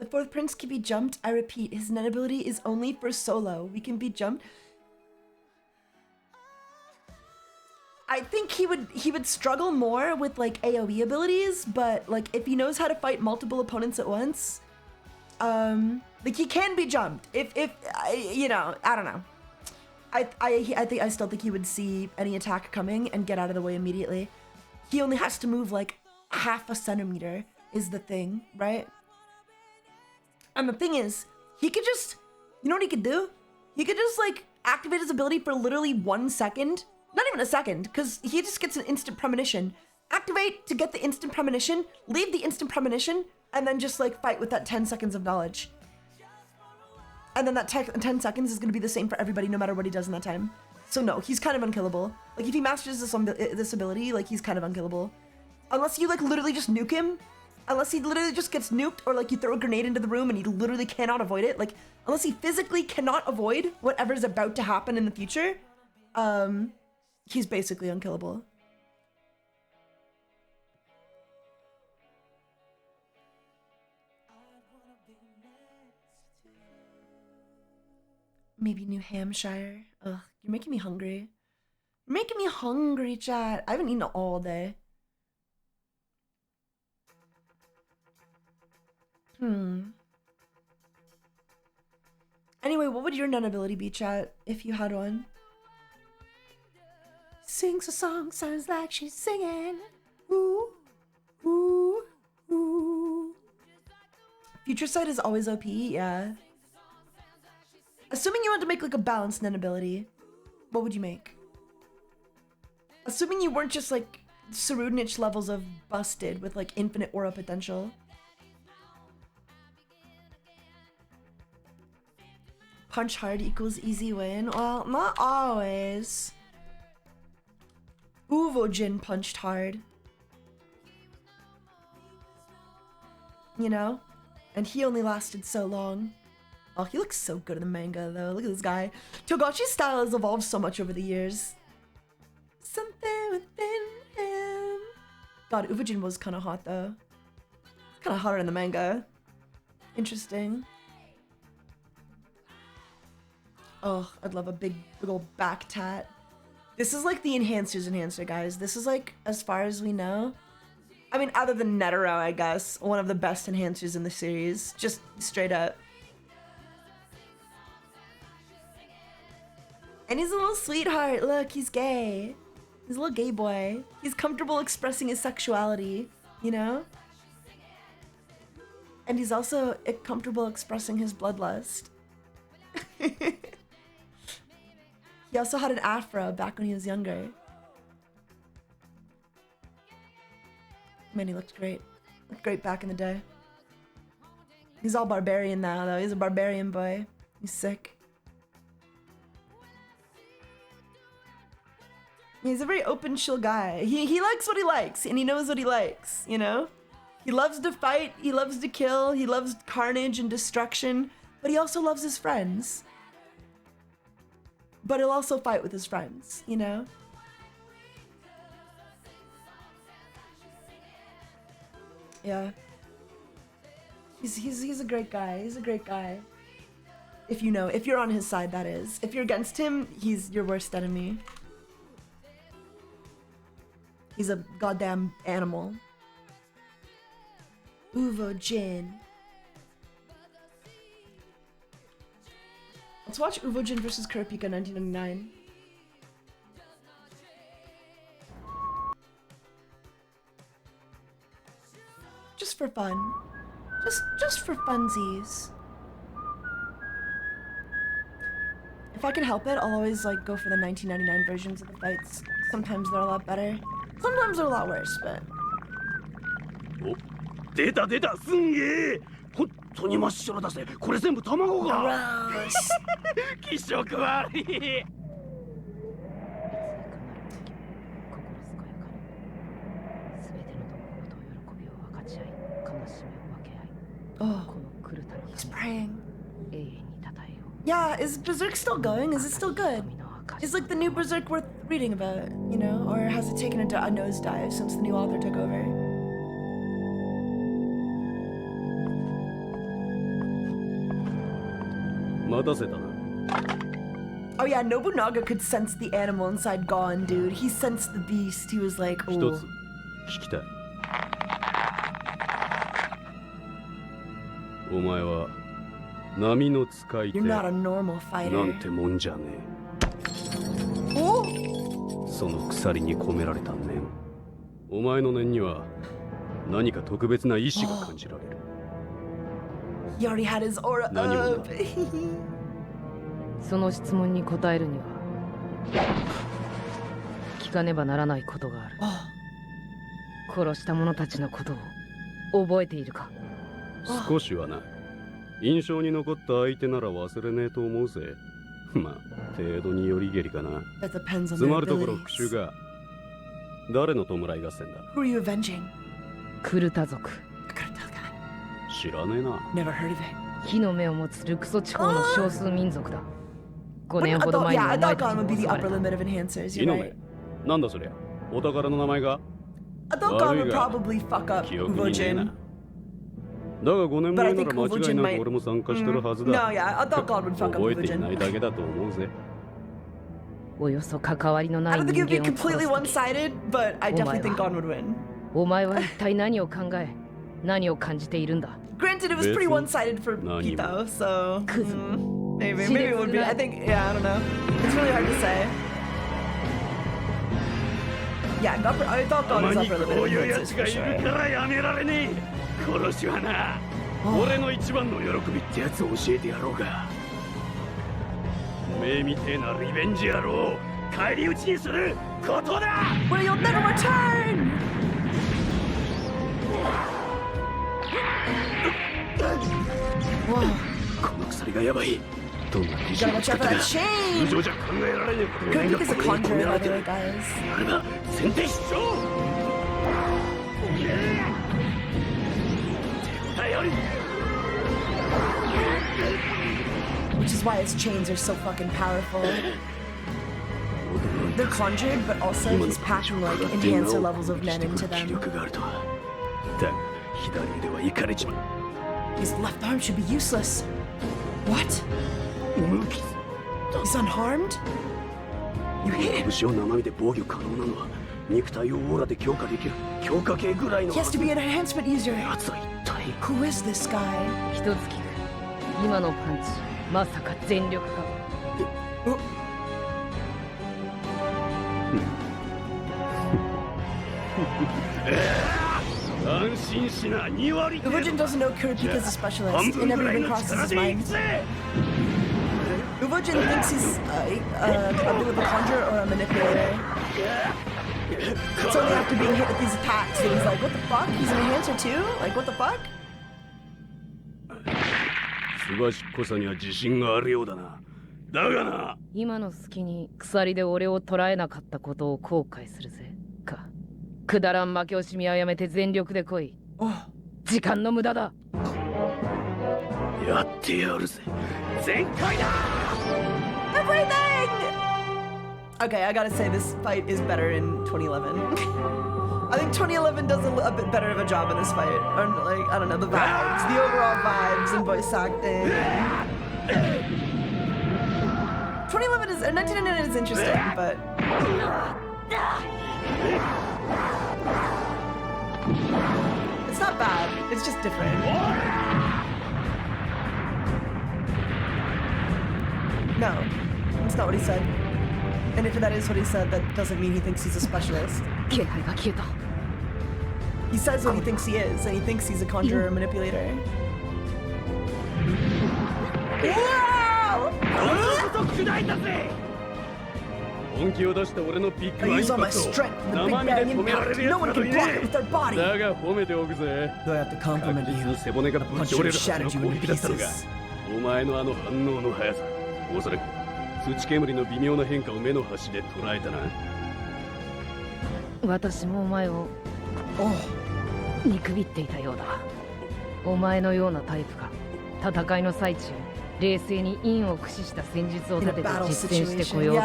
The fourth prince can be jumped. I repeat, his net ability is only for solo. We can be jumped. I think he would struggle more with like AoE abilities, but like if he knows how to fight multiple opponents at once, like he can be jumped. If you know, I don't know. I still think he would see any attack coming and get out of the way immediately. He only has to move like half a centimeter is the thing, right? And the thing is, he could just, you know what he could do? He could just like activate his ability for literally 1 second. Not even a second, because he just gets an instant premonition. Activate to get the instant premonition, leave the instant premonition, and then just like fight with that 10 seconds of knowledge. And then that 10 seconds is going to be the same for everybody no matter what he does in that time. So no, he's kind of unkillable. Like if he masters this ability, like he's kind of unkillable. Unless you like literally just nuke him. Unless he literally just gets nuked, or like you throw a grenade into the room and he literally cannot avoid it. Like unless he physically cannot avoid whatever's about to happen in the future, he's basically unkillable. Maybe New Hampshire. Ugh, you're making me hungry. You're making me hungry, chat. I haven't eaten all day. Anyway, what would your nun ability be, chat, if you had one? Sings a song, sounds like she's singing. Ooh, ooh, ooh. Future Sight is always OP, yeah. Assuming you want to make like a balanced nun ability, what would you make? Assuming you weren't just like Sarudnich levels of busted with like infinite aura potential. Punch hard equals easy win. Well, not always. Uvojin punched hard. You know? And he only lasted so long. Oh, he looks so good in the manga, though. Look at this guy. Togachi's style has evolved so much over the years. Something within him. God, Uvojin was kind of hot, though. Kind of hotter in the manga. Interesting. Oh, I'd love a big old back tat. This is like the enhancer, guys. This is like, as far as we know. I mean, other than Netero, I guess, one of the best enhancers in the series. Just straight up. And he's a little sweetheart. Look, he's gay. He's a little gay boy. He's comfortable expressing his sexuality, you know? And he's also comfortable expressing his bloodlust. He also had an afro back when he was younger. Man, he looked great. Looked great back in the day. He's all barbarian now, though. He's a barbarian boy. He's sick. He's a very open, chill guy. He likes what he likes, and he knows what he likes, you know? He loves to fight, he loves to kill, he loves carnage and destruction, but he also loves his friends. But he'll also fight with his friends, you know? Yeah. He's a great guy. He's a great guy. If you know, if you're on his side, that is. If you're against him, he's your worst enemy. He's a goddamn animal. Uvojin. Let's watch Uvojin versus Kurapika 1999. for fun. Just for funsies. If I can help it, I'll always like go for the 1999 versions of the fights. Sometimes they're a lot better. Sometimes they're a lot worse, but. お、出た出た、すんげえ。本当に真っ白だぜ。これ全部卵が。気色悪い。Oh, he's praying. Yeah, is Berserk still going? Is it still good? Is like the new Berserk worth reading about, you know? Or has it taken a nosedive since the new author took over? Oh yeah, Nobunaga could sense the animal inside Gon, dude. He sensed the beast. He was like, oh. お前は波の使い手 You're not a normal な fighter. んてもんじゃね Oh! え。その鎖に込められた念。お前の念には何か特別な意志が感じられる。He already had his aura up. その質問に答えるには聞かねばならないことがある。殺した者たちのことを覚えているか？少しはな。印象に残った相手なら忘れねえと思うぜ。まあ程度によりけりかな。つまるところ復讐が誰の弔い合戦だ？ Who are you avenging? クルタ族。知らねえな。 Never heard of it. 火の目を持つルクソ地方の少数民族だ。5年ほど前に Yeah, I お前 thought たち Gon would be に the 襲われ upper た。 limit of enhancers. 火 You're の right. 目なんだそりゃ。お宝の名前が I thought Gon would 悪いが probably fuck up 記憶にねえな。 Uvojin. だが5年 But I 前な think ら間違い Uvojin な might. く俺も参加してるはず No, だ。 yeah, I thought Gon would fuck up 覚えていない Uvojin. だけだと思うぜ。およそ関わりのな I い don't think 人 it would be 間を殺 completely す。 one-sided, but I definitely think お前は Gon would win. お前は一体何を考え、何を感じているんだ？ Granted, it was pretty one-sided for Nani. Pito, so Kuzu. maybe it would be. I think, yeah, I don't know. It's really hard to say. Yeah, I thought た Gon ま was に upper こ limit う of いうや enhancers つが for いる sure. からやめられねえ。殺しはな、俺の一番の喜びってやつを教えてやろうか。おめえみてえなリベンジ野郎、返り討ちにすることだ。 Where you'll never return. Whoa. この鎖がやばい。どんな理 You 想 gotta を watch 使 out っ for た that か chain. 無情じゃ考えられねえこと Good が because the ここに込 conjurer, めら by れ the て way, る。 guys. あれば先手必勝。手応えあり。 Which is why his chains are so fucking powerful. They're conjured, but also he's packing like enhancer levels of men into 気 them. 力があるとは。だが左腕はイカれちまう。 His left arm should be useless. What? 無傷。 He's unharmed? You hit him. 拳を生身で防御可能なのは肉体をオーラで強化できる強化系ぐらいの He has to be an enhancement user. やつは一体 Who is this guy? 一つ聞く。今のパンチ、まさか全力か？ 安心しな2割 Uvojin doesn't know Kurapika's a specialist. It never even crosses his mind. Uvojin thinks he's a bit of a conjurer or a manipulator. It's only after being hit with these attacks that he's like, what the fuck? He's an enhancer too? Like, what the fuck? すばしっこさには自信があるようだな。だがな、今の隙に鎖で俺を捕らえなかったことを後悔するぜ。か。くだらん負け惜しみはやめて全力で来い。時間の無駄だ。やってやるぜ。全開だ。 Everything! Okay, I gotta say this fight is better in 2011. I think 2011 does a bit better of a job in this fight. Or like, I don't know, the vibes, the overall vibes and voice acting. 2011 is, 1999 is interesting, but... It's not bad, it's just different. No, that's not what he said. And if that is what he said, that doesn't mean he thinks he's a specialist. 気配が消えた。He says what he thinks he is, and he thinks he's a conjurer or manipulator. Wow! I use all my strength in the Big Bang Impact. No one can block it with their body. Though I have to compliment you. A punch should have shattered you into pieces. お前のあの反応の速さ、おそらく土煙の微妙な変化を目の端で捉えたな。私もお前を見くびっていたようだ。お前のようなタイプが戦いの最中、冷静に陰を駆使した戦術を立てて実践してこようと。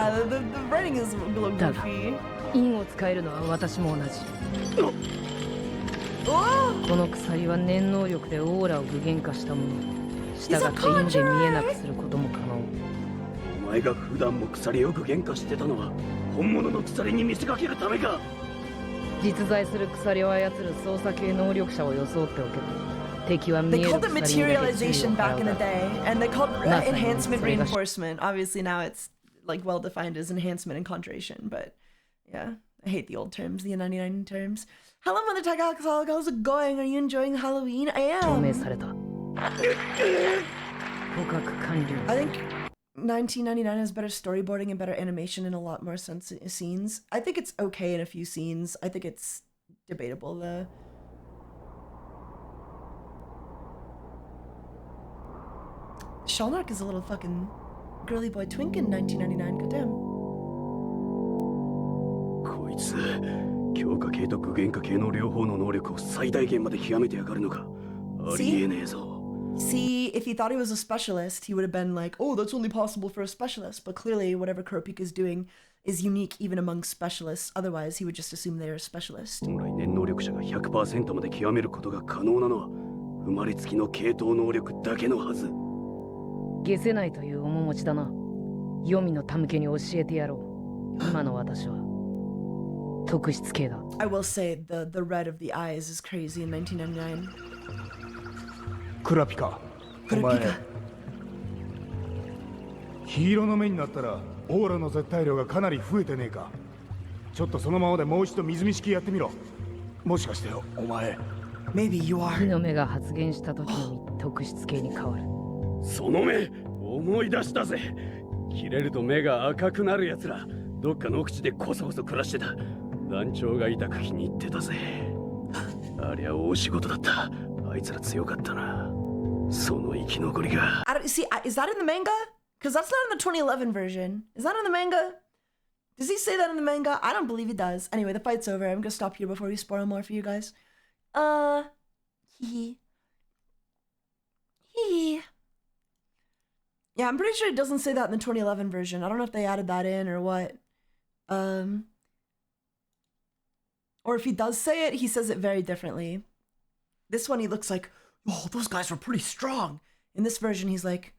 だが、陰を使えるのは私も同じ。この鎖は念能力でオーラを具現化したもの。従って陰で見えなくすることも可能。お前が普段も鎖を具現化してたのは本物の鎖に見せかけるためか。実在する鎖を操る操作系能力者を装っておけば敵は見える They called it 鎖にだけ注意 materialization を back 払 in う the だ。 day, and they called Nothing. enhancement reinforcement. Obviously now it's like well defined as enhancement and conjuration, but yeah, I hate the old terms, the 99 terms. Hello, Mother TaigaHolic, how's it going? Are you enjoying Halloween? I 証明 am. された。捕獲完了。 I think 1999 has better storyboarding and better animation in a lot more scenes. I think it's okay in a few scenes. I think it's debatable though. Shalnark is a little fucking girly boy twink in 1999. Goddamn. こいつ、強化系と具現化系の両方の能力を最大限まで極めてやがるのか。ありえねえぞ。 See, if he thought he was a specialist, he would have been like, oh, that's only possible for a specialist. But clearly, whatever Kurapika is doing is unique even among specialists. Otherwise, he would just assume they're a specialist. 本来念能力者が 100% まで極めることが可能なのは生まれつきの系統能力だけのはず。消せないという面持ちだな。黄泉の手向けに教えてやろう。今の私は特質系だ。I will say the red of the eyes is crazy in 1999. クラピカ、お前黄色の目になったらオーラの絶対量がかなり増えてねえか。ちょっとそのままでもう一度水見式やってみろ。もしかしてお前 Maybe you 火 are. の目が発現した時のみ特質系に変わる。その目、思い出したぜ。切れると目が赤くなるやつら、どっかの奥地でこそこそ暮らしてた。団長が痛く気に入ってたぜ。ありゃ大仕事だった。あいつら強かったな。その生き残りが。I don't see. Is that in the manga? Because that's not in the 2011 version. Is that in the manga? Does he say that in the manga? I don't believe he does. Anyway, the fight's over. I'm gonna stop here before we spoil more for you guys. Hee. Yeah, I'm pretty sure it doesn't say that in the 2011 version. I don't know if they added that in or what. Or if he does say it, he says it very differently. This one, he looks like, oh, those guys were pretty strong. In this version, he's like,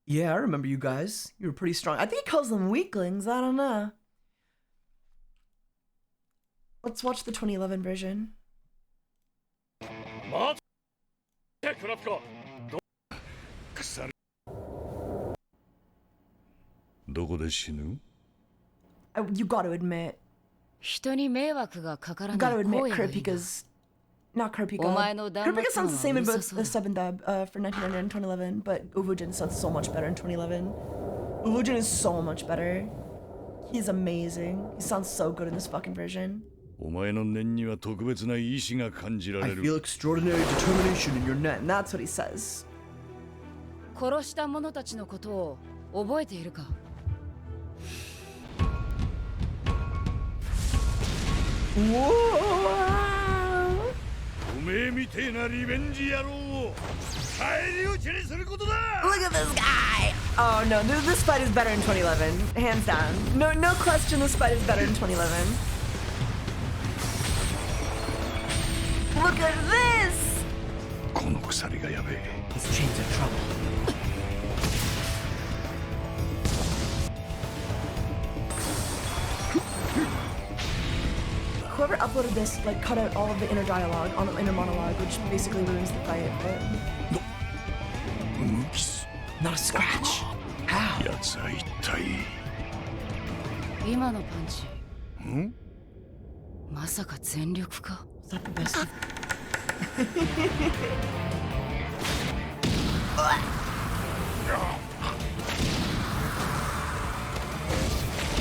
yeah, I remember you guys. You were pretty strong. I think he calls them weaklings. I don't know. Let's watch the 2011 version. どこで死ぬ？ You gotta admit. 人に迷惑がかからない You gotta admit, 荒野がいいな。 Kurapika's not Kurapika. お前の旦那 Kurapika sounds the same in さんは both うるさそう the sub and dub for 1999 and 2011, but Uvujin sounds so much better in 2011. Uvujin is so much better. He's amazing. He sounds so good in this fucking version. お前の念には特別な意志が感じら I れる。 feel extraordinary determination in your net, and that's what he says. 殺した者たちのことを覚えているか？ Whoa! おめえみてえなリベンジ野郎を返り討ちにすることだ。 Look at this guy! Oh no, this fight is better in 2011, hands down. No question, this fight is better in 2011. Look at this! この鎖がやべえ。 His chains are trouble. Whoever uploaded this, like, cut out all of the inner dialogue, on the inner monologue, which basically ruins the fight, but... 無機質。 Not a scratch. How? やつは一体。今のパンチ、ん？まさか全力か？ Is that the best?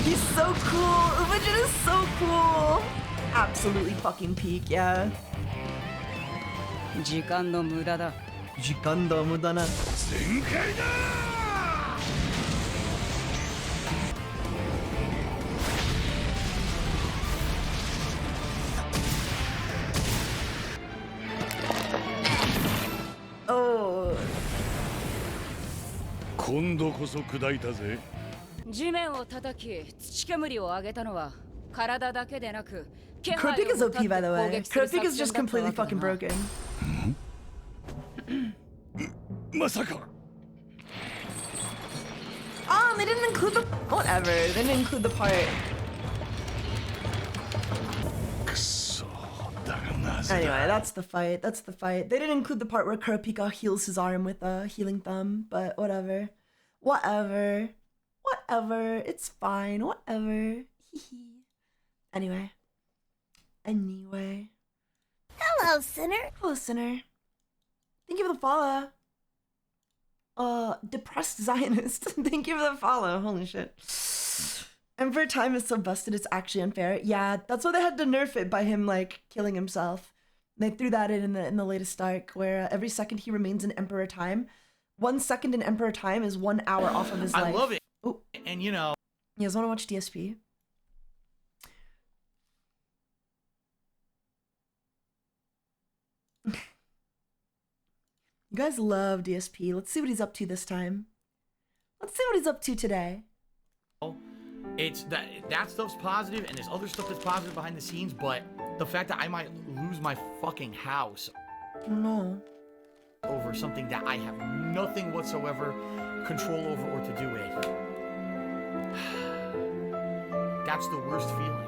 He's so cool. Umajin is so cool. Absolutely fucking peak, yeah. 時間の無駄だ。時間の無駄な。全開だ。Oh. 今度こそ砕いたぜ。地面を叩き、土煙を上げたのは体だけでなく、気配を Kurapika is 持た OP って by the 攻 way. 撃する Kurapika is 作 just 戦だった completely わけだ fucking な。 broken. まさか。Oh, they didn't include the whatever. They didn't include the part. くそ。だがなぜ Anyway, だ。 that's the fight. That's the fight. They didn't include the part where Kurapika heals his arm with a healing thumb, but whatever. Whatever. Whatever. It's fine. Whatever. Anyway. Anyway. Hello, Sinner. Hello, Sinner. Thank you for the follow. Depressed Zionist. Thank you for the follow. Holy shit. Emperor Time is so busted, it's actually unfair. Yeah, that's why they had to nerf it by him, like, killing himself. They threw that in the latest arc, where every second he remains in Emperor Time, 1 second in Emperor Time is 1 hour off of his life. I love it. Ooh. And you know. You guys want to watch DSP? You guys love DSP. Let's see what he's up to this time. Let's see what he's up to today. It's that stuff's positive, and there's other stuff that's positive behind the scenes, but the fact that I might lose my fucking house No. over something that I have nothing whatsoever control over or to do with. That's the worst feeling.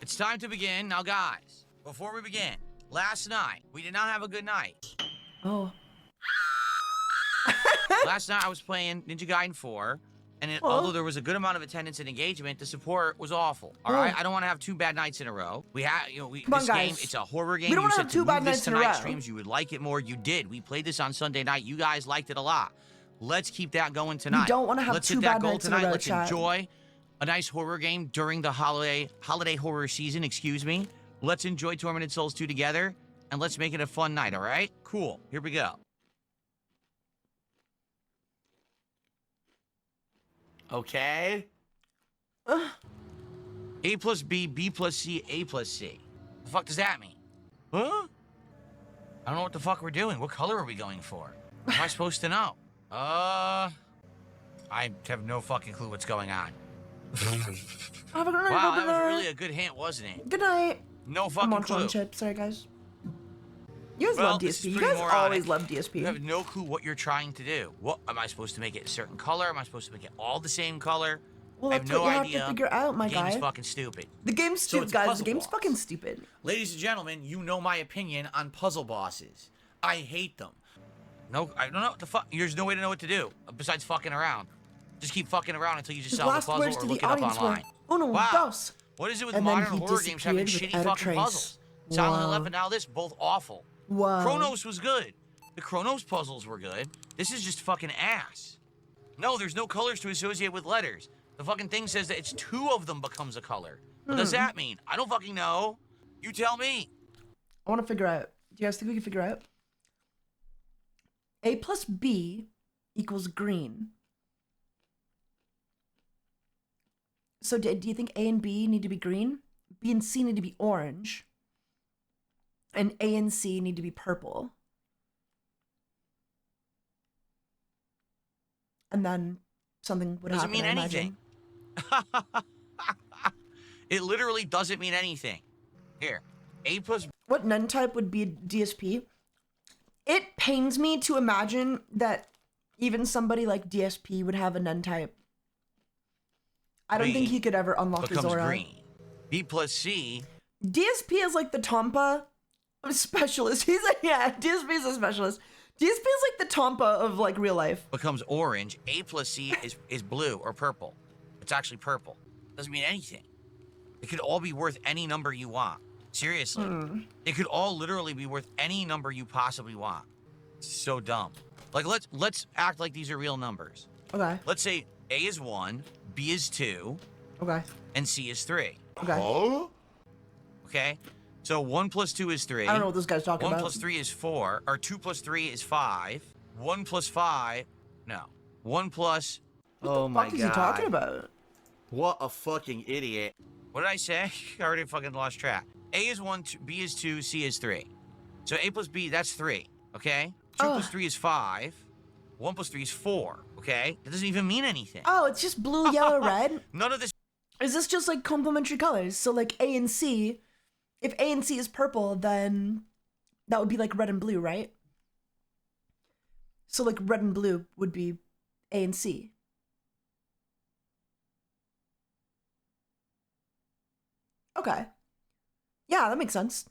It's time to begin. Now, guys, before we begin, last night, we did not have a good night. Oh. Last night, I was playing Ninja Gaiden 4, and although there was a good amount of attendance and engagement, the support was awful. All right? I don't want to have 2 bad nights in a row. We have, you know, this game, it's a horror game. We don't you want to said have 2 bad nights in a row. Streams, you would like it more. You did. We played this on Sunday night. You guys liked it a lot. Let's keep that going tonight. We don't want to have Let's 2 hit bad that goal nights tonight. in a row, Let's chat. enjoy a nice horror game during the holiday horror season, excuse me. Let's enjoy Tormented Souls 2 together, and let's make it a fun night, all right? Cool. Here we go. Okay. A plus B, B plus C, A plus C. The fuck does that mean? Huh? I don't know what the fuck we're doing. What color are we going for? Am I supposed to know? I have no fucking clue what's going on. Have a good night, Wow, that good was night. really a good hint, wasn't it? Good night. No I'm fucking on clue. chip. Sorry, guys. You guys Well, love this is DSP. You pretty guys moronic. always love DSP. You have no clue what you're trying to do. What am I supposed to make it a certain color? Am I supposed to make it all the same color? Well, I have that's no what you idea. have to figure out, my the game's guy. fucking stupid. The game's So stupid, it's guys. The puzzle game's boss. fucking stupid. Ladies and gentlemen, you know my opinion on puzzle bosses. I hate them. No, I don't know what the fuck. There's no way to know what to do besides fucking around. Just keep fucking around until you just His solve the last puzzle words or to look the it up audience online. were, "Uno, Wow. dos." What is it with And then modern he horror games having disappeared shitty without a fucking trace. puzzles? Silent Wow. 11, now this, both awful. Wow. Chronos was good. The Chronos puzzles were good. This is just fucking ass. No, there's no colors to associate with letters. The fucking thing says that it's 2 of them becomes a color. What does that mean? I don't fucking know. You tell me. I want to figure out. Do you guys think we can figure out? A plus B equals green. So do you think A and B need to be green? B and C need to be orange. And A and C need to be purple. And then something would Doesn't happen, mean I anything. imagine. It literally doesn't mean anything. Here, A plus... What nun type would be a DSP? It pains me to imagine that even somebody like DSP would have a nun type. I don't think he could ever unlock his becomes aura. green. B plus C... DSP is like the Tompa specialist. He's like, yeah, DSP is a specialist. This feels like the Tampa of like real life. Becomes orange. A plus C is blue or purple. It's actually purple. Doesn't mean anything. It could all be worth any number you want. Seriously. It could all literally be worth any number you possibly want. It's so dumb. Like, let's act like these are real numbers. Okay. Let's say A is 1, B is 2, Okay. and C is 3. Okay. Huh? Okay? So 1 plus 2 is 3. I don't know what this guy's talking 1 about. plus 3 is 4. Or 2 plus 3 is 5. 1 plus 5... No. 1 plus... What the fuck is he talking about? What a fucking idiot. What did I say? I already fucking lost track. A is 1, B is 2, C is 3. So A plus B, that's 3. Okay? 2 plus 3 is 5. 1 plus 3 is 4. Okay? That doesn't even mean anything. Oh, it's just blue, yellow, red? None of this... Is this just like complementary colors? So like A and C, if A and C is purple, then that would be like red and blue, right? So like red and blue would be A and C. Okay. Yeah, that makes sense.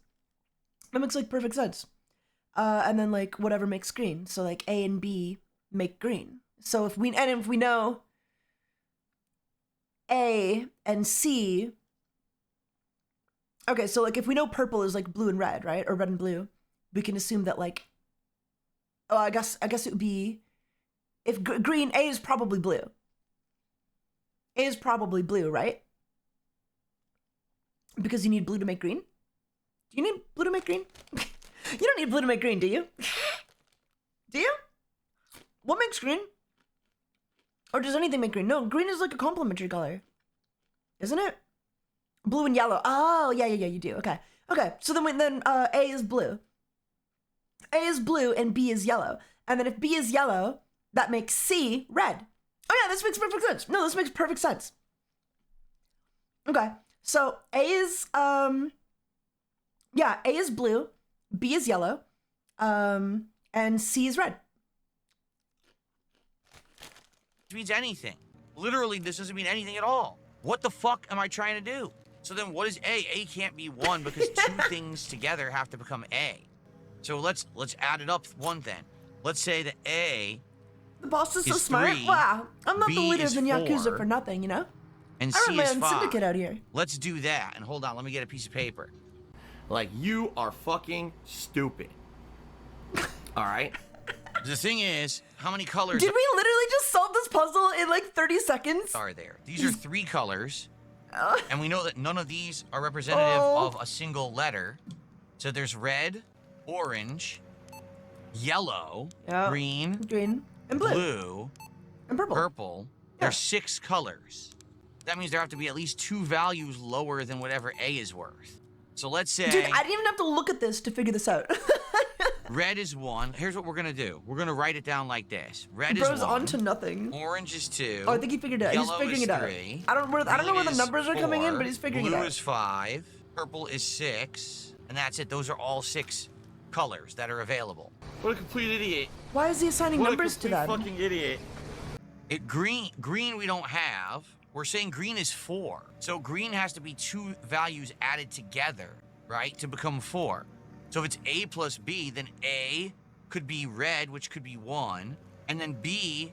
That makes like perfect sense. And then like whatever makes green. So like A and B make green. So if we know A and C. Okay, so like if we know purple is like blue and red, right? Or red and blue, we can assume that like, oh, I guess it would be, if green, A is probably blue. A is probably blue, right? Because you need blue to make green? Do you need blue to make green? You don't need blue to make green, do you? Do you? What makes green? Or does anything make green? No, green is like a complementary color. Isn't it? Blue and yellow. Oh, yeah, you do. Okay. Okay, so then A is blue. A is blue and B is yellow. And then if B is yellow, that makes C red. Oh yeah, this makes perfect sense. No, this makes perfect sense. Okay, so A is, yeah, A is blue, B is yellow, and C is red. Means anything. Literally, this doesn't mean anything at all. What the fuck am I trying to do? So then what is A? A can't be 1 because two things together have to become A. So let's add it up one then. Let's say that A The boss is so is smart. 3, Wow, I'm not B the leader is of the Yakuza 4, for nothing, you know? and I C run my is own 5. syndicate out here. Let's do that. And hold on, let me get a piece of paper. Like, you are fucking stupid. Alright? The thing is, how many colors Did we literally just solve this puzzle in like 30 seconds? are there? These are 3 colors. And we know that none of these are representative of a single letter. So there's red, orange, yellow, green, and blue. And purple. There's 6 colors. That means there have to be at least 2 values lower than whatever A is worth. So let's say... Dude, I didn't even have to look at this to figure this out. Red is 1. Here's what we're gonna do. We're gonna write it down like this. Red Bro's is 1. on to nothing. Orange is 2. Oh, I think he figured it out. He's Yellow figuring is it out. 3. I don't know where the Green numbers are is coming in, 4. but he's figuring it Blue out. is 5. Purple is 6. And that's it. Those are all 6 colors that are available. What a complete idiot. Why is he assigning numbers to that? Fucking idiot. Green we don't have. We're saying green is 4. So green has to be 2 values added together, right, to become 4. So if it's A plus B, then A could be red, which could be 1, and then B...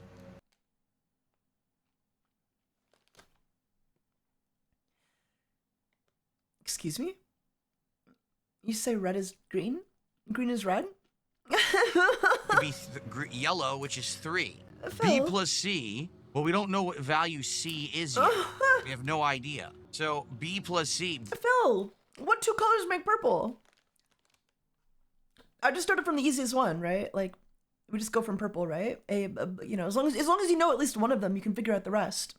Excuse me? You say red is green? Green is red? could be yellow, which is 3. Phil. B plus C, well, we don't know what value C is yet. We have no idea. So B plus C... Phil, what 2 colors make purple? I just started from the easiest one, right? Like, we just go from purple, right? You know, as long as you know at least one of them, you can figure out the rest.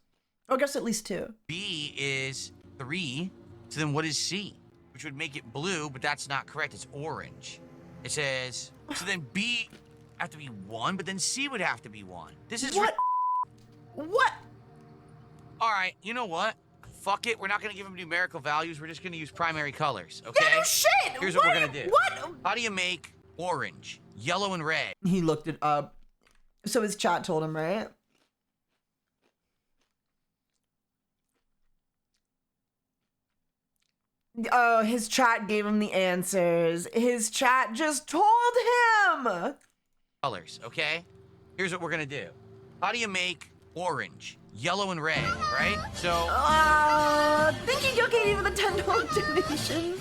Or I guess at least 2. B is 3, so then what is C? Which would make it blue, but that's not correct. It's orange. It says, so then B have to be 1, but then C would have to be 1. This is what? What? All right, you know what? Fuck it. We're not gonna give them numerical values. We're just gonna use primary colors. Okay? Yeah, no shit. Here's what we're gonna do. What? How do you make orange, yellow, and red? He looked it up. So his chat told him, right? Oh, his chat gave him the answers. His chat just told him. colors, okay? Here's what we're gonna do. How do you make orange, yellow, and red, right? So... Thank you, Yoki, for the $10 donation.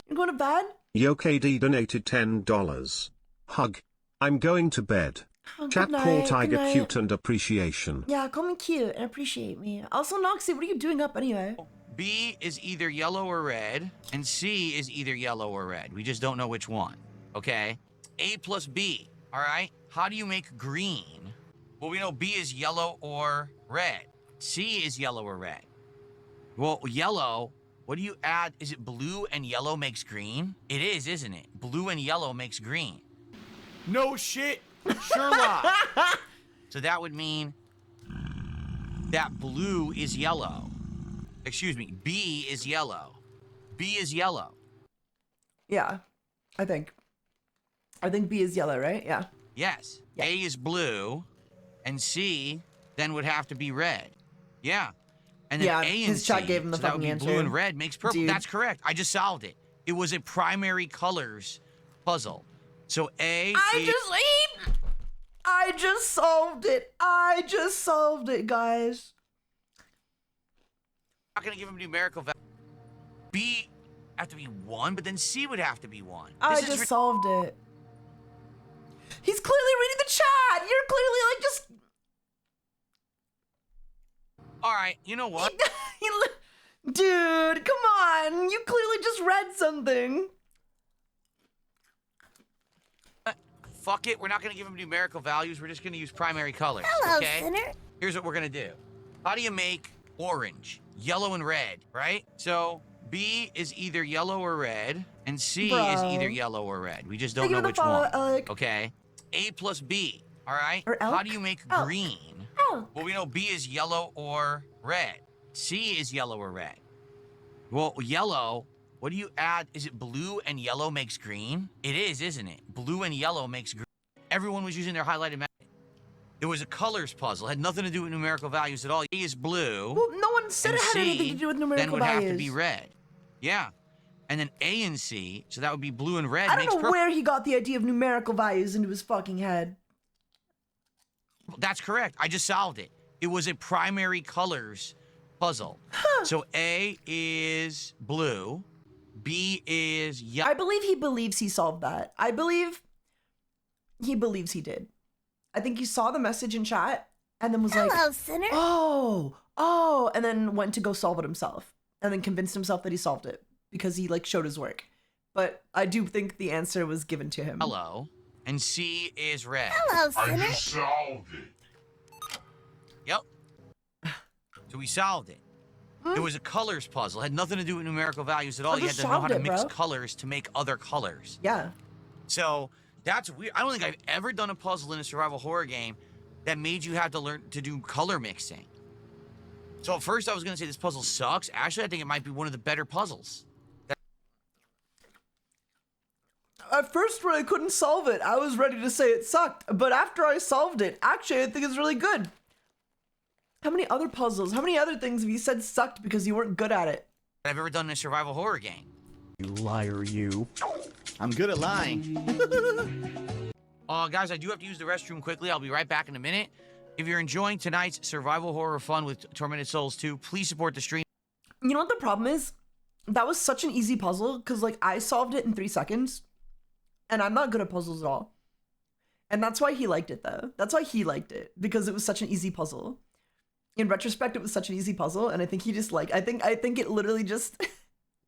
You going to bed? YoKD donated $10. Hug. I'm going to bed. Oh, Chat good call night, Tiger good night. cute and appreciation. Yeah, call me cute and appreciate me. Also, Noxie, what are you doing up anyway? B is either yellow or red, and C is either yellow or red. We just don't know which one, okay? A plus B, all right? How do you make green? Well, we know B is yellow or red. C is yellow or red. Well, yellow, what do you add? Is it blue and yellow makes green? It is, isn't it? Blue and yellow makes green. No shit, Sherlock. So that would mean that blue is yellow. Excuse me, B is yellow. B is yellow. Yeah, I think B is yellow, right? Yeah. Yes. Yeah. A is blue, and C then would have to be red. Yeah. And then yeah, A and his C, chat gave him the so that would fucking be answer. blue and red makes purple. Dude. That's correct. I just solved it. It was a primary colors puzzle. So A I just solved it. I just solved it, guys. I'm not gonna give him numerical value. B have to be 1, but then C would have to be 1. I just solved it. He's clearly reading the chat. You're clearly like just. All right, you know what? Dude, come on. You clearly just read something. Fuck it. We're not gonna give him numerical values. We're just gonna use primary colors. Hello, okay? Sinner. Here's what we're gonna do. How do you make orange, yellow, and red? Right? So B is either yellow or red, and C is either yellow or red. We just don't know which one. Okay. A plus B. All right. How do you make green? Well, we know B is yellow or red. C is yellow or red. Well, yellow. What do you add? Is it blue and yellow makes green? It is, isn't it? Blue and yellow makes green. Everyone was using their highlighted map. It was a colors puzzle. It had nothing to do with numerical values at all. A is blue. Well, no one said it had C anything to do with numerical then would values. have to be red. Yeah. And then A and C, so that would be blue and red. I makes don't know where he got the idea of numerical values into his fucking head. That's correct. I just solved it. It was a primary colors puzzle. So A is blue. B is yellow. I believe he believes he solved that. I believe he believes he did. I think he saw the message in chat and then was like, Hello, Sinner. Oh, and then went to go solve it himself and then convinced himself that he solved it because he like showed his work. But I do think the answer was given to him. Hello. And C is red. Hello, Sinner. I just solved it. Yep. So we solved it. It was a colors puzzle. It had nothing to do with numerical values at all. You had to know how to mix colors to make other colors. Yeah. So that's weird. I don't think I've ever done a puzzle in a survival horror game that made you have to learn to do color mixing. So at first I was going to say this puzzle sucks. Actually, I think it might be one of the better puzzles. At first, when I couldn't solve it, I was ready to say it sucked. But after I solved it, actually, I think it's really good. How many other puzzles, how many other things have you said sucked because you weren't good at it? I've ever done in a survival horror game. You liar, you. I'm good at lying. Guys, I do have to use the restroom quickly. I'll be right back in a minute. If you're enjoying tonight's survival horror fun with Tormented Souls 2, please support the stream. You know what the problem is? That was such an easy puzzle because, like, I solved it in 3 seconds. And I'm not good at puzzles at all. And that's why he liked it, though. That's why he liked it, because it was such an easy puzzle. In retrospect, it was such an easy puzzle, and I think he just, like, I think it literally just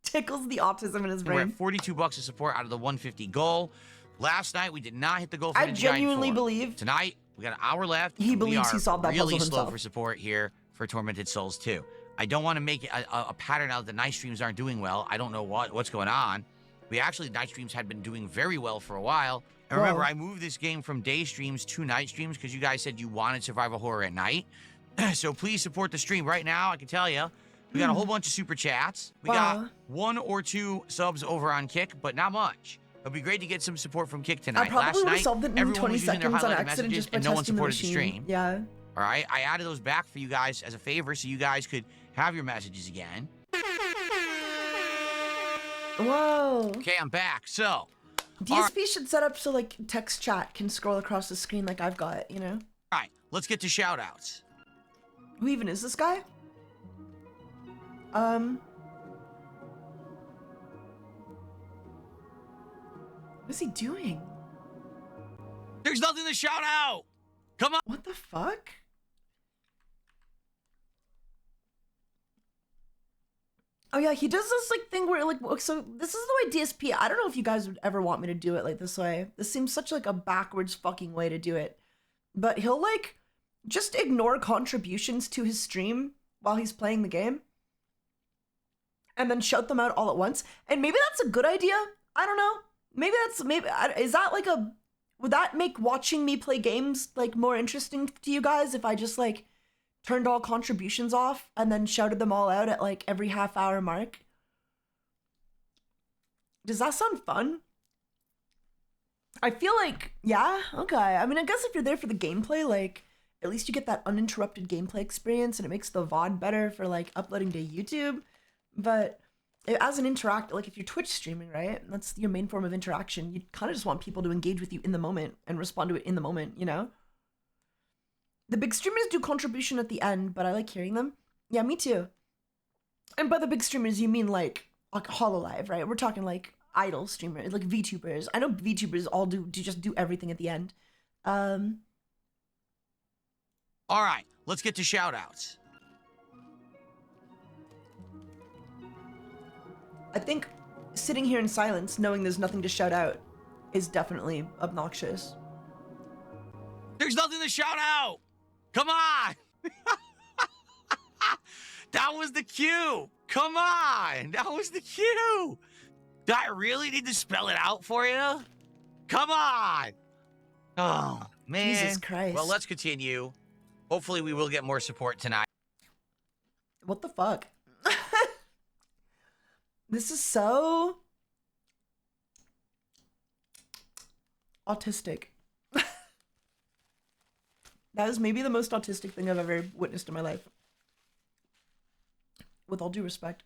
tickles the autism in his brain. We're at 42 bucks of support out of the 150 goal. Last night, we did not hit the goal for the genuinely Giant 4. believe Tonight, we got an hour left. He believes he solved that puzzle really slow himself. for support here for Tormented Souls 2. I don't want to make it a pattern out that the night streams aren't doing well. I don't know what's going on. Night streams had been doing very well for a while. And remember, I moved this game from day streams to night streams because you guys said you wanted survival horror at night. So please support the stream right now. I can tell you, we got a whole bunch of super chats. We got 1 or 2 subs over on Kick, but not much. It'd be great to get some support from Kick tonight. I probably Last night, solved it in everyone 20 was using their seconds on highlighted accident messages just by and no one testing the supported the machine. stream. Yeah. All right, I added those back for you guys as a favor so you guys could have your messages again. Whoa. Okay, I'm back. So, DSP should set up so like text chat can scroll across the screen like I've got, you know? All right, let's get to shoutouts. Who even is this guy? What's he doing? There's nothing to shout out. Come on. What the fuck? Oh yeah, he does this like thing where like, so this is the way DSP, I don't know if you guys would ever want me to do it like this way. This seems such like a backwards fucking way to do it. But he'll like just ignore contributions to his stream while he's playing the game. And then shout them out all at once. And maybe that's a good idea. I don't know. Is that like would that make watching me play games like more interesting to you guys if I just like turned all contributions off and then shouted them all out at like every half-hour mark? Does that sound fun? I feel like, yeah, okay. I mean, I guess if you're there for the gameplay, like, at least you get that uninterrupted gameplay experience and it makes the VOD better for like uploading to YouTube. But as an like if you're Twitch streaming, right? That's your main form of interaction. You kind of just want people to engage with you in the moment and respond to it in the moment, you know? The big streamers do contribution at the end, but I like hearing them. Yeah, me too. And by the big streamers, you mean like HoloLive, right? We're talking like idol streamers, like VTubers. I know VTubers all do just do everything at the end. All right, let's get to shoutouts. I think sitting here in silence, knowing there's nothing to shout out, is definitely obnoxious. There's nothing to shout out. Come on. That was the cue. Come on. That was the cue. Do I really need to spell it out for you? Come on. Oh, man. Jesus Christ. Well, let's continue. Hopefully we will get more support tonight. What the fuck? This is so autistic. That is maybe the most autistic thing I've ever witnessed in my life. With all due respect.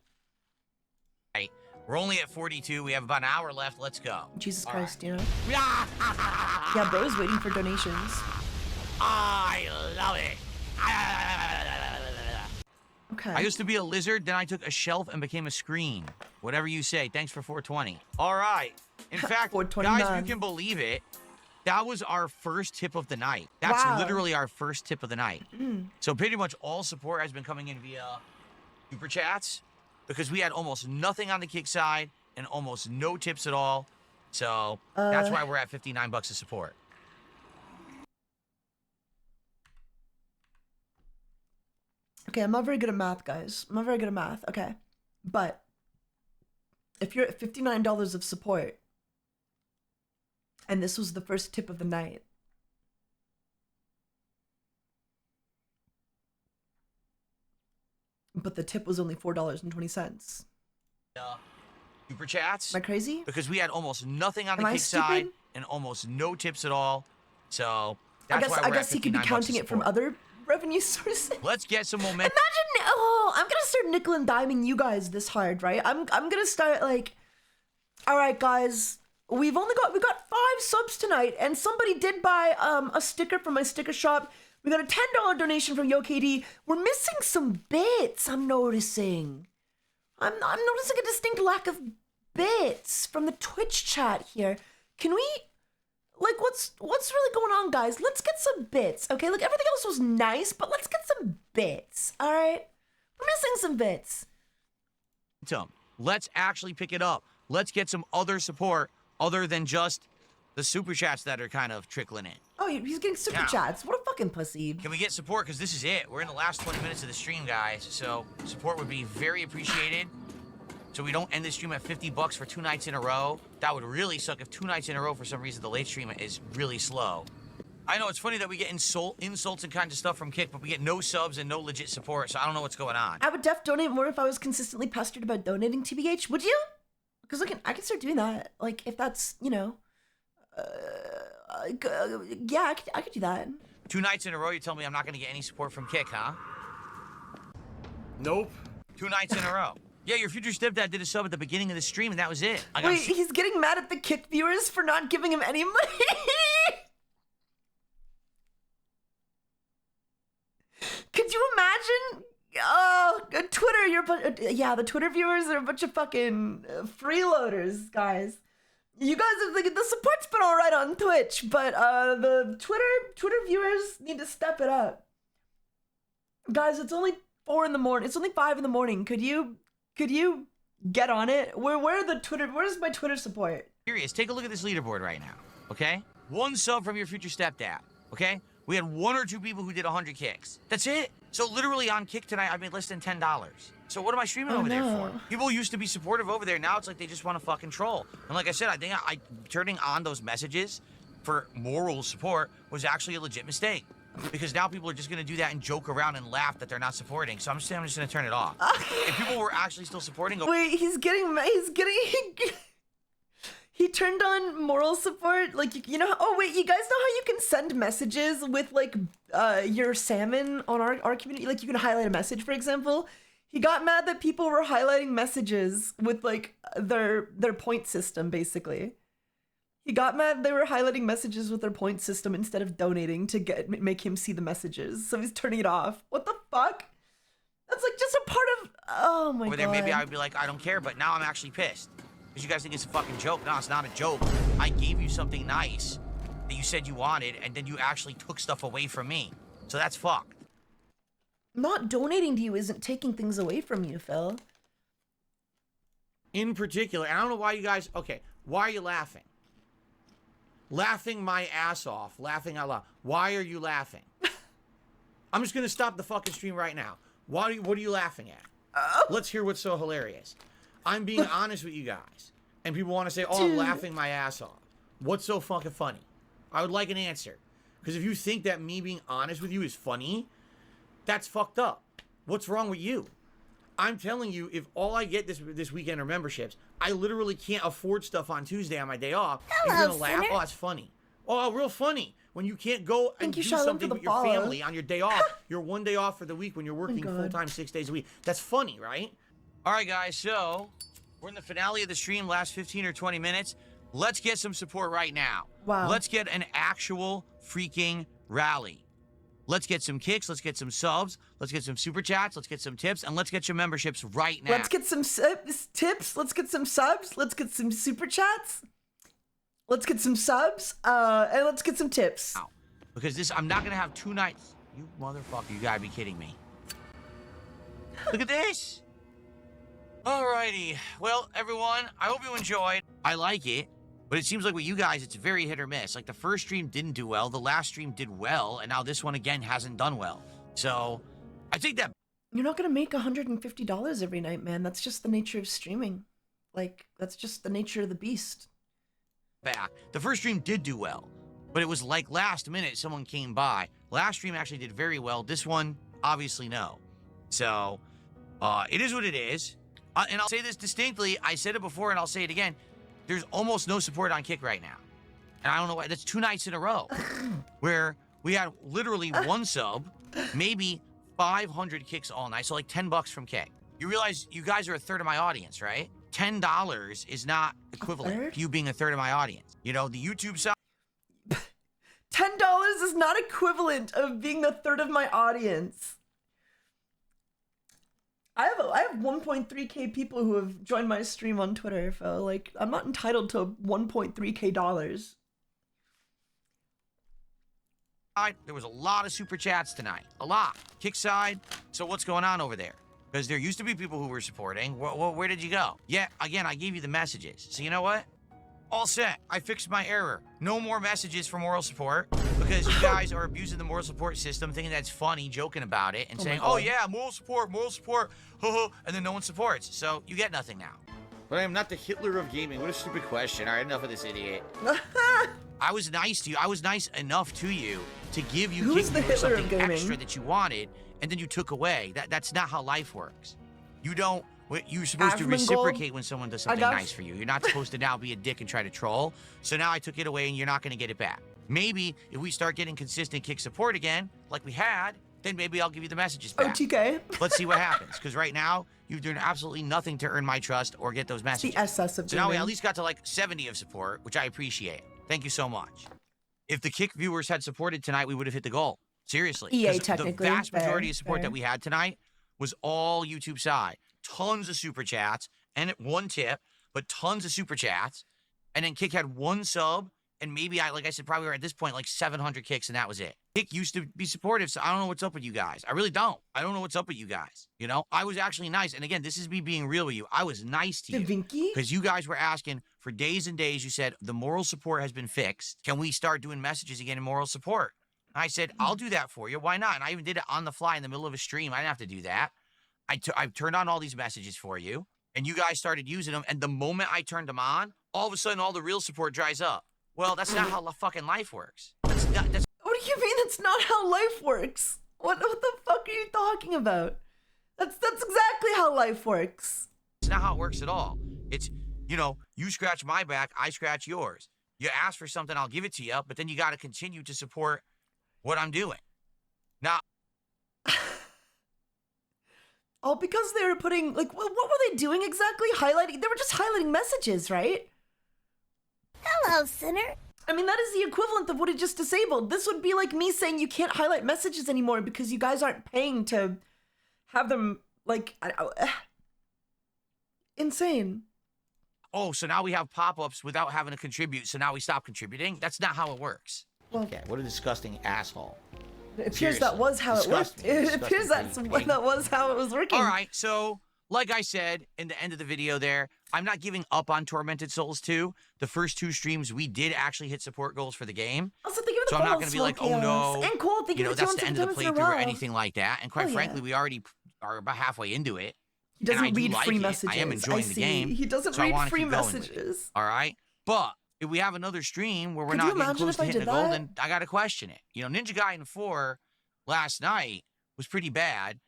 Hey, we're only at 42. We have about an hour left. Let's go. Jesus Christ, right. You know? Yeah, bro's waiting for donations. I love it. Okay. I used to be a lizard, then I took a shelf and became a screen. Whatever you say. Thanks for 420. All right. In fact, guys, you can believe it. That was our first tip of the night. That's literally our first tip of the night. So pretty much all support has been coming in via super chats because we had almost nothing on the kick side and almost no tips at all. So that's why we're at $59 of support. Okay, I'm not very good at math, guys. I'm not very good at math. Okay. But if you're at $59 of support, and this was the first tip of the night, but the tip was only $4.20. Super chats. Am I crazy? Because we had almost nothing on the kick side and almost no tips at all. So that's why we're I guess he could be counting it from other revenue sources. Let's get some momentum. Imagine, I'm gonna start nickel and diming you guys this hard, right? I'm gonna start like, all right, guys, we got 5 subs tonight, and somebody did buy a sticker from my sticker shop. We got a $10 donation from YoKD. We're missing some bits. I'm noticing a distinct lack of bits from the Twitch chat here. Can we? Like, what's really going on, guys? Let's get some bits, okay? Like, everything else was nice, but let's get some bits, all right? We're missing some bits. Let's actually pick it up. Let's get some other support other than just the super chats that are kind of trickling in. Oh, he's getting super chats. What a fucking pussy. Can we get support? Because this is it. We're in the last 20 minutes of the stream, guys. So support would be very appreciated. So we don't end the stream at $50 for 2 nights in a row. That would really suck if 2 nights in a row, for some reason, the late stream is really slow. I know it's funny that we get insults and kinds of stuff from Kick, but we get no subs and no legit support, so I don't know what's going on. I would donate more if I was consistently pestered about donating, TBH. Would you? Because I can start doing that. Like, if that's, you know, yeah, I could do that. 2 nights in a row, you tell me I'm not going to get any support from Kick, huh? Nope. 2 nights in a row. Yeah, your future stepdad did a sub at the beginning of the stream, and that was it. Wait, he's getting mad at the Kick viewers for not giving him any money? Could you imagine? Oh, Twitter, yeah, the Twitter viewers are a bunch of fucking freeloaders, guys. You guys have, the support's been all right on Twitch, but the Twitter viewers need to step it up. Guys, it's only 4 in the morning. It's only 5 in the morning. Could you get on it? Where's my Twitter support? Serious, take a look at this leaderboard right now, okay? 1 sub from your future stepdad, okay? We had 1 or 2 people who did 100 kicks. That's it. So literally on Kick tonight, I made less than $10. So what am I streaming over there for? People used to be supportive over there. Now it's like they just want to fucking troll. And like I said, I think turning on those messages for moral support was actually a legit mistake. Because now people are just going to do that and joke around and laugh that they're not supporting. So I'm just going to turn it off. If people were actually still supporting... Wait, he turned on moral support, like, you know, oh wait, you guys know how you can send messages with like your salmon on our community, like you can highlight a message, for example. He got mad that people were highlighting messages with like their point system, basically. He got mad they were highlighting messages with their point system instead of donating to make him see the messages, so he's turning it off. What the fuck? That's like just a part of, oh my god. Over there, maybe I would be like, I don't care, but now I'm actually pissed. Because you guys think it's a fucking joke. No, it's not a joke. I gave you something nice that you said you wanted, and then you actually took stuff away from me. So that's fucked. Not donating to you isn't taking things away from you, Phil. In particular, I don't know why you guys... Okay, why are you laughing? Laughing my ass off. Laughing out loud. Why are you laughing? I'm just going to stop the fucking stream right now. What are you laughing at? Let's hear what's so hilarious. I'm being honest with you guys. And people want to say, oh, I'm laughing my ass off. What's so fucking funny? I would like an answer. Because if you think that me being honest with you is funny, that's fucked up. What's wrong with you? I'm telling you, if all I get this weekend are memberships, I literally can't afford stuff on Tuesday on my day off. Hello, you're gonna laugh? sinner. Oh, that's funny. Oh, real funny. When you can't go and do something with your family on your day off. You're 1 day off for the week when you're working full-time 6 days a week. That's funny, right? All right, guys, so we're in the finale of the stream, last 15 or 20 minutes. Let's get some support right now. Wow. Let's get an actual freaking rally. Let's get some kicks, let's get some subs, let's get some super chats, let's get some tips, and let's get your memberships right now. Let's get some tips, let's get some subs, let's get some super chats, let's get some subs, and let's get some tips. Because I'm not gonna have 2 nights. You motherfucker, you gotta be kidding me. Look at this. Alrighty, well, everyone, I hope you enjoyed. I like it, but it seems like with you guys, it's very hit or miss. Like, the first stream didn't do well, the last stream did well, and now this one, again, hasn't done well. So, I think that... You're not gonna make $150 every night, man. That's just the nature of streaming. Like, that's just the nature of the beast. Back. The first stream did do well, but it was like last minute someone came by. Last stream actually did very well. This one, obviously, no. So, it is what it is. And I'll say this distinctly, I said it before and I'll say it again, there's almost no support on Kick right now. And I don't know why, that's 2 nights in a row where we had literally 1 sub, maybe 500 kicks all night, so like $10 from Kick. You realize you guys are a third of my audience, right? $10 is not equivalent to you being a third of my audience. You know, the YouTube side... $10 is not equivalent of being a third of my audience. I have 1.3k people who have joined my stream on Twitter, Phil. Like, I'm not entitled to 1.3k dollars. There was a lot of super chats tonight. A lot. Kick side. So what's going on over there? Because there used to be people who were supporting. Where did you go? Yeah, again, I gave you the messages. So you know what? All set. I fixed my error. No more messages for moral support because you guys are abusing the moral support system, thinking that's funny, joking about it, and saying, oh yeah, moral support, and then no one supports. So you get nothing now. But I am not the Hitler of gaming. What a stupid question. All right, enough of this idiot. I was nice to you. I was nice enough to you to give you something extra that you wanted, and then you took away. That's not how life works. You don't... You're supposed to reciprocate when someone does something nice for you. You're not supposed to now be a dick and try to troll. So now I took it away and you're not going to get it back. Maybe if we start getting consistent Kick support again, like we had, then maybe I'll give you the messages back. OTK. Let's see what happens. Because right now, you've done absolutely nothing to earn my trust or get those messages. The SS of So now we gaming. at least got to like 70 of support, which I appreciate. Thank you so much. If the Kick viewers had supported tonight, we would have hit the goal. Seriously. EA 'Cause technically. the vast majority of support fair. that we had tonight was all YouTube side. Tons of super chats and one tip, but tons of super chats. And then Kick had one sub, and maybe like I said, probably were at this point like 700 kicks, and that was it. Kick used to be supportive, so I don't know what's up with you guys. I really don't. I don't know what's up with you guys. You know, I was actually nice. And again, this is me being real with you. I was nice to you. Because you guys were asking for days and days. You said, the moral support has been fixed. Can we start doing messages again in moral support? And I said, I'll do that for you. Why not? And I even did it on the fly in the middle of a stream. I didn't have to do that. I turned on all these messages for you, and you guys started using them. And the moment I turned them on, all of a sudden, all the real support dries up. Well, that's not how fucking life works. That's What do you mean that's not how life works? What the fuck are you talking about? That's exactly how life works. It's not how it works at all. It's, you know, you scratch my back, I scratch yours. You ask for something, I'll give it to you, but then you got to continue to support what I'm doing. Now, all because they were putting, like, what were they doing exactly? Highlighting? They were just highlighting messages, right? Hello, Sinner. I mean, that is the equivalent of what it just disabled. This would be like me saying you can't highlight messages anymore because you guys aren't paying to have them, like, insane. oh, so now we have pop-ups without having to contribute, so now we stop contributing? That's not how it works. Okay, what a disgusting asshole. It appears that was how it worked. It appears that was how it was working. All right, so like I said in the end of the video there, I'm not giving up on Tormented Souls 2. The first 2 streams, we did actually hit support goals for the game. Also, thank you for so the I'm not follow, going to be like, oh Chaos. no, And Cole, thank you for that's the the end of the 200 playthrough or anything like that. And quite Oh, frankly, yeah. we already are about halfway into it. He doesn't and I do read like free it. messages. I am enjoying the see. game. He doesn't so I read wanna free keep going with it, messages. all right? But if we have another stream where we're Could you not getting imagine close if to I hitting did the goal, that? then I got to question it. You know, Ninja Gaiden 4 last night was pretty bad.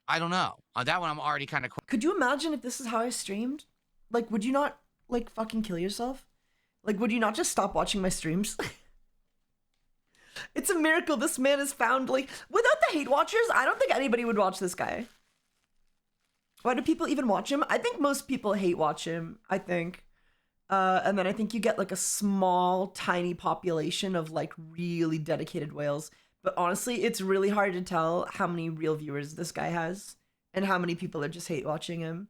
I don't know. On that one, I'm already kind of... Could you imagine if this is how I streamed? Like, would you not, like, fucking kill yourself? Like, would you not just stop watching my streams? It's a miracle this man is found, like, without the hate watchers, I don't think anybody would watch this guy. Why do people even watch him? I think most people hate watch him, I think. And then I think you get, like, a small, tiny population of, like, really dedicated whales. But honestly, it's really hard to tell how many real viewers this guy has and how many people are just hate watching him.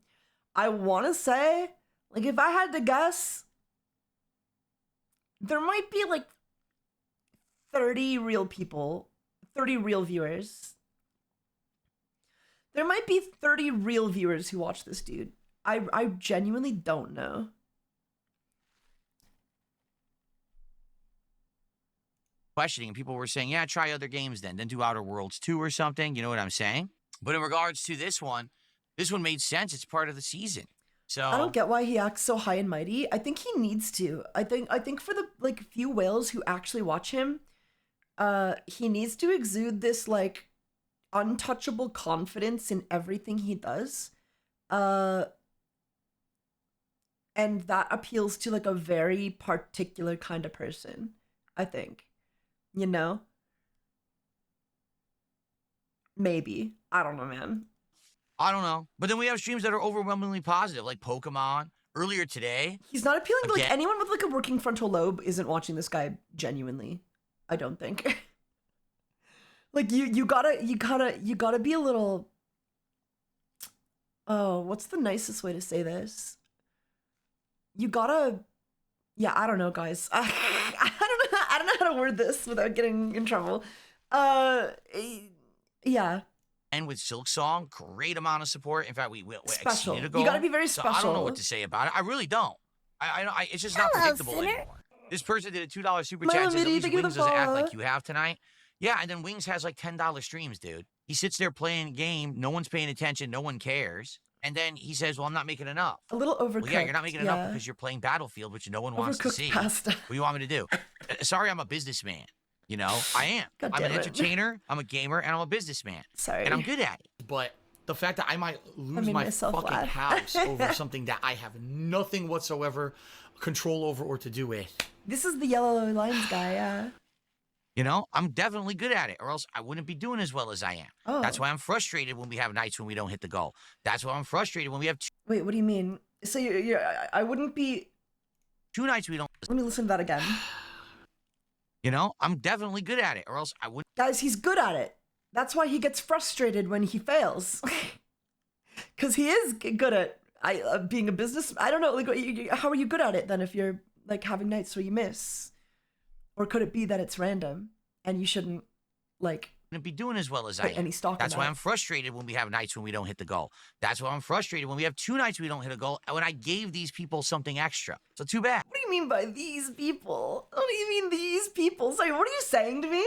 I want to say, like, if I had to guess, there might be, like, 30 real people, 30 real viewers. There might be 30 real viewers who watch this dude. I genuinely don't know. questioning, and people were saying, yeah, try other games then do Outer Worlds 2 or something, you know what I'm saying? But in regards to this one made sense. It's part of the season. So I don't get why he acts so high and mighty. I think he needs to. I think for the, like, few whales who actually watch him, he needs to exude this, like, untouchable confidence in everything he does. And that appeals to, like, a very particular kind of person, I think. You know? Maybe. I don't know, man. I don't know. But then we have streams that are overwhelmingly positive, like Pokemon. Earlier today. He's not appealing to, like, anyone with, like, a working frontal lobe isn't watching this guy genuinely. I don't think. Like, you gotta be a little... Oh, what's the nicest way to say this? You gotta... Yeah, I don't know, guys. I don't know how to word this without getting in trouble. Yeah. And with Silk Song, great amount of support. In fact, we Special. exceeded a goal. You gotta be very special. So I don't know what to say about it. I really don't. It's just not predictable anymore. This person did a $2 super chat and says, at least Wings doesn't act like you have tonight. Yeah, and then Wings has like $10 streams, dude. He sits there playing a game, no one's paying attention, no one cares. And then he says, well, I'm not making enough. A little overcooked. Well, yeah, you're not making enough because you're playing Battlefield, which no one wants to see. Pasta. What do you want me to do? Sorry, I'm a businessman. You know, I am. I'm an entertainer, I'm a gamer, and I'm a businessman. Sorry. And I'm good at it. But the fact that I might lose my fucking house over something that I have nothing whatsoever control over or to do with. This is the yellow lines guy, yeah. You know, I'm definitely good at it, or else I wouldn't be doing as well as I am. Oh. That's why I'm frustrated when we have nights when we don't hit the goal. That's why I'm frustrated when we have Wait, what do you mean? So I wouldn't be... 2 nights we don't... Let me listen to that again. You know, I'm definitely good at it, or else I wouldn't... Guys, he's good at it. That's why he gets frustrated when he fails. Because he is good at being a business... I don't know, like, how are you good at it then if you're, like, having nights where you miss? Or could it be that it's random and you shouldn't, like... be doing as well as I am. Any stock That's in why that. I'm frustrated when we have nights when we don't hit the goal. That's why I'm frustrated when we have 2 nights we don't hit a goal, and when I gave these people something extra. So too bad. What do you mean by these people? What do you mean these people? Sorry, what are you saying to me?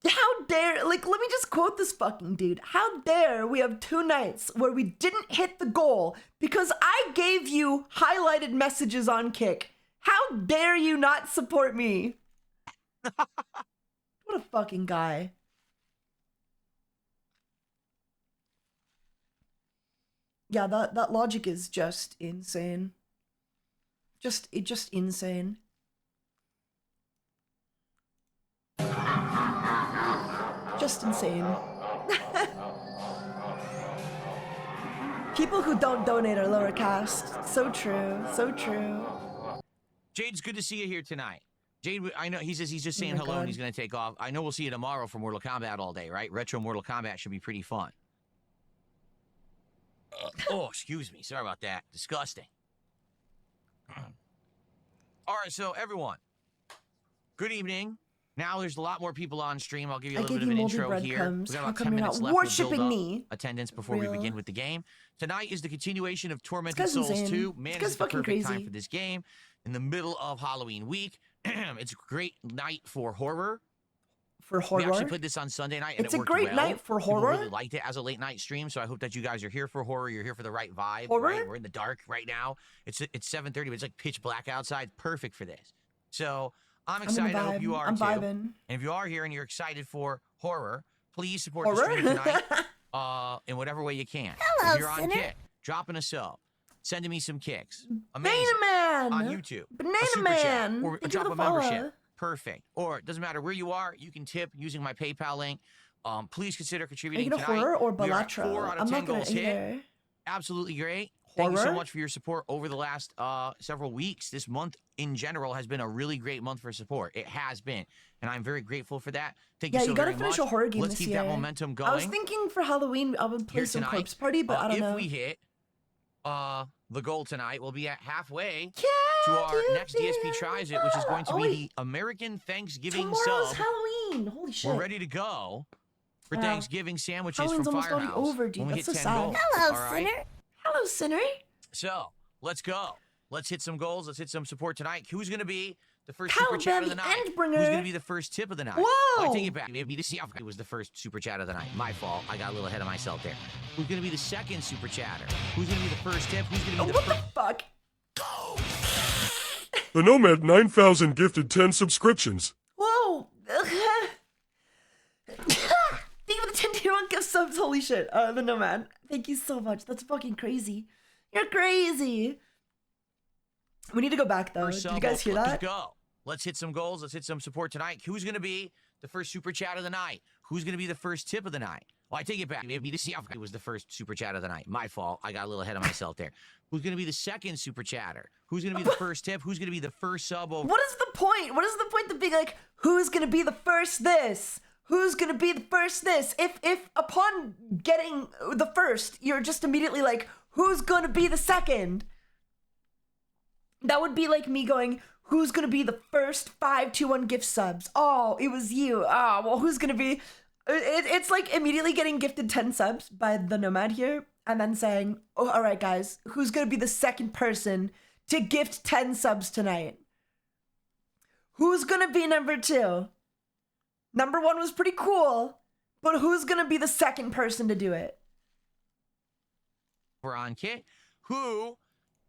How dare, like, let me just quote this fucking dude. How dare we have 2 nights where we didn't hit the goal because I gave you highlighted messages on Kick. How dare you not support me? What a fucking guy. Yeah, that logic is just insane. Just insane. Just insane. People who don't donate are lower caste. So true. So true. Jade, it's good to see you here tonight. Jade, I know he says he's just saying my hello God. and he's going to take off. I know we'll see you tomorrow for Mortal Kombat all day, right? Retro Mortal Kombat should be pretty fun. Oh, excuse me. Sorry about that. Disgusting. All right, so everyone, good evening. Now there's a lot more people on stream. I'll give you a little bit of an intro here. We've got How about come 10 you're minutes not left. We'll worshipping build up me? attendance before we Real. begin with the game. Tonight is the continuation of Tormented This guy's Souls insane. 2. This Man, guy's this is the fucking perfect time crazy. for this game. In the middle of Halloween week. It's a great night for horror. For horror? We actually played this on Sunday night, and It's it a worked great well. night for People horror? really liked it as a late night stream, so I hope that you guys are here for horror. You're here for the right vibe. Horror? Right? We're in the dark right now. It's 7:30, but it's like pitch black outside. Perfect for this. So I'm I'm in the excited. I hope vibe. you are I'm too. vibing. And if you are here and you're excited for horror, please support Horror? the stream tonight in whatever way you can. Hello, if you're on sinner. Kick, dropping a sub, sending me some kicks. Amazing. Banana Man! On YouTube. Banana a super chat, Man! or Thank you drop for a the follow. membership. Perfect. Or it doesn't matter where you are, you can tip using my PayPal link. Please consider Are you contributing gonna tonight. horror or We are at Balatro? 4 out of I'm 10 not gonna goals hit. either. Absolutely great. Thank you so Horror? much for your support over the last several weeks. This month in general has been a really great month for support. It has been. And I'm very grateful for that. Thank Yeah, you so you gotta very finish much. a horror game Let's this keep year. that momentum going. I was thinking for Halloween I would play Here some tonight. Corpse Party, but I don't if know. we hit the goal tonight, we'll be at halfway Can to our you next DSP feel Tries It, which is going to Oh, be wait. the American Thanksgiving Tomorrow's sub. Halloween! Holy shit. We're ready to go for Wow. Thanksgiving sandwiches Halloween's from almost Firehouse. already over, dude. When we That's hit so 10 sad. goals. Hello, All right? sinner. Hello, Sinner. So, let's go. Let's hit some goals. Let's hit some support tonight. Who's going to be the first How super chat of the about night? the Endbringer? Who's going to be the first tip of the night? Whoa! I take it back. Maybe this it was the first super chat of the night. My fault. I got a little ahead of myself there. Who's going to be the second super chatter? Who's going to be the first tip? Who's going to be the What the fuck? The Nomad 9000 gifted 10 subscriptions. Whoa! Thank you for the 10-1 gift subs. Holy shit. The Nomad. Thank you so much. That's fucking crazy. You're crazy. We need to go back, though. First Did sub, you guys hear let's that? go. Let's hit some goals. Let's hit some support tonight. Who's going to be the first super chat of the night? Who's going to be the first tip of the night? Well, I take it back. Maybe this it was the first super chat of the night. My fault. I got a little ahead of myself there. Who's going to be the second super chatter? Who's going to be the first tip? Who's going to be the first sub over? What is the point? What is the point of being like, who's gonna be the first this? Who's gonna be the first this? If upon getting the first, you're just immediately like, who's gonna be the second? That would be like me going, who's gonna be the first 521 gift subs? Oh, it was you. Ah, well, who's gonna be? It's like immediately getting gifted 10 subs by the Nomad here, and then saying, oh, all right, guys, who's gonna be the second person to gift 10 subs tonight? Who's gonna be number 2? Number 1 was pretty cool, but who's gonna be the second person to do it? We're on Kit. Who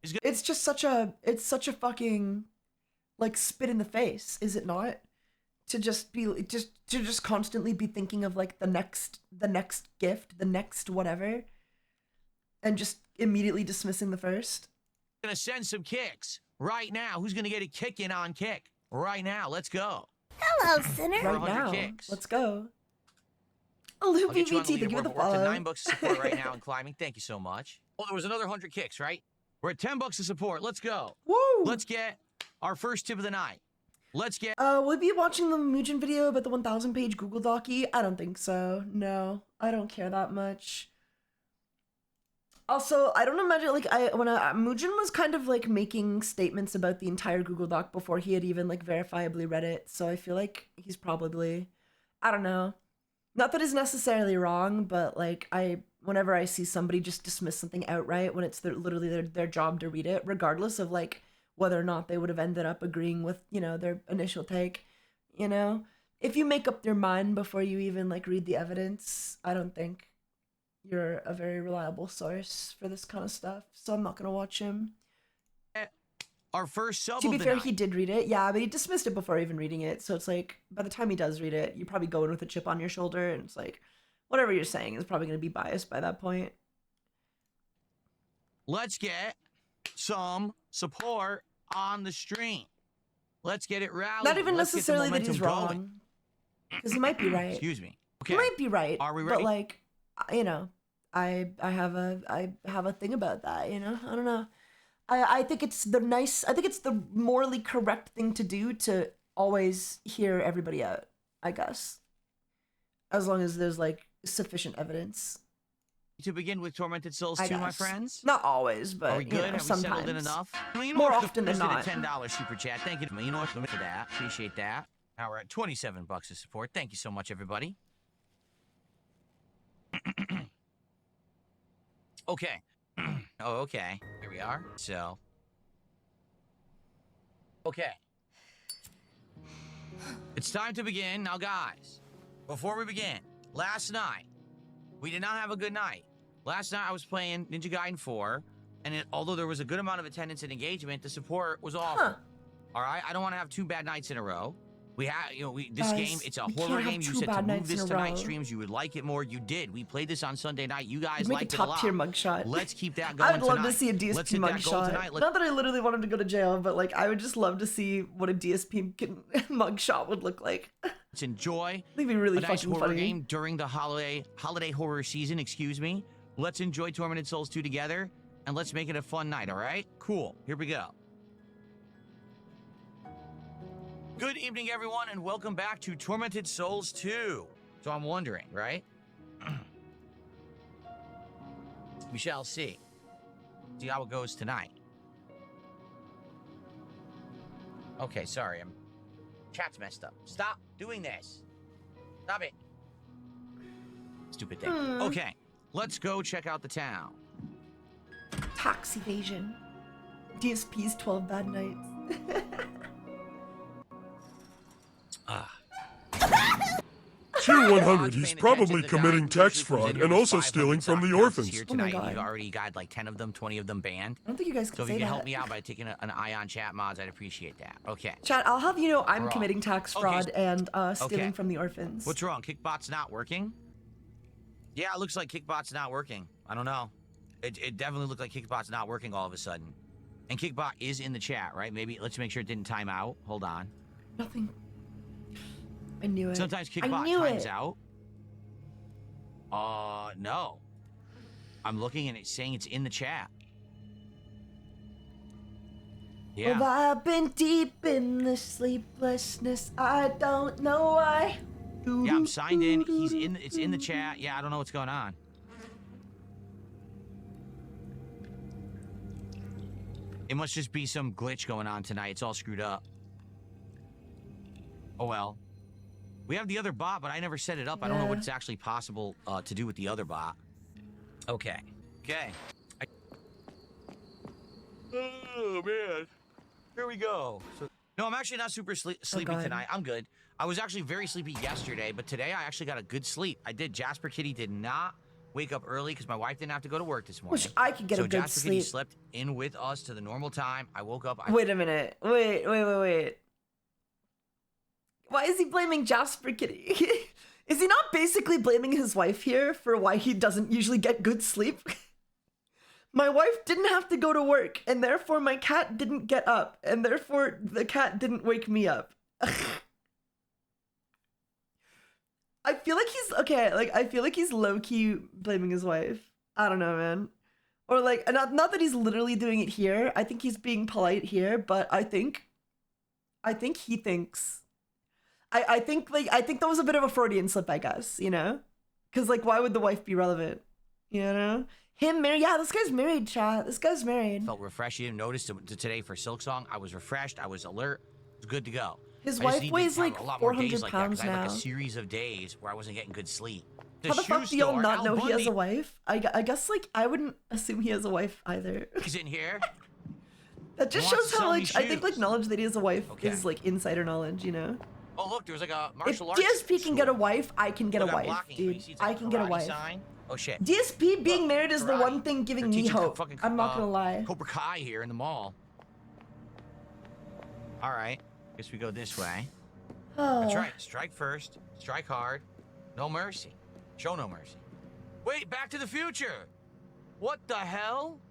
is going It's just such a fucking like spit in the face, is it not? To just constantly be thinking of like the next gift, the next whatever, and just immediately dismissing the first. to send some kicks right now? Who's going to get a kick in on Kick right now? Let's go. Hello, Sinner. Right now. Kicks. Let's go. I'll Loopy get you on the VT, thank you for leaderboard, the but we're up to follow. $9 of support right now in climbing. Thank you so much. Oh, there was another 100 kicks, right? We're at $10 of support. Let's go. Woo! Let's get our first tip of the night. Let's get... Will we be watching the Mugen video about the 1,000 page Google Docy? I don't think so. No, I don't care that much. Also, I don't imagine, like, Mugen was kind of, like, making statements about the entire Google Doc before he had even, like, verifiably read it, so I feel like he's probably, I don't know. Not that it's necessarily wrong, but, like, whenever I see somebody just dismiss something outright when it's literally their job to read it, regardless of, like, whether or not they would have ended up agreeing with, you know, their initial take, you know? If you make up your mind before you even, like, read the evidence, I don't think you're a very reliable source for this kind of stuff, so I'm not gonna watch him. Our first sub. To be fair, he did read it, yeah, but he dismissed it before even reading it, so it's like, by the time he does read it, you're probably going with a chip on your shoulder, and it's like, whatever you're saying is probably gonna be biased by that point. Let's get some support on the stream. Let's get it rallied. Not even necessarily that he's wrong, because he might be right. Excuse me. Okay. He might be right. Are we ready? But like, you know, I have a thing about that. You know, I don't know. I think it's the morally correct thing to do to always hear everybody out. I guess, as long as there's like sufficient evidence. To begin with Tormented Souls 2, my friends? Not always, but are we good? You know, Have sometimes. we settled in enough? Well, you know More what? often than not. A $10 super chat. Thank you. You know what? For that. Appreciate that. Now we're at $27 of support. Thank you so much, everybody. Okay. Oh, okay. Here we are. So. Okay. It's time to begin. Now, guys, before we begin, last night, we did not have a good night. Last night, I was playing Ninja Gaiden 4, and although there was a good amount of attendance and engagement, the support was awful. All right? I don't want to have 2 bad nights in a row. We have, this game, it's a horror game. You said to move this to night streams, you would like it more. You did. We played this on Sunday night. You guys liked it a lot. Top tier mugshot. Let's keep that going. I would love tonight. to see a DSP mugshot. Not that I literally want him to go to jail, but like I would just love to see what a DSP mugshot would look like. Let's enjoy It'd be really a nice fucking horror funny. game during the holiday horror season. Excuse me. Let's enjoy Tormented Souls 2 together, and let's make it a fun night. All right? Cool. Here we go. Good evening, everyone, and welcome back to Tormented Souls 2. So I'm wondering, right? We shall see. See how it goes tonight. Okay, sorry. Chat's messed up. Stop doing this. Stop it. Stupid thing. Okay, let's go check out the town. Tax evasion. DSP's 12 bad nights. Tier 100, he's probably committing tax fraud and also stealing from the orphans. Here tonight, you've already got like 10 of them, 20 of them banned. I don't think you guys can So if say you can that. help me out by taking an eye on chat mods, I'd appreciate that. Okay. Chat, I'll have you know I'm We're committing tax fraud and stealing Okay. from the orphans. What's wrong? Kickbot's not working? Yeah, it looks like Kickbot's not working. I don't know. It definitely looked like Kickbot's not working all of a sudden. And Kickbot is in the chat, right? Maybe let's make sure it didn't time out. Hold on. Nothing. I knew it. Sometimes I Kickbot knew times it. out. No. I'm looking and it's saying it's in the chat. Yeah. Well, I've been deep in the sleeplessness. I don't know why. Yeah, I'm signed in. It's in the chat. Yeah, I don't know what's going on. It must just be some glitch going on tonight. It's all screwed up. Oh well. We have the other bot, but I never set it up. I don't know what's actually possible to do with the other bot. Okay. Okay. Oh, man. Here we go. No, I'm actually not super sleepy tonight. I'm good. I was actually very sleepy yesterday, but today I actually got a good sleep. I did. Jasper Kitty did not wake up early because my wife didn't have to go to work this morning. Wish I could get a good Jasper Kitty sleep. slept in with us to the normal time. I woke up. Wait a minute. Wait. Why is he blaming Jasper Kitty? Is he not basically blaming his wife here for why he doesn't usually get good sleep? My wife didn't have to go to work, and therefore my cat didn't get up, and therefore the cat didn't wake me up. okay, like I feel like he's low-key blaming his wife. I don't know, man. Or like, not that he's literally doing it here. I think he's being polite here, but I think he thinks. I think that was a bit of a Freudian slip, I guess, you know? Because like, why would the wife be relevant? You know? Him married? Yeah, this guy's married, chat. This guy's married. Felt refreshed. You didn't notice today for Silk Song. I was refreshed. I was alert. It was good to go. His wife weighs like 400 pounds now. I had like a series of days where I wasn't getting good sleep. How the fuck do y'all not know he has a wife? I guess like I wouldn't assume he has a wife either. He's in here. That just shows how like I think like knowledge that he has a wife is like insider knowledge, you know? Oh look, there was like a martial arts. If DSP can get a wife, I can get a wife, dude. I can get a wife. Oh shit. DSP being married is the one thing giving me hope. I'm not gonna lie. Cobra Kai here in the mall. All right, guess we go this way. That's right. Strike first. Strike hard. No mercy. Show no mercy. Wait, Back to the Future. What the hell?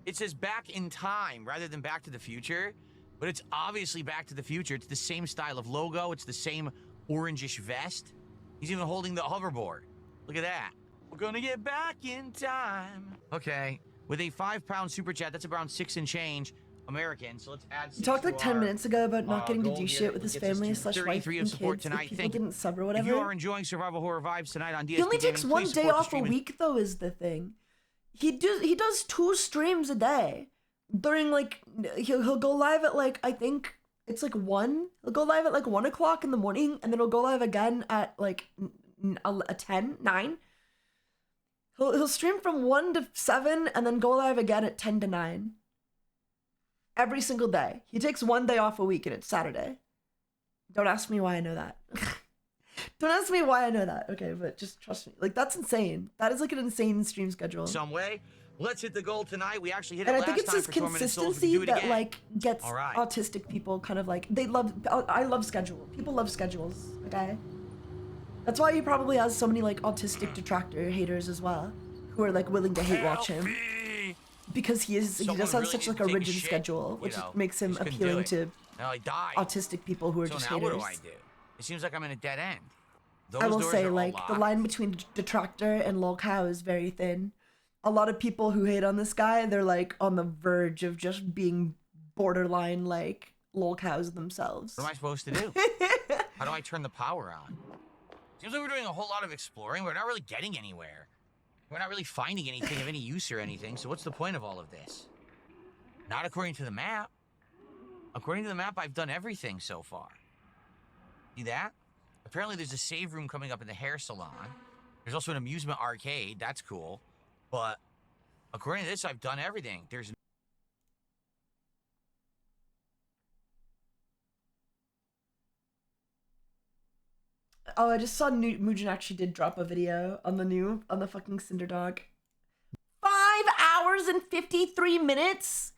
It says Back in Time rather than Back to the Future, but it's obviously Back to the Future. It's the same style of logo. It's the same orangish vest. He's even holding the hoverboard. Look at that. We're gonna get back in time. Okay, with a £5 super chat, that's around 6 and change American. So let's add. You talked like 10 minutes ago about not getting to do shit with his family / wife and kids if people didn't sub or whatever. If you are enjoying survival horror vibes tonight on DSP he only takes Gaming, one day off a week though, is the thing. He does 2 streams a day. During like he'll go live at like I think it's like 1. He'll go live at like 1 o'clock in the morning, and then he'll go live again at like 9. He'll stream from 1 to 7 and then go live again at 10 to 9. Every single day. He takes 1 day off a week and it's Saturday. Don't ask me why I know that. Don't ask me why I know that. Okay, but just trust me. Like, that's insane. That is like an insane stream schedule. Some way. Let's hit the goal tonight. We actually hit it and last time. I think it's his consistency that again. like gets autistic people kind of like, I love schedule. People love schedules, okay? That's why he probably has so many like autistic detractor haters as well, who are like willing to hate watch him. Because he does have really such like a rigid schedule, which makes him appealing to autistic people who are just haters. What do I do? It seems like I'm in a dead end. I will say, like, the line between detractor and lolcow is very thin. A lot of people who hate on this guy, they're like on the verge of just being borderline like lolcows themselves. What am I supposed to do? How do I turn the power on? Seems like we're doing a whole lot of exploring. We're not really getting anywhere. We're not really finding anything of any use or anything, so what's the point of all of this? Not according to the map. According to the map, I've done everything so far. See that? Apparently there's a save room coming up in the hair salon. There's also an amusement arcade. That's cool. But according to this, I've done everything. There's Oh, I just saw Mugen actually did drop a video on the fucking Cinder Dog. 5 hours and 53 minutes?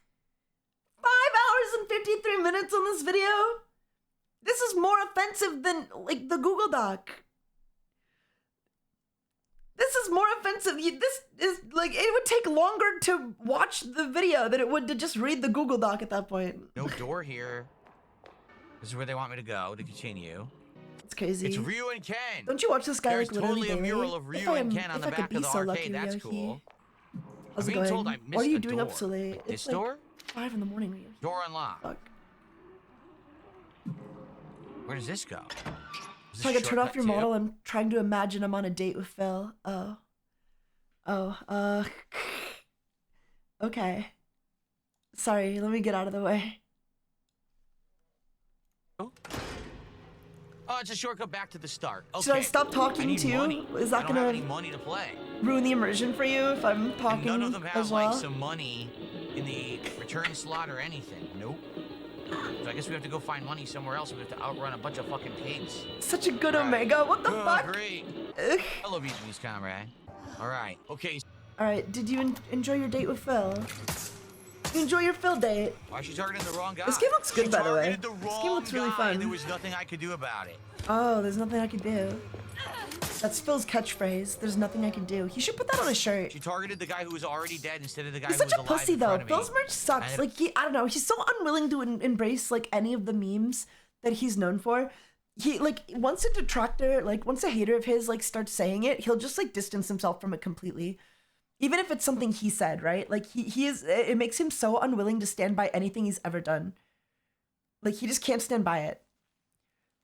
5 hours and 53 minutes on this video? This is more offensive than, like, the Google Doc. This is more offensive. This is, like, it would take longer to watch the video than it would to just read the Google Doc at that point. no door here. This is where they want me to go to continue. It's crazy. It's Ryu and Ken. Don't you watch this guy There's like literally totally a daily? mural of Ryu and Ken on the back of the arcade. That's cool. How's it going? What are you doing up so late? This it's door? Like 5 in the morning. Ryu. Door unlocked. Fuck. Where does this go? So I can turn off your model. I'm trying to imagine I'm on a date with Phil. Okay. Sorry, let me get out of the way. Oh, it's a shortcut back to the start. Okay. Should I stop talking to you? Is that gonna any money to play. ruin the immersion for you if I'm talking None of them have as well? like some money in the return slot or anything. Nope. So I guess we have to go find money somewhere else. We have to outrun a bunch of fucking pigs. Such a good Omega. What the fuck? Great. I love Vietnamese comrade. All right. Okay. All right. Did you enjoy your date with Phil? You enjoy your Phil date? Why is she targeting the wrong guy? This game looks good, by the way. This game looks really fun. There was nothing I could do about it. Oh, there's nothing I could do. That's Phil's catchphrase. There's nothing I can do. He should put that on a shirt. She targeted the guy who was already dead instead of the guy He's who was such a alive pussy, in though. front of me. Phil's merch sucks. Like, I don't know. He's so unwilling to embrace, like, any of the memes that he's known for. he like once a detractor, like once a hater of his like starts saying it, he'll just like distance himself from it completely. Even if it's something he said, right? Like he is, it makes him so unwilling to stand by anything he's ever done. Like he just can't stand by it.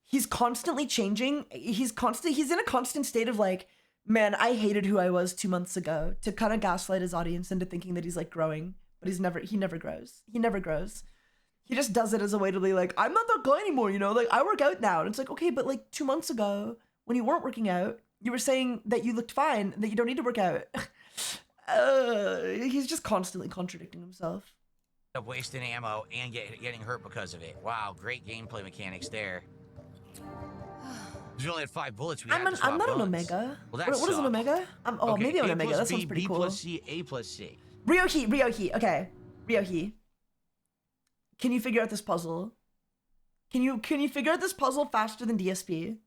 He's constantly changing. He's in a constant state of like, man, I hated who I was 2 months ago, to kind of gaslight his audience into thinking that he's like growing, but he never grows. He never grows. He just does it as a way to be like, I'm not that guy anymore, you know? Like I work out now. And it's like, okay, but like 2 months ago when you weren't working out, you were saying that you looked fine, that you don't need to work out. He's just constantly contradicting himself. Of wasting ammo and getting hurt because of it. Wow, great gameplay mechanics there. We only had 5 bullets. I'm not an Omega. Well, what is an Omega? Okay, maybe I'm an A Omega. plus That sounds B, pretty B cool. plus C, A plus C. Ryohi. Okay, Ryohi. Can you figure out this puzzle? Can you figure out this puzzle faster than DSP?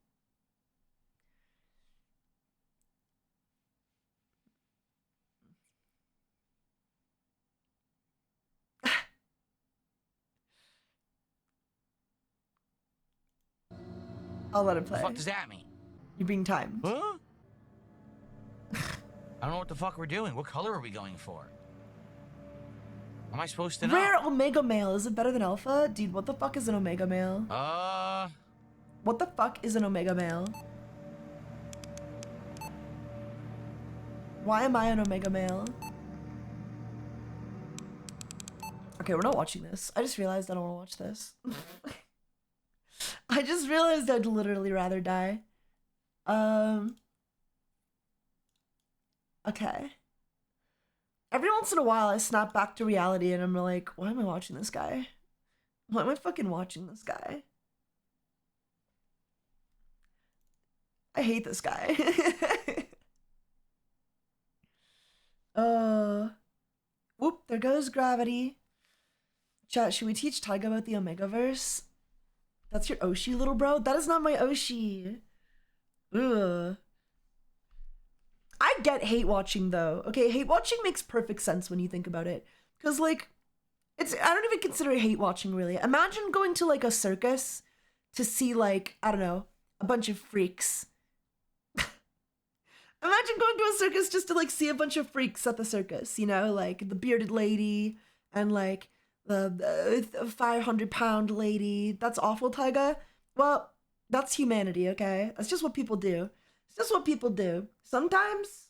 I'll let it play. What the fuck does that mean? You're being timed. Huh? I don't know what the fuck we're doing. What color are we going for? Am I supposed to know? Rare Omega male. Is it better than Alpha? Dude, what the fuck is an Omega male? What the fuck is an Omega male? Why am I an Omega male? Okay, we're not watching this. I just realized I don't want to watch this. I just realized I'd literally rather die. Okay. Every once in a while, I snap back to reality and I'm like, why am I watching this guy? Why am I fucking watching this guy? I hate this guy. Whoop, there goes gravity. Chat, should we teach Taiga about the Omegaverse? That's your Oshi, little bro? That is not my Oshi. Ugh. I get hate watching though. Okay, hate watching makes perfect sense when you think about it. Cause like, I don't even consider it hate watching really. Imagine going to like a circus to see like, I don't know, a bunch of freaks. Imagine going to a circus just to like see a bunch of freaks at the circus, you know, like the bearded lady and like the 500-pound lady. That's awful, Taiga. Well, that's humanity, okay? That's just what people do. It's just what people do. Sometimes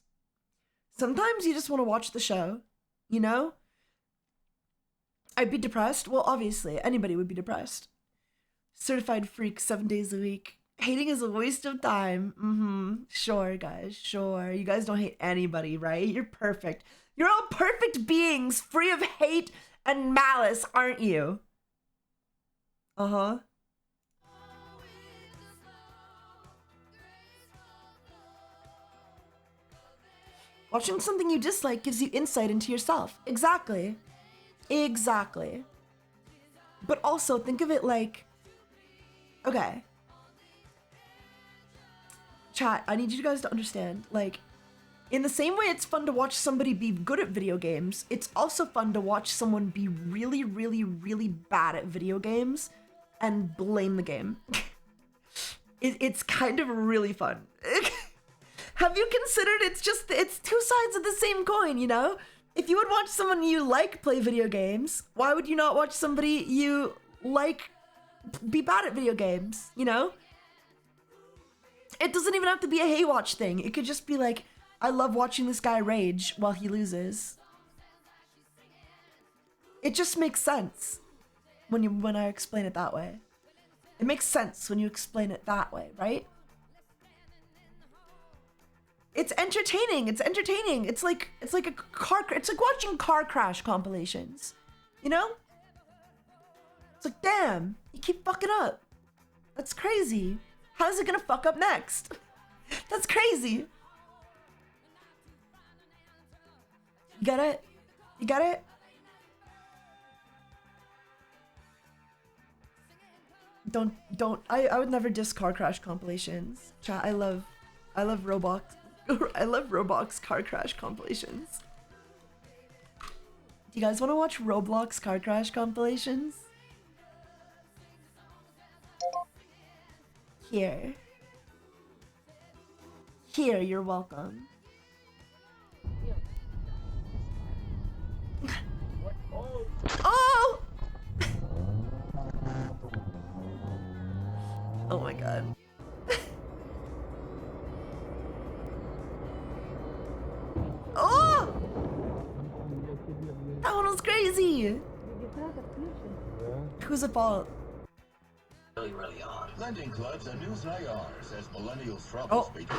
you just want to watch the show, you know? I'd be depressed. Well, obviously, anybody would be depressed. Certified freak 7 days a week. Hating is a waste of time. Sure, guys, sure. You guys don't hate anybody, right? You're perfect. You're all perfect beings, free of hate and malice, aren't you? Uh-huh. Watching something you dislike gives you insight into yourself. Exactly. Exactly. But also, think of it like... Okay. Chat, I need you guys to understand, like, in the same way it's fun to watch somebody be good at video games, it's also fun to watch someone be really, really, really bad at video games and blame the game. It's kind of really fun. Have you considered it's two sides of the same coin, you know? If you would watch someone you like play video games, why would you not watch somebody you like be bad at video games, you know? It doesn't even have to be a hey watch thing. It could just be like, I love watching this guy rage while he loses. It just makes sense when I explain it that way. It makes sense when you explain it that way, right? It's entertaining. It's entertaining. It's like it's like watching car crash compilations. You know? It's like, damn, you keep fucking up. That's crazy. How's it gonna fuck up next? That's crazy. You get it? You get it? Don't I would never diss car crash compilations. Chat, I love Roblox. I love Roblox car crash compilations. Do you guys want to watch Roblox car crash compilations? Here. Here, you're welcome. Oh! Oh my god. Oh! That one was crazy! Who's at fault? Really odd. Lending clubs are news like ours as millennials troubles begin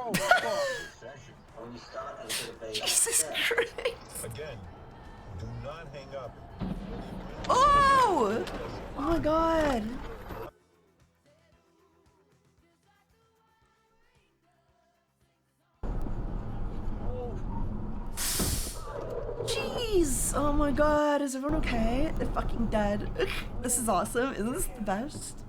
with recession. When you start a bit of Jesus Christ! Again, do not hang up. Oh! Oh my god. Jeez! Oh my god, is everyone okay? They're fucking dead. This is awesome. Isn't this the best?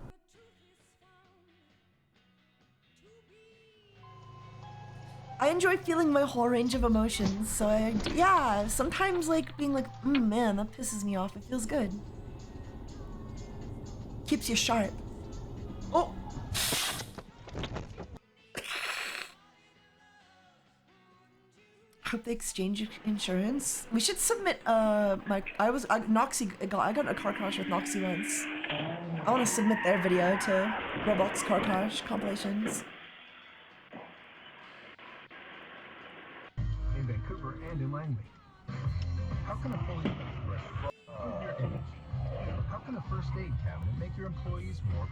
I enjoy feeling my whole range of emotions, so yeah, sometimes like being like, man, that pisses me off. It feels good. Keeps you sharp. Oh! Hope they exchange insurance. We should submit I got a car crash with Noxie once. I want to submit their video to Roblox car crash compilations. In Vancouver and in Langley. How can a police express your image? How can a first aid cabinet make your employees more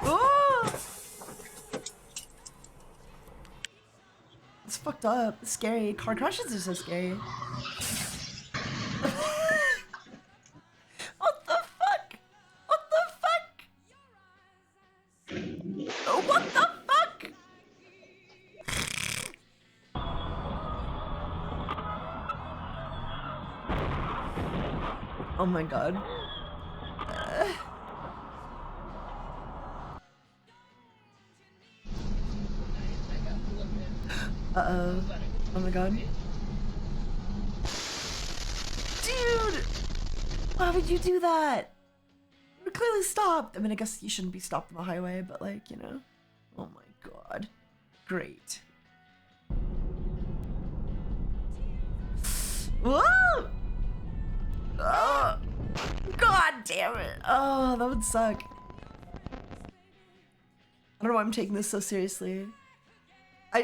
Oh! It's fucked up. It's scary. Car crashes are so scary. What the fuck? What the fuck? Oh, what the fuck? Oh my god. Uh-oh. Oh my god. Dude! Why would you do that? We're clearly stopped. I mean, I guess you shouldn't be stopped on the highway, but like, you know. Oh my god. Great. Whoa! Oh! God damn it. Oh, that would suck. I don't know why I'm taking this so seriously.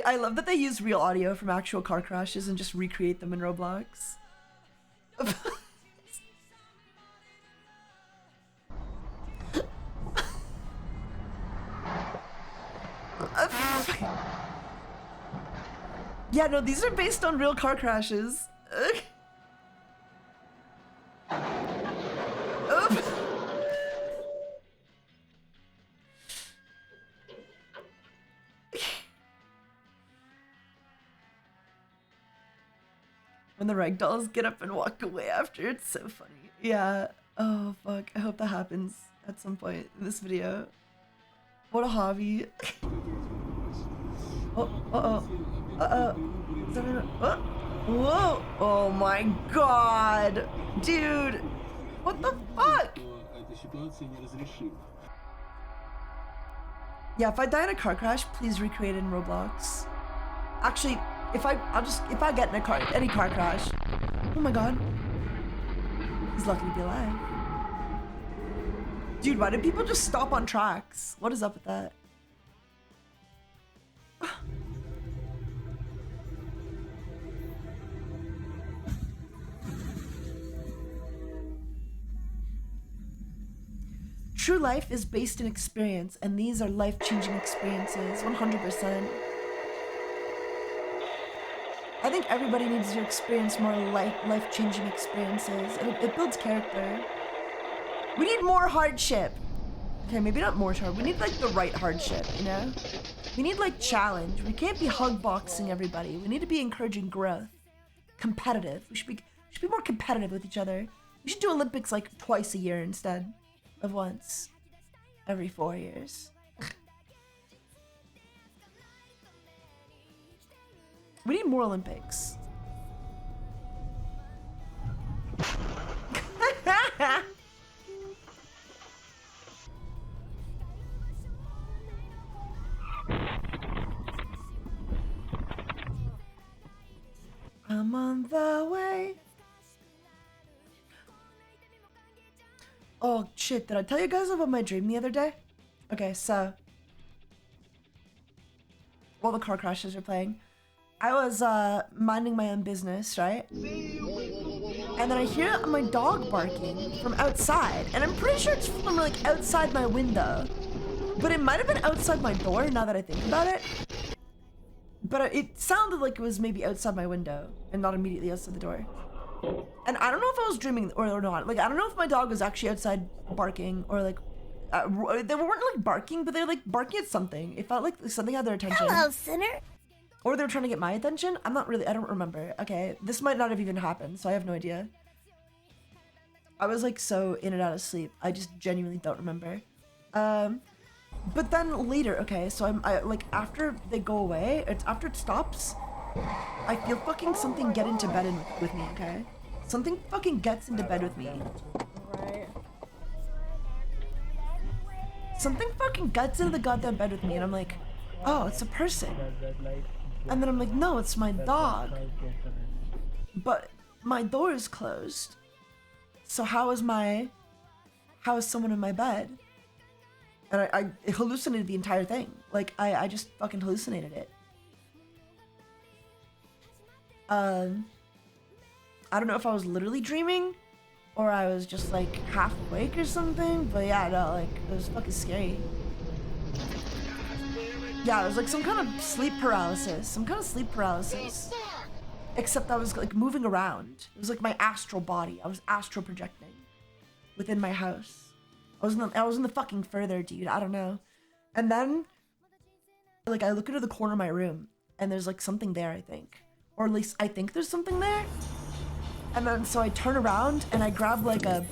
I love that they use real audio from actual car crashes and just recreate them in Roblox. Yeah, no, these are based on real car crashes. When the ragdolls get up and walk away after, it's so funny. Yeah. Oh, fuck. I hope that happens at some point in this video. What a hobby. Oh, uh-oh. Uh-oh. Whoa. Oh my god. Dude. What the fuck? Yeah, if I die in a car crash, please recreate it in Roblox. Actually, if I get in any car crash. Oh my god. He's lucky to be alive. Dude, why do people just stop on tracks? What is up with that? True life is based in experience, and these are life-changing experiences, 100%. I think everybody needs to experience more life-changing experiences. It builds character. We need more hardship. Okay, maybe not more hardship. We need like the right hardship, you know? We need like challenge. We can't be hug boxing everybody. We need to be encouraging growth. Competitive. We should be more competitive with each other. We should do Olympics like twice a year instead of once every 4 years. We need more Olympics. I'm on the way. Oh shit, did I tell you guys about my dream the other day? Okay, so while the car crashes are playing, I was minding my own business, right? And then I hear my dog barking from outside, and I'm pretty sure it's from like outside my window. But it might have been outside my door now that I think about it. But it sounded like it was maybe outside my window and not immediately outside the door. And I don't know if I was dreaming or not. Like, I don't know if my dog was actually outside barking or like, they weren't like barking, but they were like barking at something. It felt like something had their attention. Hello, sinner. Or they were trying to get my attention. I don't remember. Okay, this might not have even happened, so I have no idea. I was like so in and out of sleep. I just genuinely don't remember. But then later, okay, so I like after they go away, after it stops, I feel fucking something get into bed with me, okay? Something fucking gets into bed with me. Right. Something fucking gets into the goddamn bed with me, and I'm like, oh, it's a person. And then I'm like, no, it's my dog. But my door is closed. So how is someone in my bed? And I hallucinated the entire thing. Like, I just fucking hallucinated it. I don't know if I was literally dreaming or I was just like half awake or something, but yeah, no, like, it was fucking scary. Yeah, it was like some kind of sleep paralysis. Except I was like moving around. It was like my astral body. I was astral projecting within my house. I was in the fucking further, dude. I don't know. And then, like, I look into the corner of my room, and there's like something there, I think, or at least I think there's something there. And then so I turn around and I grab like a.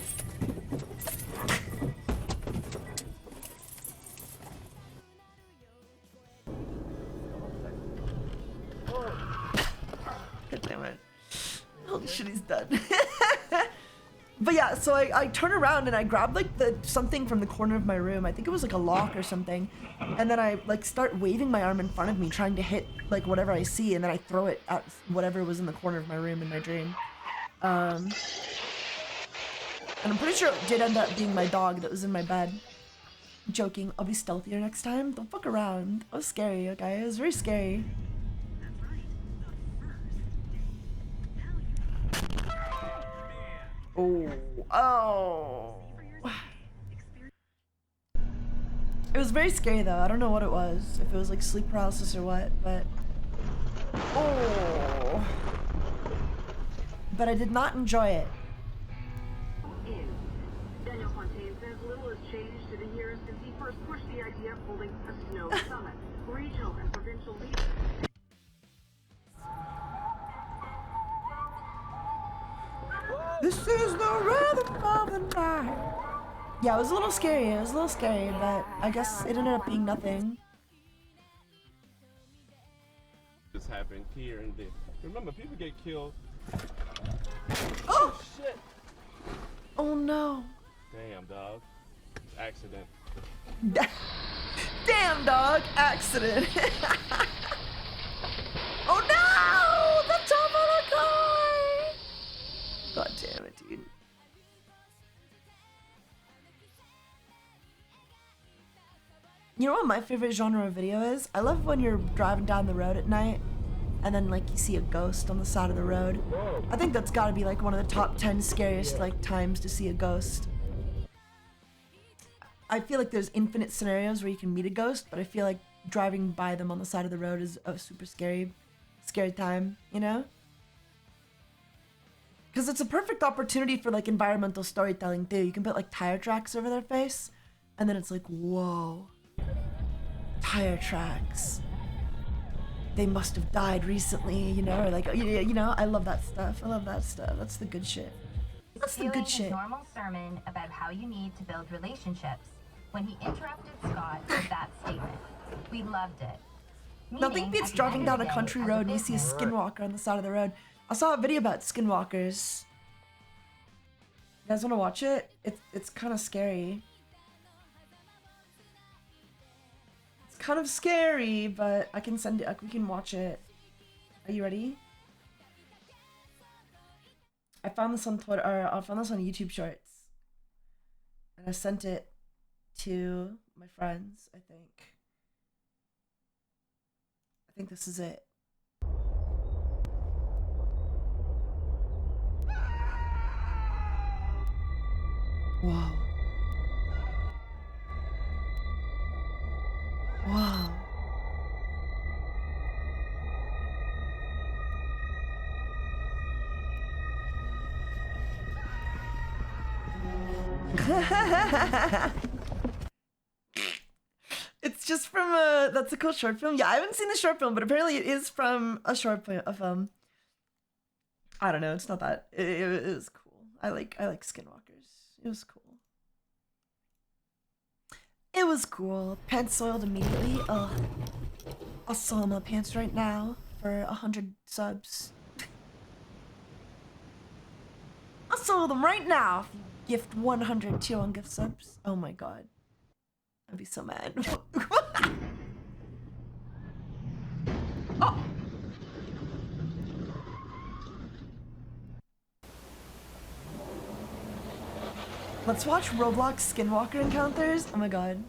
God damn it! Holy shit, he's done. But yeah, so I turn around and I grab like something from the corner of my room. I think it was like a lock or something. And then I like start waving my arm in front of me, trying to hit like whatever I see, and then I throw it at whatever was in the corner of my room in my dream. And I'm pretty sure it did end up being my dog that was in my bed. Joking, I'll be stealthier next time. Don't fuck around. It was scary, okay? It was very scary. Oh. It was very scary though. I don't know what it was. If it was like sleep paralysis or what, but oh. But I did not enjoy it. Daniel Fontaine says little has changed in the years since he first pushed the idea of holding a snow summit. Regional and provincial leaders. This is the rhythm of the night. Yeah, it was a little scary. But I guess it ended up being nothing. This happened here and there. Remember, people get killed. Oh shit! Oh no! Damn, dog. Accident. Damn, dog. Accident. Oh no! The top of the car! God damn it, dude. You know what my favorite genre of video is? I love when you're driving down the road at night and then like you see a ghost on the side of the road. I think that's gotta be like one of the top 10 scariest like times to see a ghost. I feel like there's infinite scenarios where you can meet a ghost, but I feel like driving by them on the side of the road is a super scary time, you know? Because it's a perfect opportunity for like environmental storytelling too. You can put like tire tracks over their face and then it's like, whoa. Tire tracks. They must have died recently, you know, or like, you know, I love that stuff. That's the good shit. That's the good shit. His normal sermon about how you need to build relationships when he interrupted Scott with that statement. We loved it. Nothing beats driving down a country road and you see a skinwalker on the side of the road. I saw a video about skinwalkers. You guys want to watch it? It's kind of scary. Kind of scary, but I can send it. We can watch it. Are you ready? I found this on Twitter, or I found this on YouTube Shorts. And I sent it to my friends, I think. I think this is it. Whoa. Whoa. It's just from that's a cool short film. Yeah, I haven't seen the short film, but apparently it is from a short film. I don't know, it's not that. It was cool. I like skinwalkers. It was cool. It was cool. Pants soiled immediately. Ugh. I'll sell my pants right now for 100 subs. I'll sell them right now if you gift 100 tier 1 gift subs. Oh my god. I'd be so mad. Oh! Let's watch Roblox Skinwalker encounters. Oh my god.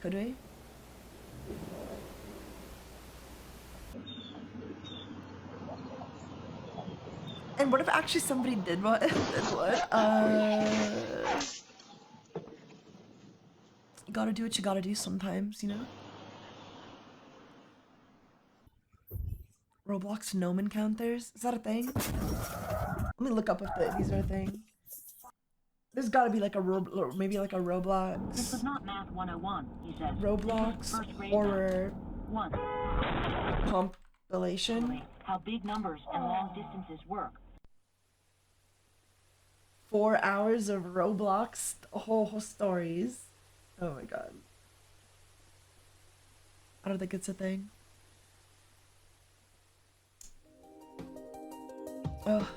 Could we? And what if actually somebody did what? You gotta do what you gotta do sometimes, you know? Roblox gnome encounters? Is that a thing? Let me look up if these are a thing. There's gotta be like a maybe like a Roblox. This was not Math 101, he said. Roblox horror compilation. How big numbers and long distances work. 4 hours of Roblox whole stories. Oh my god. I don't think it's a thing. Oh,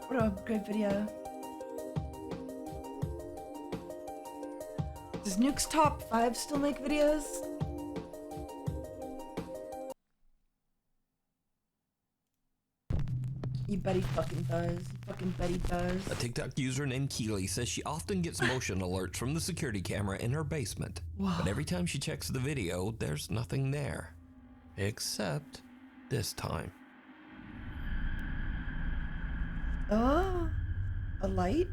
what a great video. Does Nuke's Top 5 still make videos? You bet he fucking does. You fucking bet he does. A TikTok user named Keely says she often gets motion alerts from the security camera in her basement. Wow. But every time she checks the video, there's nothing there. Except this time. Oh, a light?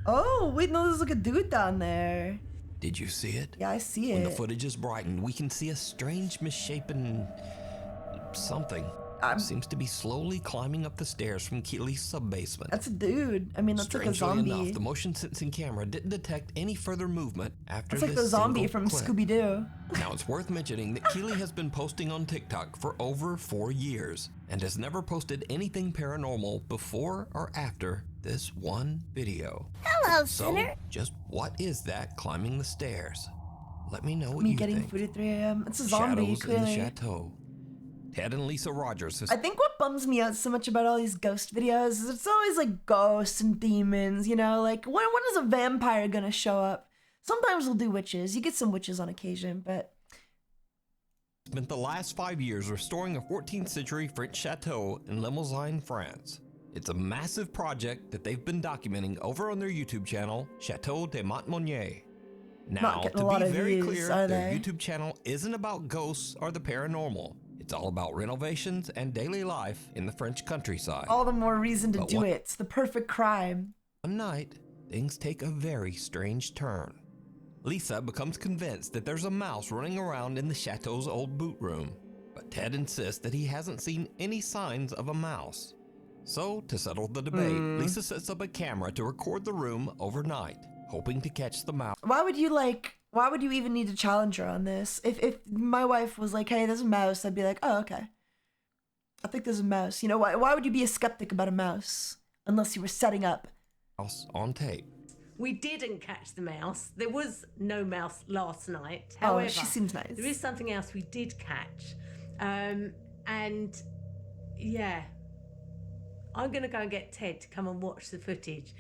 Oh, wait, no, there's like a dude down there. Did you see it? Yeah, I see When it. the footage is brightened, we can see a strange misshapen something. Seems to be slowly climbing up the stairs from Keely's sub-basement. That's a dude. I mean, that's like a Strangely zombie. enough, the motion sensing camera didn't detect any further movement after That's like this the zombie single from clip. Scooby-Doo. Now, it's worth mentioning that Keely has been posting on TikTok for over 4 years and has never posted anything paranormal before or after this one video. Hello, So, Sinner. just what is that climbing the stairs? Let me know what Me you getting think. food at 3 a.m. It's a zombie, Shadows in the clearly. Chateau. Ted and Lisa Rogers. I think what bums me out so much about all these ghost videos is it's always like ghosts and demons, you know? Like, when is a vampire gonna show up? Sometimes we'll do witches. You get some witches on occasion, but... Spent the last 5 years restoring a 14th century French chateau in Limousin, France. It's a massive project that they've been documenting over on their YouTube channel, Chateau de Montmonier. Now, getting to a lot be of very views, clear, are their they? YouTube channel isn't about ghosts or the paranormal. It's all about renovations and daily life in the French countryside. all the more reason to But do one- it. It's the perfect crime. One night, things take a very strange turn. Lisa becomes convinced that there's a mouse running around in the chateau's old boot room, but Ted insists that he hasn't seen any signs of a mouse. So, to settle the debate, Lisa sets up a camera to record the room overnight, hoping to catch the mouse. Why would you even need to challenge her on this? If my wife was like, hey, there's a mouse, I'd be like, oh, okay. I think there's a mouse. You know, why would you be a skeptic about a mouse? Unless you were setting up. Mouse on tape. We didn't catch the mouse. There was no mouse last night. Oh, However, she seems nice. There is something else we did catch. And yeah, I'm going to go and get Ted to come and watch the footage.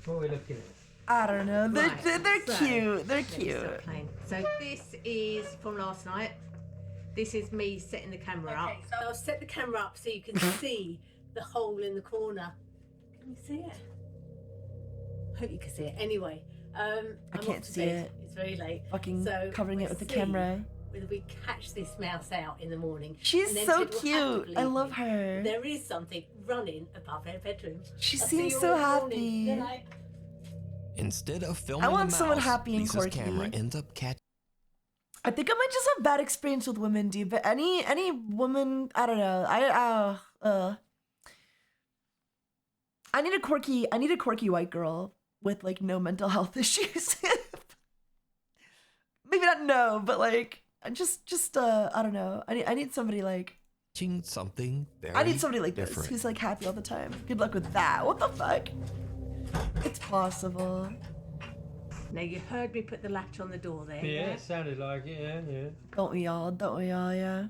What are we looking at? I don't know. They're Right, cute. They're so, cute. They're let me cute. start playing. So this is from last night. This is me setting the camera up. So I'll set the camera up so you can see the hole in the corner. Can you see it? I hope you can see it. Anyway, I can't see it. It's very late. Fucking so covering it with the camera. Whether we catch this mouse out in the morning. She's so cute. I love her. There is something running above her bedroom. She seems so happy. Instead of filming I want a mouse, someone happy and Lisa's quirky. camera ends up catching. I think I might just have bad experience with women, dude. But any woman, I don't know. I need a quirky white girl with like no mental health issues. Maybe not no, but like just I don't know. I need somebody like Something very I need somebody like different. this who's like happy all the time. Good luck with that. What the fuck? It's possible. Now you heard me put the latch on the door there. Yeah, it sounded like it. Yeah. Don't we all? Yeah.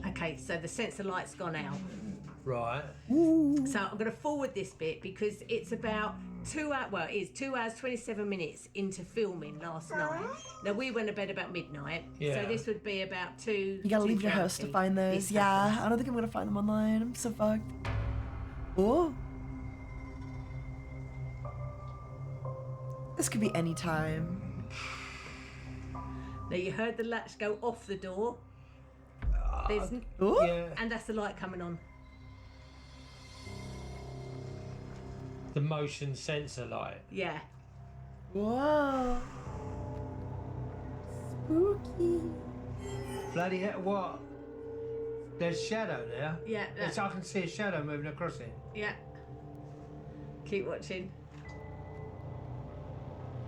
Okay, so the sensor light's gone out. Right. So I'm going to forward this bit because it's about 2 hours. Well, it is 2 hours 27 minutes into filming last night. Now we went to bed about midnight, Yeah. so this would be about 2. You gotta leave your house to find those. Yeah, I don't think I'm gonna find them online. I'm so fucked. Oh. This could be any time. Now you heard the latch go off the door. There's Yeah. and that's the light coming on. The motion sensor light. Yeah. Whoa. Spooky. Bloody hell, what? There's shadow there. Yeah. Yes, I can see a shadow moving across it. Yeah. Keep watching.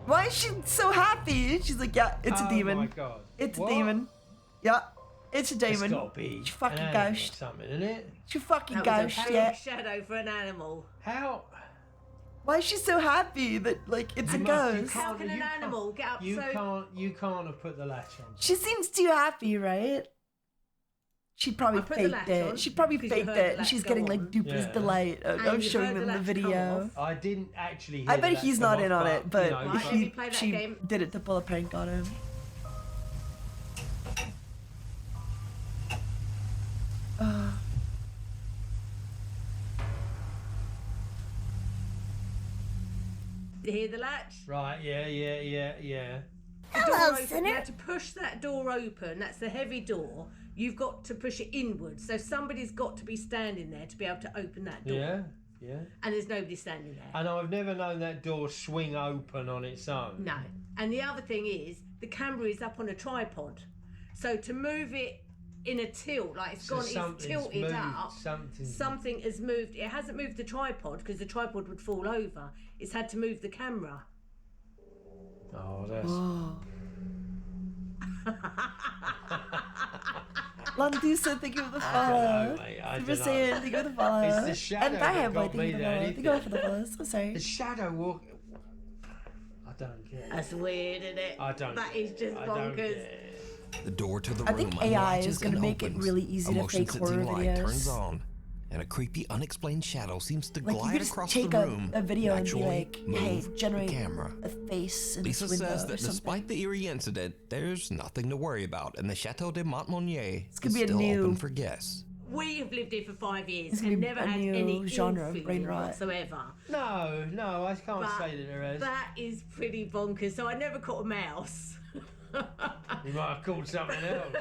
Why is she so happy? She's like, yeah, it's a demon. Oh my god. It's What? a demon. Yeah, it's a demon. It's gotta be She fucking an animal or ghost. something, isn't it? She fucking That was ghost, a yeah. big shadow for an animal. How? Why is she so happy that like it's a You ghost? How can an animal get up You so... can't have put the latch on. She seems too happy, right? She probably put the faked latch it. on She probably because you faked heard the it, and latch she's go getting on. like duper's Yeah. delight of And you showing heard the them the latch come video. I didn't actually hear I the bet latch he's come not off, in on it, but you know, Right, let me play that she game. did it to pull a prank on him. You hear the latch? Right, yeah. The door Hello, open. sinner. You have to push that door open. That's the heavy door. You've got to push it inwards. So somebody's got to be standing there to be able to open that door. Yeah. And there's nobody standing there. And I've never known that door swing open on its own. No. And the other thing is, the camera is up on a tripod. So to move it in a tilt, like it's So gone, it's something's tilted moved, up. Something has moved. It hasn't moved the tripod because the tripod would fall over. It's had to move the camera. Oh, that's... Landusa, thank you for the I follow. don't know, mate, I Super don't know. Saiyan, thank you for the follow. It's the shadow And that Bam Boy, got thank me you for the there, follow. didn't Thank you it? for the follows. I'm sorry. The shadow walk... I don't get it. That's weird, isn't it? I don't That get is it. just I don't bonkers. get it. The door to the I room think AI unlatches is gonna and make it opens. really easy A to motion fake horror sensing light turns videos. on, and a creepy, unexplained shadow seems to Like you glide could just across take the room a video and be actually like, hey, move generate the camera. a face in Lisa this window says or that something. despite the eerie incident, there's nothing to worry about, and the Chateau de Montmonier could is be a still new- open for guests. We have lived here for 5 years It's gonna and be never a had new any genre ill of feeling brain rot. whatsoever. No, I can't But say that there is. that is pretty bonkers. So I never caught a mouse. You might have called something else.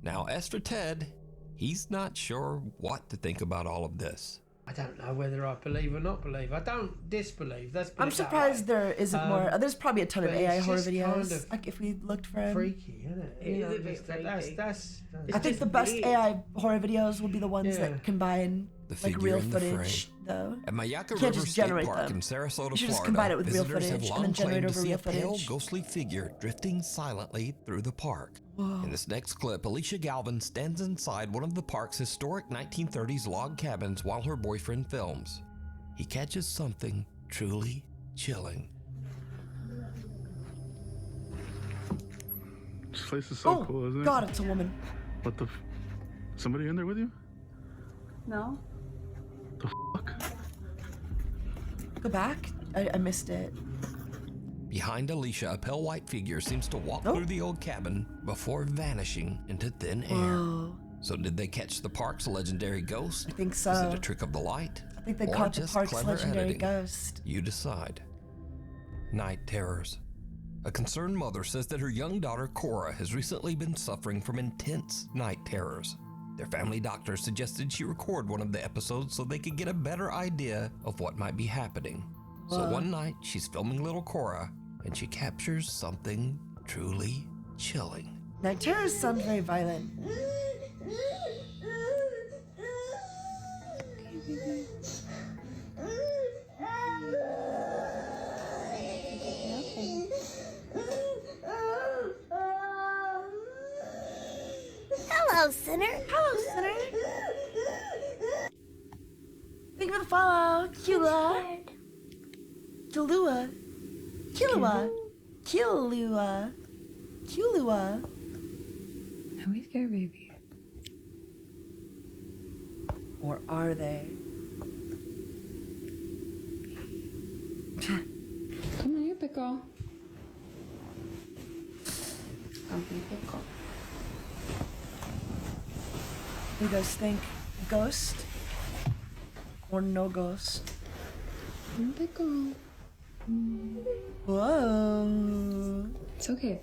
Now, as for Ted, he's not sure what to think about all of this. I don't know whether I believe or not believe. I don't disbelieve. Let's put I'm it that surprised way. there isn't more. There's probably a ton of but AI it's horror just videos. kind of Like if we looked for them. freaky, isn't it? It is a bit freaky. That's I think the best weird. AI horror videos will be the ones Yeah. that combine The like figure real in the footage, though. At Mayaka You can't River just State generate Park them. in Sarasota, You should just Florida, combine it with real visitors footage have and then long generate claimed to over see real a pale, footage. ghostly figure drifting silently through the park. Whoa. In this next clip, Alicia Galvin stands inside one of the park's historic 1930s log cabins while her boyfriend films. He catches something truly chilling. This place is so cool, isn't it? God, it's a woman. What the somebody in there with you? No? The fuck? Go back. I missed it. Behind Alicia, a pale white figure seems to walk through the old cabin before vanishing into thin air. So did they catch the park's legendary ghost? I think so. Is it a trick of the light? I think they or caught the just park's clever legendary editing? ghost. You decide. Night terrors. A concerned mother says that her young daughter Cora has recently been suffering from intense night terrors. Their family doctor suggested she record one of the episodes so they could get a better idea of what might be happening. So one night, she's filming little Cora, and she captures something truly chilling. Night terrors sound very violent. Hello, Sinner. Hello, Sinner. Thank you for the follow. Kila. Kilua. Kilua. Kilua. Kilua. Are we scared, baby? Or are they? Come on, you're a big girl. Come be a big girl. You guys think ghost or no ghost? I'm a big girl. Whoa. It's okay.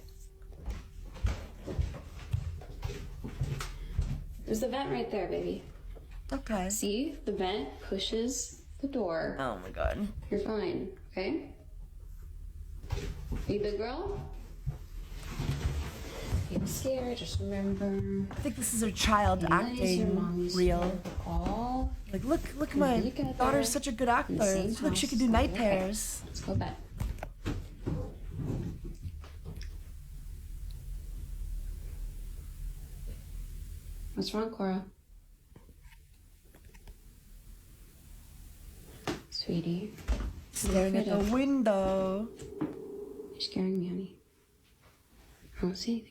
There's the vent right there, baby. Okay. See? The vent pushes the door. Oh my god. You're fine, okay? Are you a big girl? Don't be scared, just remember. I think this is her child acting real. Like, look, my daughter's such a good actor. Look, she could do night terrors. Let's go back. What's wrong, Cora? Sweetie. Staring at the window. You're scaring me, honey. I don't see anything.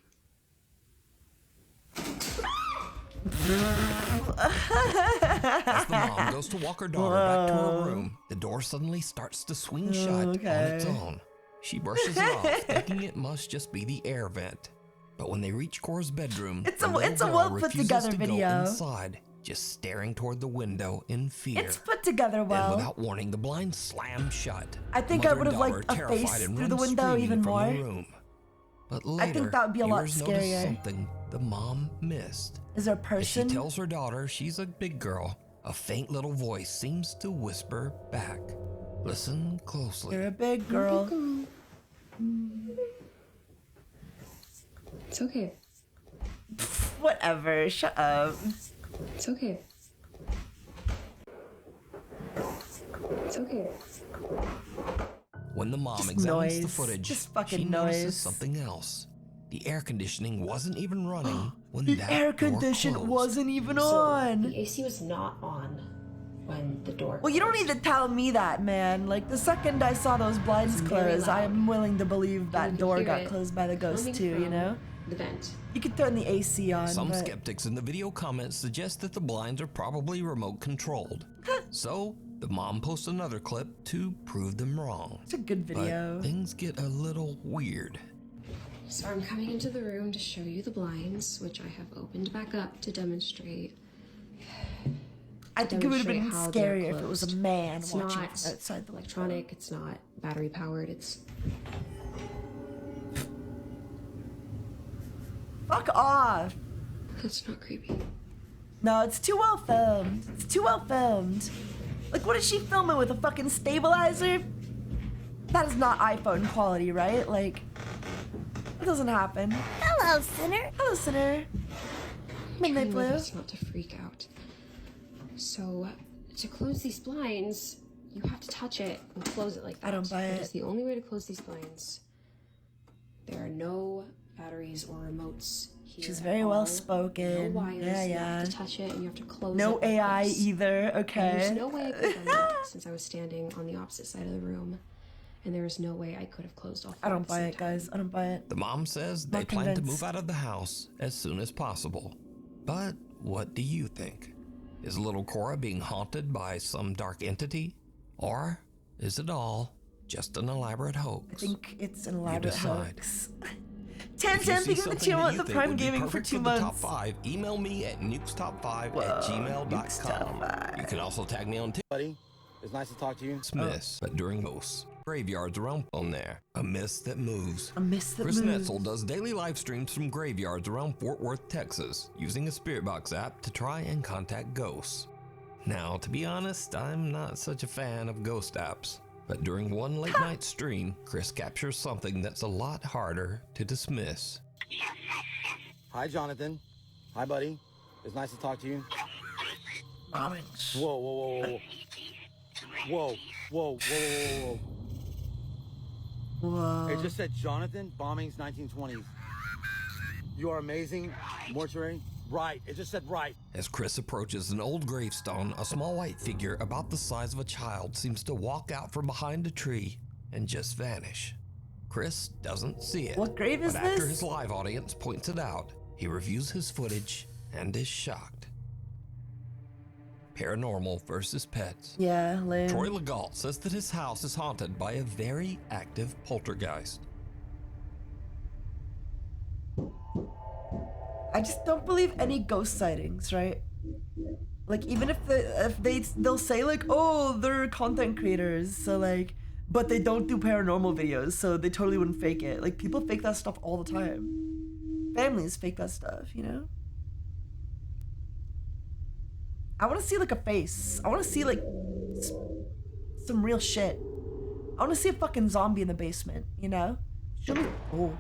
As the mom goes to walk her daughter back to her room, the door suddenly starts to swing shut on its own. She brushes it off, thinking it must just be the air vent. But when they reach Cora's bedroom, it's a well put together video. Inside, just staring toward the window in fear. It's put together well. And without warning, the blinds slam shut. I think I would have liked a face through the window even more. But later, I think that would be a lot scarier. Something the mom missed. Is there a person? As she tells her daughter she's a big girl, a faint little voice seems to whisper back. Listen closely. You're a big girl. It's okay. Whatever. Shut up. It's okay. It's okay. When the mom Just examines noise. the footage, Just fucking she notices noise. something else. The air conditioning wasn't even running when The that air door condition closed. wasn't even So, on. the AC was not on when the door Well, you don't need to tell me that, man. Like, the second I saw those blinds close, I am willing to believe that door got closed by the ghost too, you know? The vent. You could turn the AC on, Some but... skeptics in the video comments suggest that the blinds are probably remote controlled. So, the mom posts another clip to prove them wrong. It's a good video. But things get a little weird. So I'm coming into the room to show you the blinds, which I have opened back up to demonstrate. I think it would have been how they're scarier if it was a man It's watching not outside the electronic, it's not battery powered, it's... Fuck off. That's not creepy. No, it's too well filmed. It's too well filmed. Like, what is she filming with, a fucking stabilizer? That is not iPhone quality, right? Like, it doesn't happen. Hello, Sinner. Hello, Sinner. Midnight Blue. It's not to freak out. So, to close these blinds, you have to touch it and close it like that. I don't buy it. It's the only way to close these blinds. There are no batteries or remotes here. She's very well spoken. No wires. Yeah, You yeah. have to touch it and you have to close it. No like AI this. either. And Okay. there's no way I could have done that since I was standing on the opposite side of the room. And there was no way I could have closed all four I don't at the buy same it, guys. I don't buy it. The mom says they Not plan to convinced. move out of the house as soon as possible. But what do you think? Is little Cora being haunted by some dark entity? Or is it all just an elaborate I hoax. think it's an You elaborate decide. hoax. If you Tan, see thank you for the something channel that at you the think Prime would be Gaming for perfect 2 for the top months. 5, email me at nukestop5@gmail.com. You can also tag me on Buddy, it's nice to talk to you. Miss, but during ghosts, graveyards around on there. A mist that moves. A mist that Chris moves. Netzel does daily live streams from graveyards around Fort Worth, Texas, using a Spirit Box app to try and contact ghosts. Now, to be honest, I'm not such a fan of ghost apps, but during one late night stream, Chris captures something that's a lot harder to dismiss. Hi, Jonathan. Hi, buddy. It's nice to talk to you. Bombings. Whoa, whoa, whoa, whoa. Whoa, whoa, whoa, whoa, whoa. It just said Jonathan, bombings 1920s. You are amazing. Mortuary. Right. It just said right. As Chris approaches an old gravestone, a small white figure about the size of a child seems to walk out from behind a tree and just vanish. Chris doesn't see it. What grave is but after this? his live audience points it out, he reviews his footage and is shocked. Paranormal versus pets. Yeah, lame. Troy Legault says that his house is haunted by a very active poltergeist. I just don't believe any ghost sightings, right? Like, even if they'll say like, oh, they're content creators, so like, but they don't do paranormal videos, so they totally wouldn't fake it. Like, people fake that stuff all the time. Families fake that stuff, you know? I want to see like a face. I want to see like some real shit. I want to see a fucking zombie in the basement, you know? Show me. Oh.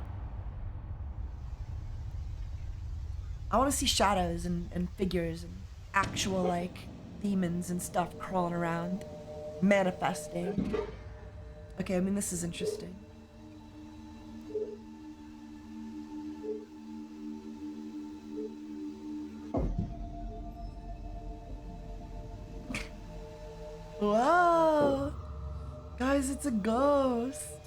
I want to see shadows and figures and actual like demons and stuff crawling around, manifesting. Okay, I mean, this is interesting. Whoa! Guys, it's a ghost.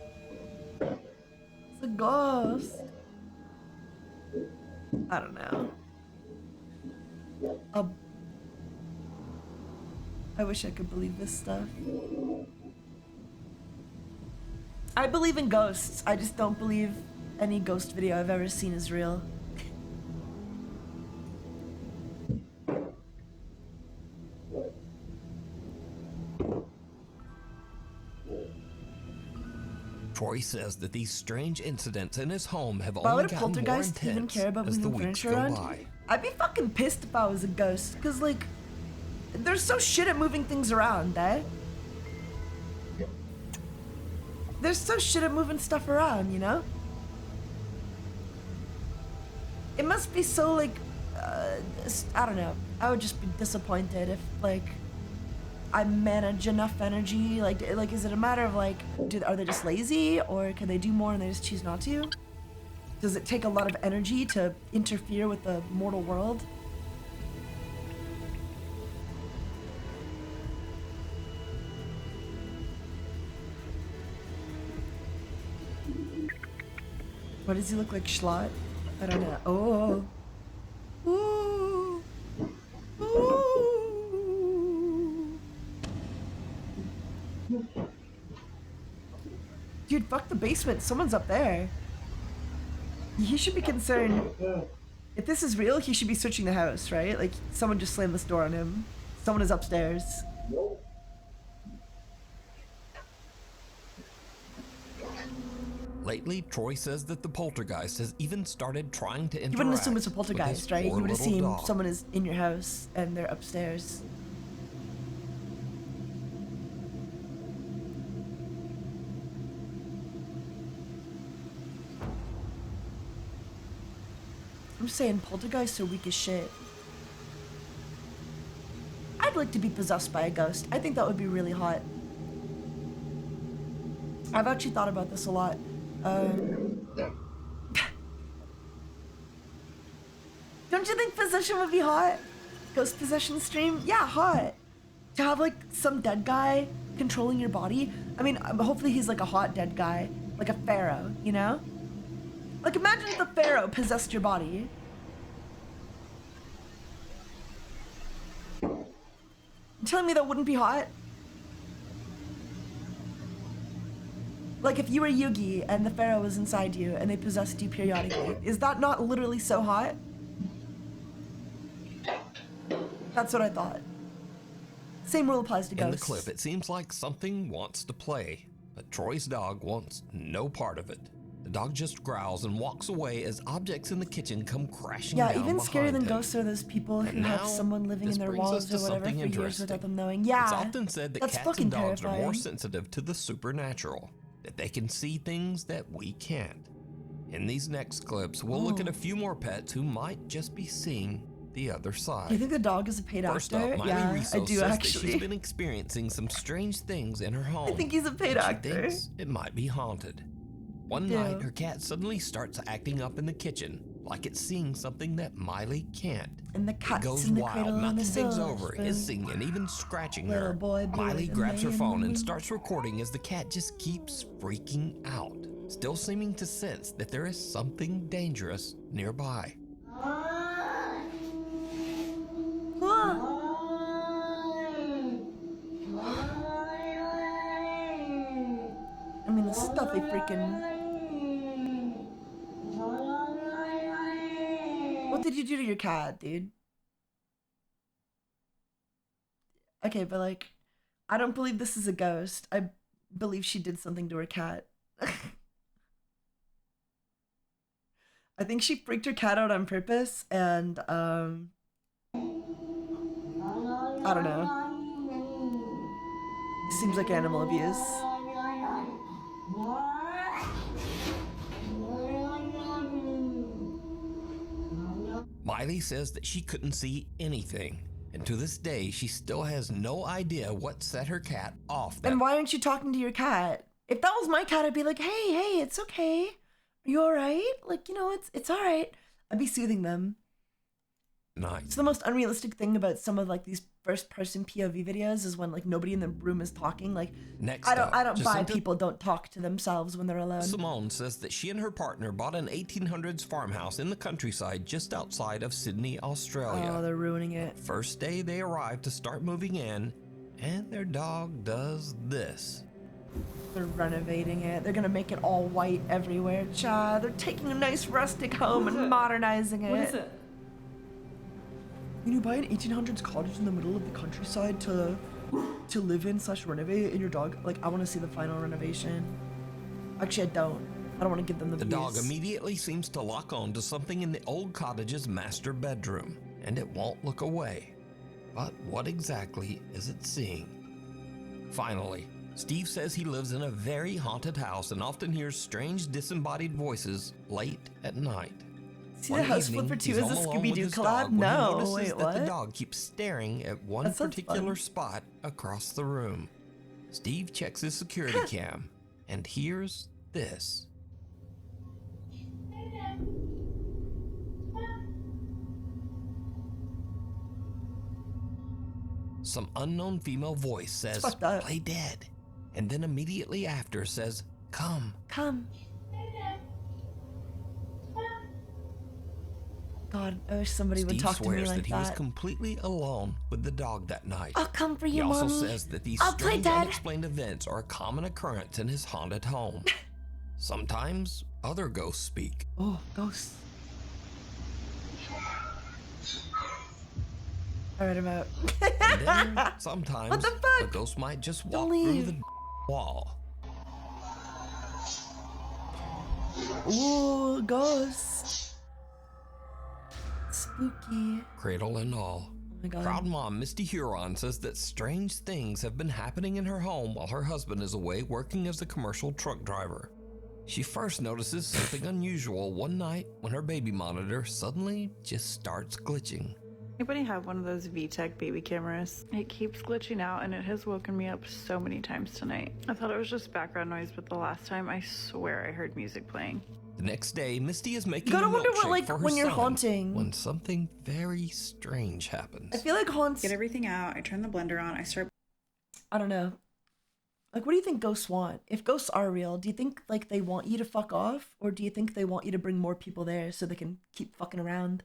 It's a ghost. I don't know. I wish I could believe this stuff. I believe in ghosts. I just don't believe any ghost video I've ever seen is real. Troy says that these strange incidents in his home have Why only would a gotten more poltergeist even intense care about as the moving weeks furniture go around? by. I'd be fucking pissed if I was a ghost, cause like, they're so shit at moving things around, eh? They're so shit at moving stuff around, you know? It must be so like, I don't know. I would just be disappointed if like, I manage enough energy. Like is it a matter of like, are they just lazy, or can they do more and they just choose not to? Does it take a lot of energy to interfere with the mortal world? What does he look like, Schlot? I don't know. Oh. Ooh. Ooh. Dude, fuck the basement. Someone's up there. He should be concerned. If this is real, he should be searching the house, right? Like, someone just slammed this door on him. Someone is upstairs. Lately, Troy says that the poltergeist has even started trying to interact. You wouldn't assume it's a with his poltergeist, right? You poor would little assume dog. someone is in your house and they're upstairs. I'm saying poltergeists are weak as shit. I'd like to be possessed by a ghost. I think that would be really hot. I've actually thought about this a lot. Don't you think possession would be hot? Ghost possession stream? Yeah, hot. To have like some dead guy controlling your body. I mean, hopefully he's like a hot dead guy. Like a pharaoh, you know? Like imagine if the pharaoh possessed your body. You telling me that wouldn't be hot? Like if you were Yugi and the pharaoh was inside you and they possessed you periodically, is that not literally so hot? That's what I thought. Same rule applies to ghosts. In the clip, it seems like something wants to play, but Troy's dog wants no part of it. The dog just growls and walks away as objects in the kitchen come crashing down Yeah, even scarier than behind him. ghosts are those people who have now, someone living in their brings us walls to or whatever for something years interesting. without them knowing. Yeah, It's often said that that's cats fucking and dogs are more terrifying. sensitive to the supernatural, that they can see things that we can't. In these next clips, we'll look at a few more pets who might just be seeing the other side. Do you think the dog is a paid First actor? up, Miley Yeah, Rizzo I do says that actually. she's been experiencing some strange things in her home. I think he's a paid and actor. She thinks it might be haunted. One Yeah. night, her cat suddenly starts acting up in the kitchen, like it's seeing something that Miley can't. And the It cat's goes in the wild, cradle on knocking the things silver over, spoon. hissing, and even scratching Little her. boy blue Miley and grabs her man phone and blue. starts recording as the cat just keeps freaking out, still seeming to sense that there is something dangerous nearby. I mean, the stuff they freaking... What did you do to your cat, dude? Okay, but like, I don't believe this is a ghost. I believe she did something to her cat. I think she freaked her cat out on purpose, and I don't know. Seems like animal abuse. Miley says that she couldn't see anything, and to this day, she still has no idea what set her cat off that And why aren't you talking to your cat? If that was my cat, I'd be like, hey, it's okay. Are you all right? Like, you know, it's all right. I'd be soothing them. night. It's the most unrealistic thing about some of like these first-person POV videos is when like nobody in the room is talking. Like, Next I up, don't buy Jacinta people don't talk to themselves when they're alone. Simone says that she and her partner bought an 1800s farmhouse in the countryside just outside of Sydney, Australia. Oh, they're ruining it. First day they arrive to start moving in, and their dog does this. They're renovating it. They're gonna make it all white everywhere. Cha, they're taking a nice rustic home and modernizing it. What is it? You buy an 1800s cottage in the middle of the countryside to live in / renovate, and your dog, like, I want to see the final renovation. Actually, I don't want to give them the The views. dog immediately seems to lock on to something in the old cottage's master bedroom, and it won't look away. But what exactly is it seeing? Finally, Steve says he lives in a very haunted house and often hears strange disembodied voices late at night. See One the House evening, Flipper 2 he's is a home alone with Scooby-Doo his collab? dog when he No, notices wait, that what? the dog keeps staring at one That sounds particular fun. spot across the room. Steve checks his security cam and hears this. Some unknown female voice says, fucked up. "Play dead," and then immediately after says, "Come." Come. God, I wish somebody would Steve talk to me swears like that he was completely alone with the dog that night. I'll come for you, He also Mommy. says that these I'll play strange, dead. unexplained events are a common occurrence in his haunted home. Sometimes other ghosts speak. Oh, ghosts. Alright, I'm out. And then sometimes What the fuck? a ghost might just walk Don't through leave. the wall. Ooh, ghosts. Spooky. Cradle and all. Oh my God. Proud mom Misty Huron says that strange things have been happening in her home while her husband is away working as a commercial truck driver. She first notices something unusual one night when her baby monitor suddenly just starts glitching. Anybody have one of those VTech baby cameras? It keeps glitching out and it has woken me up so many times tonight. I thought it was just background noise, but the last time I swear I heard music playing. The next day, Misty is making You gotta a wonder what, milkshake like, for her when you're son haunting. when something very strange happens. I feel like haunts. Get everything out, I turn the blender on, I start. I don't know. Like, what do you think ghosts want? If ghosts are real, do you think, like, they want you to fuck off? Or do you think they want you to bring more people there so they can keep fucking around?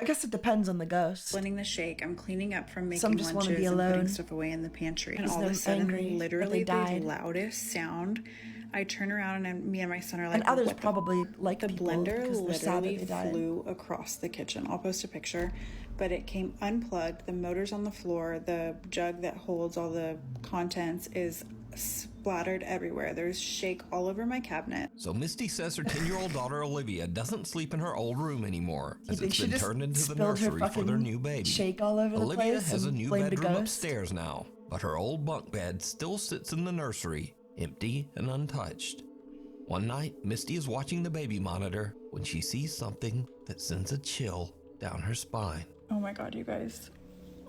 I guess it depends on the ghost. Blending the shake. I'm cleaning up from making Some just want to lunches be and alone. putting stuff away in the pantry. And Because all of a they're sudden, angry that literally they died. the loudest sound. I turn around and me and my son are like, And others what the probably like The people blender because they're sad that literally they died. flew across the kitchen. I'll post a picture, but it came unplugged. The motor's on the floor. The jug that holds all the contents is splattered everywhere. There's shake all over my cabinet. So Misty says her 10-year-old daughter Olivia doesn't sleep in her old room anymore, as think it's she been just turned into the spilled her nursery for their fucking new baby. shake all over the Olivia place has a and new blamed a bedroom ghost? upstairs now, but her old bunk bed still sits in the nursery, empty and untouched. One night, Misty is watching the baby monitor when she sees something that sends a chill down her spine. Oh my god, you guys.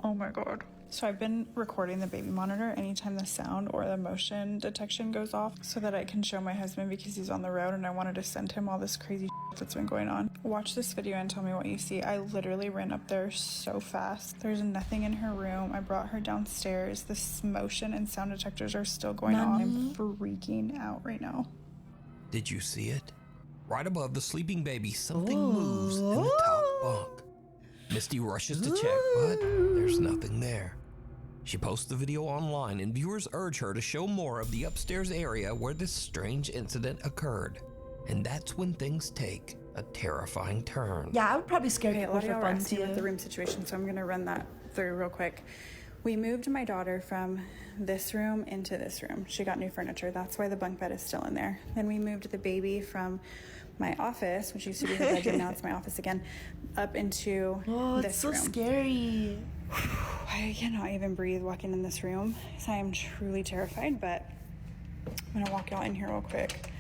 Oh my god. So I've been recording the baby monitor anytime the sound or the motion detection goes off so that I can show my husband because he's on the road and I wanted to send him all this crazy shit that's been going on. Watch this video and tell me what you see. I literally ran up there so fast. There's nothing in her room. I brought her downstairs. This motion and sound detectors are still going on. I'm freaking out right now. Did you see it? Right above the sleeping baby, something moves in the top bunk. Misty rushes to check, but there's nothing there. She posts the video online and viewers urge her to show more of the upstairs area where this strange incident occurred. And that's when things take a terrifying turn. Yeah, I would probably scare Okay, a people lot of for y'all were fun asking too. about the room situation, so I'm gonna run that through real quick. We moved my daughter from this room into this room. She got new furniture. That's why the bunk bed is still in there. Then we moved the baby from my office, which used to be her bedroom, now it's my office again, up into this it's so room. scary. I cannot even breathe walking in this room. So I am truly terrified, but I'm gonna walk y'all in here real quick.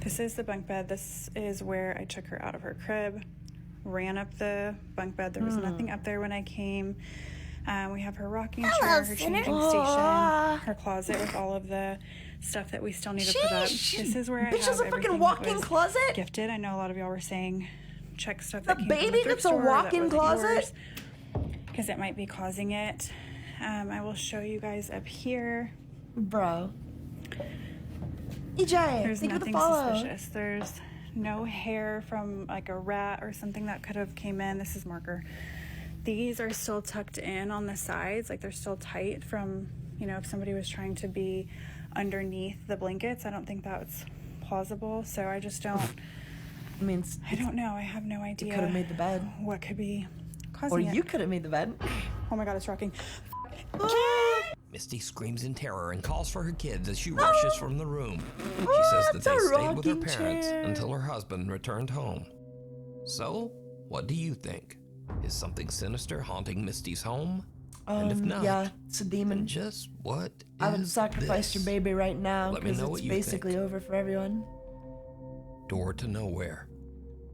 This is the bunk bed. This is where I took her out of her crib, ran up the bunk bed. There was nothing up there when I came. We have her rocking chair, her changing station, her closet with all of the stuff that we still need to put up. This is where I Bitch have has a freaking everything that walk-in was closet? gifted. I know a lot of y'all were saying check stuff that The came from baby thrift gets a store that walk-in wasn't closet? yours, because it might be causing it. I will show you guys up here. Bro. EJ, There's think of the nothing follow. suspicious. There's no hair from like a rat or something that could have came in. This is marker. These are still tucked in on the sides, like they're still tight from, you know, if somebody was trying to be underneath the blankets. I don't think that's plausible, so I just don't. I mean, I don't know. I have no idea. You could have made the bed. What could be causing Or it. you could have made the bed. Oh my god, it's rocking. Misty screams in terror and calls for her kids as she rushes from the room. She says that they stayed with her rocking parents chair. until her husband returned home. So, what do you think? Is something sinister haunting Misty's home? And if not, yeah, it's a demon. then just what I would is sacrifice this? your baby right now Let me because know it's what you basically think. over for everyone. Door to nowhere.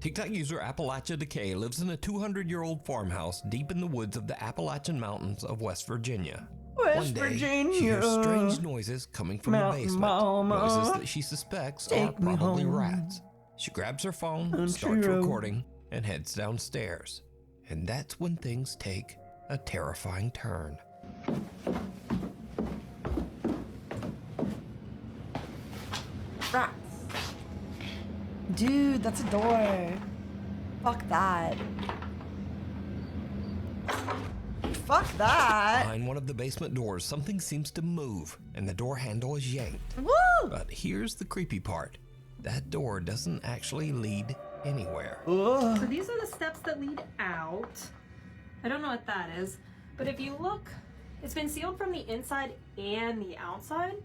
TikTok user Appalachia Decay lives in a 200-year-old farmhouse deep in the woods of the Appalachian Mountains of West Virginia. West One day, Virginia. she hears strange noises coming from Mountain the basement. Mama. Noises that she suspects are Take me probably home. rats. She grabs her phone, Country starts road. recording, and heads downstairs. And that's when things take a terrifying turn. Rats. Dude, that's a door. Fuck that. Fuck that. Behind one of the basement doors, something seems to move, and the door handle is yanked. Woo! But here's the creepy part. That door doesn't actually lead anywhere. So these are the steps that lead out. I don't know what that is, but if you look, it's been sealed from the inside and the outside.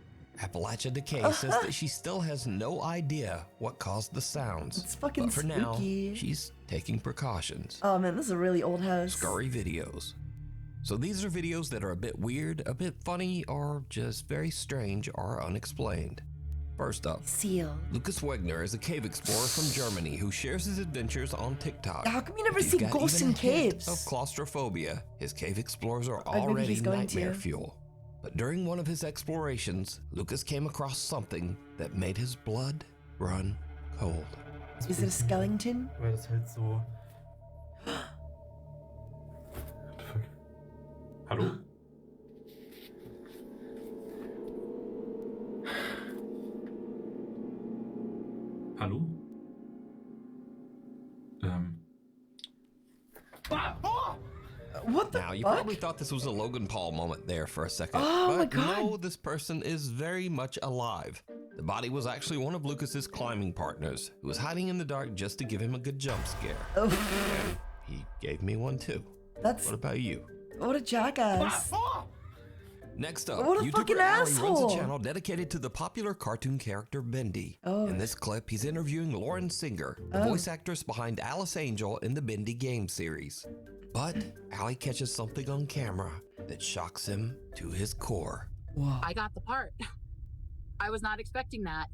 Appalachia Decay says that she still has no idea what caused the sounds. It's fucking but for spooky. now, she's taking precautions. Oh man, this is a really old house. Scary videos. So these are videos that are a bit weird, a bit funny, or just very strange or unexplained. First up, Seal. Lucas Wegner is a cave explorer from Germany who shares his adventures on TikTok. How come you never If you've see got ghosts even in a hint caves? of claustrophobia, his cave explorers are maybe already he's going nightmare to. fuel. But during one of his explorations, Lucas came across something that made his blood run cold. Is it a skeleton? Weil das halt so. Fuck. Hallo? Hallo? What the Now, you fuck? probably thought this was a Logan Paul moment there for a second. Oh my but God. no, this person is very much alive. The body was actually one of Lucas's climbing partners, who was hiding in the dark just to give him a good jump scare. Oh. And he gave me one too. What about you? What a jackass. Next up, What a YouTuber fucking Ali runs asshole. a channel dedicated to the popular cartoon character Bendy. In this clip, he's interviewing Lauren Singer, the voice actress behind Alice Angel in the Bendy game series. But Ali catches something on camera that shocks him to his core. I got the part. I was not expecting that,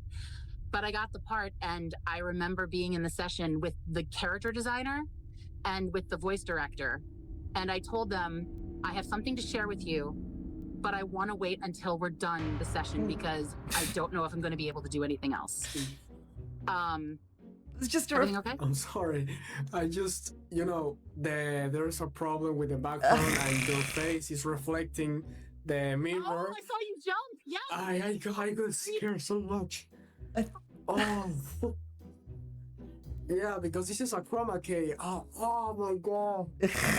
but I got the part, and I remember being in the session with the character designer and with the voice director, and I told them, I have something to share with you, but I want to wait until we're done the session because I don't know if I'm going to be able to do anything else. It's just everything okay? I'm sorry. I just, there's a problem with the background and your face is reflecting the mirror. Oh, I saw you jump. Yes. I got scared so much. Oh. Yeah, because this is a chroma key. Oh my god.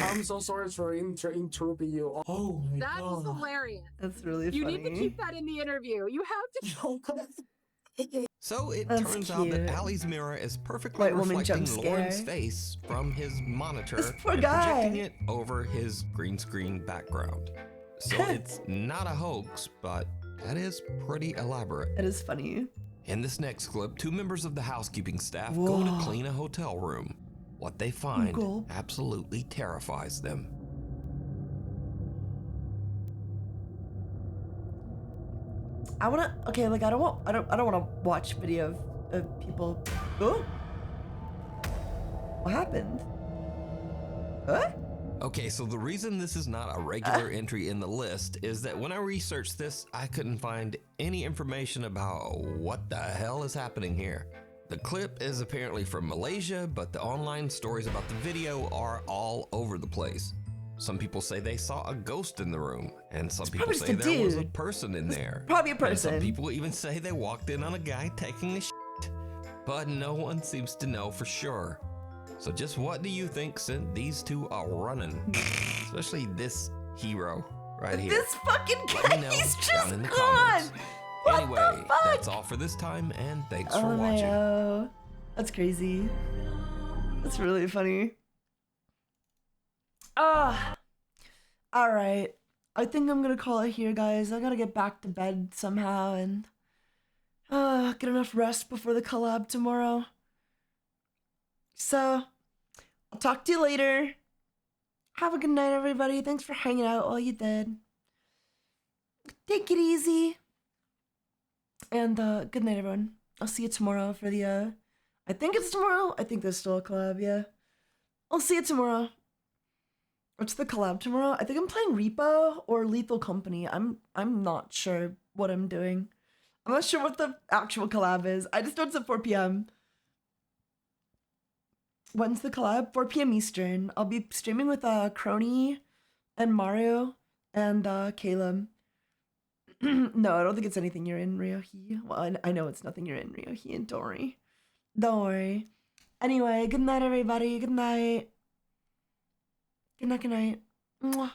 I'm so sorry for interrupting you. Oh my That god. is hilarious. That's really You funny. need to keep that in the interview. You have to. So it That's turns out that cute. Ali's mirror is perfectly White woman reflecting jump Lauren's scare. face from his monitor This poor and guy. projecting it over his green screen background. So it's not a hoax, but that is pretty elaborate. It is funny. In this next clip, two members of the housekeeping staff go to clean a hotel room. What they find absolutely terrifies them. I don't wanna watch video of people. Oh, what happened? What? Okay, so the reason this is not a regular entry in the list is that when I researched this, I couldn't find any information about what the hell is happening here. The clip is apparently from Malaysia, but the online stories about the video are all over the place. Some people say they saw a ghost in the room, and some people probably say just a there was a dude. person in there. Probably a And person. some people even say they walked in on a guy taking a shit, but no one seems to know for sure. So just what do you think sent these two a running? Especially this hero right here. This fucking Let me guy, know he's down just in the gone. comments. What Anyway, the fuck? that's all for this time, and thanks for Oh watching. my, that's crazy. That's really funny. All right. I think I'm gonna call it here, guys. I gotta get back to bed somehow and get enough rest before the collab tomorrow. So, I'll talk to you later. Have a good night, everybody. Thanks for hanging out while you did. Take it easy. And good night, everyone. I'll see you tomorrow for the I think it's tomorrow. I think there's still a collab, yeah. I'll see you tomorrow. What's the collab tomorrow? I think I'm playing Repo or Lethal Company. I'm not sure what I'm doing. I'm not sure what the actual collab is. I just know it's at 4 p.m. When's the collab? 4 p.m. Eastern. I'll be streaming with Crony and Mario and Caleb. No, I don't think it's anything you're in, Ryohi. Well, I know it's nothing you're in, Ryohi, and don't worry. Don't worry. Anyway, good night, everybody. Good night. Good night, good night. Mwah.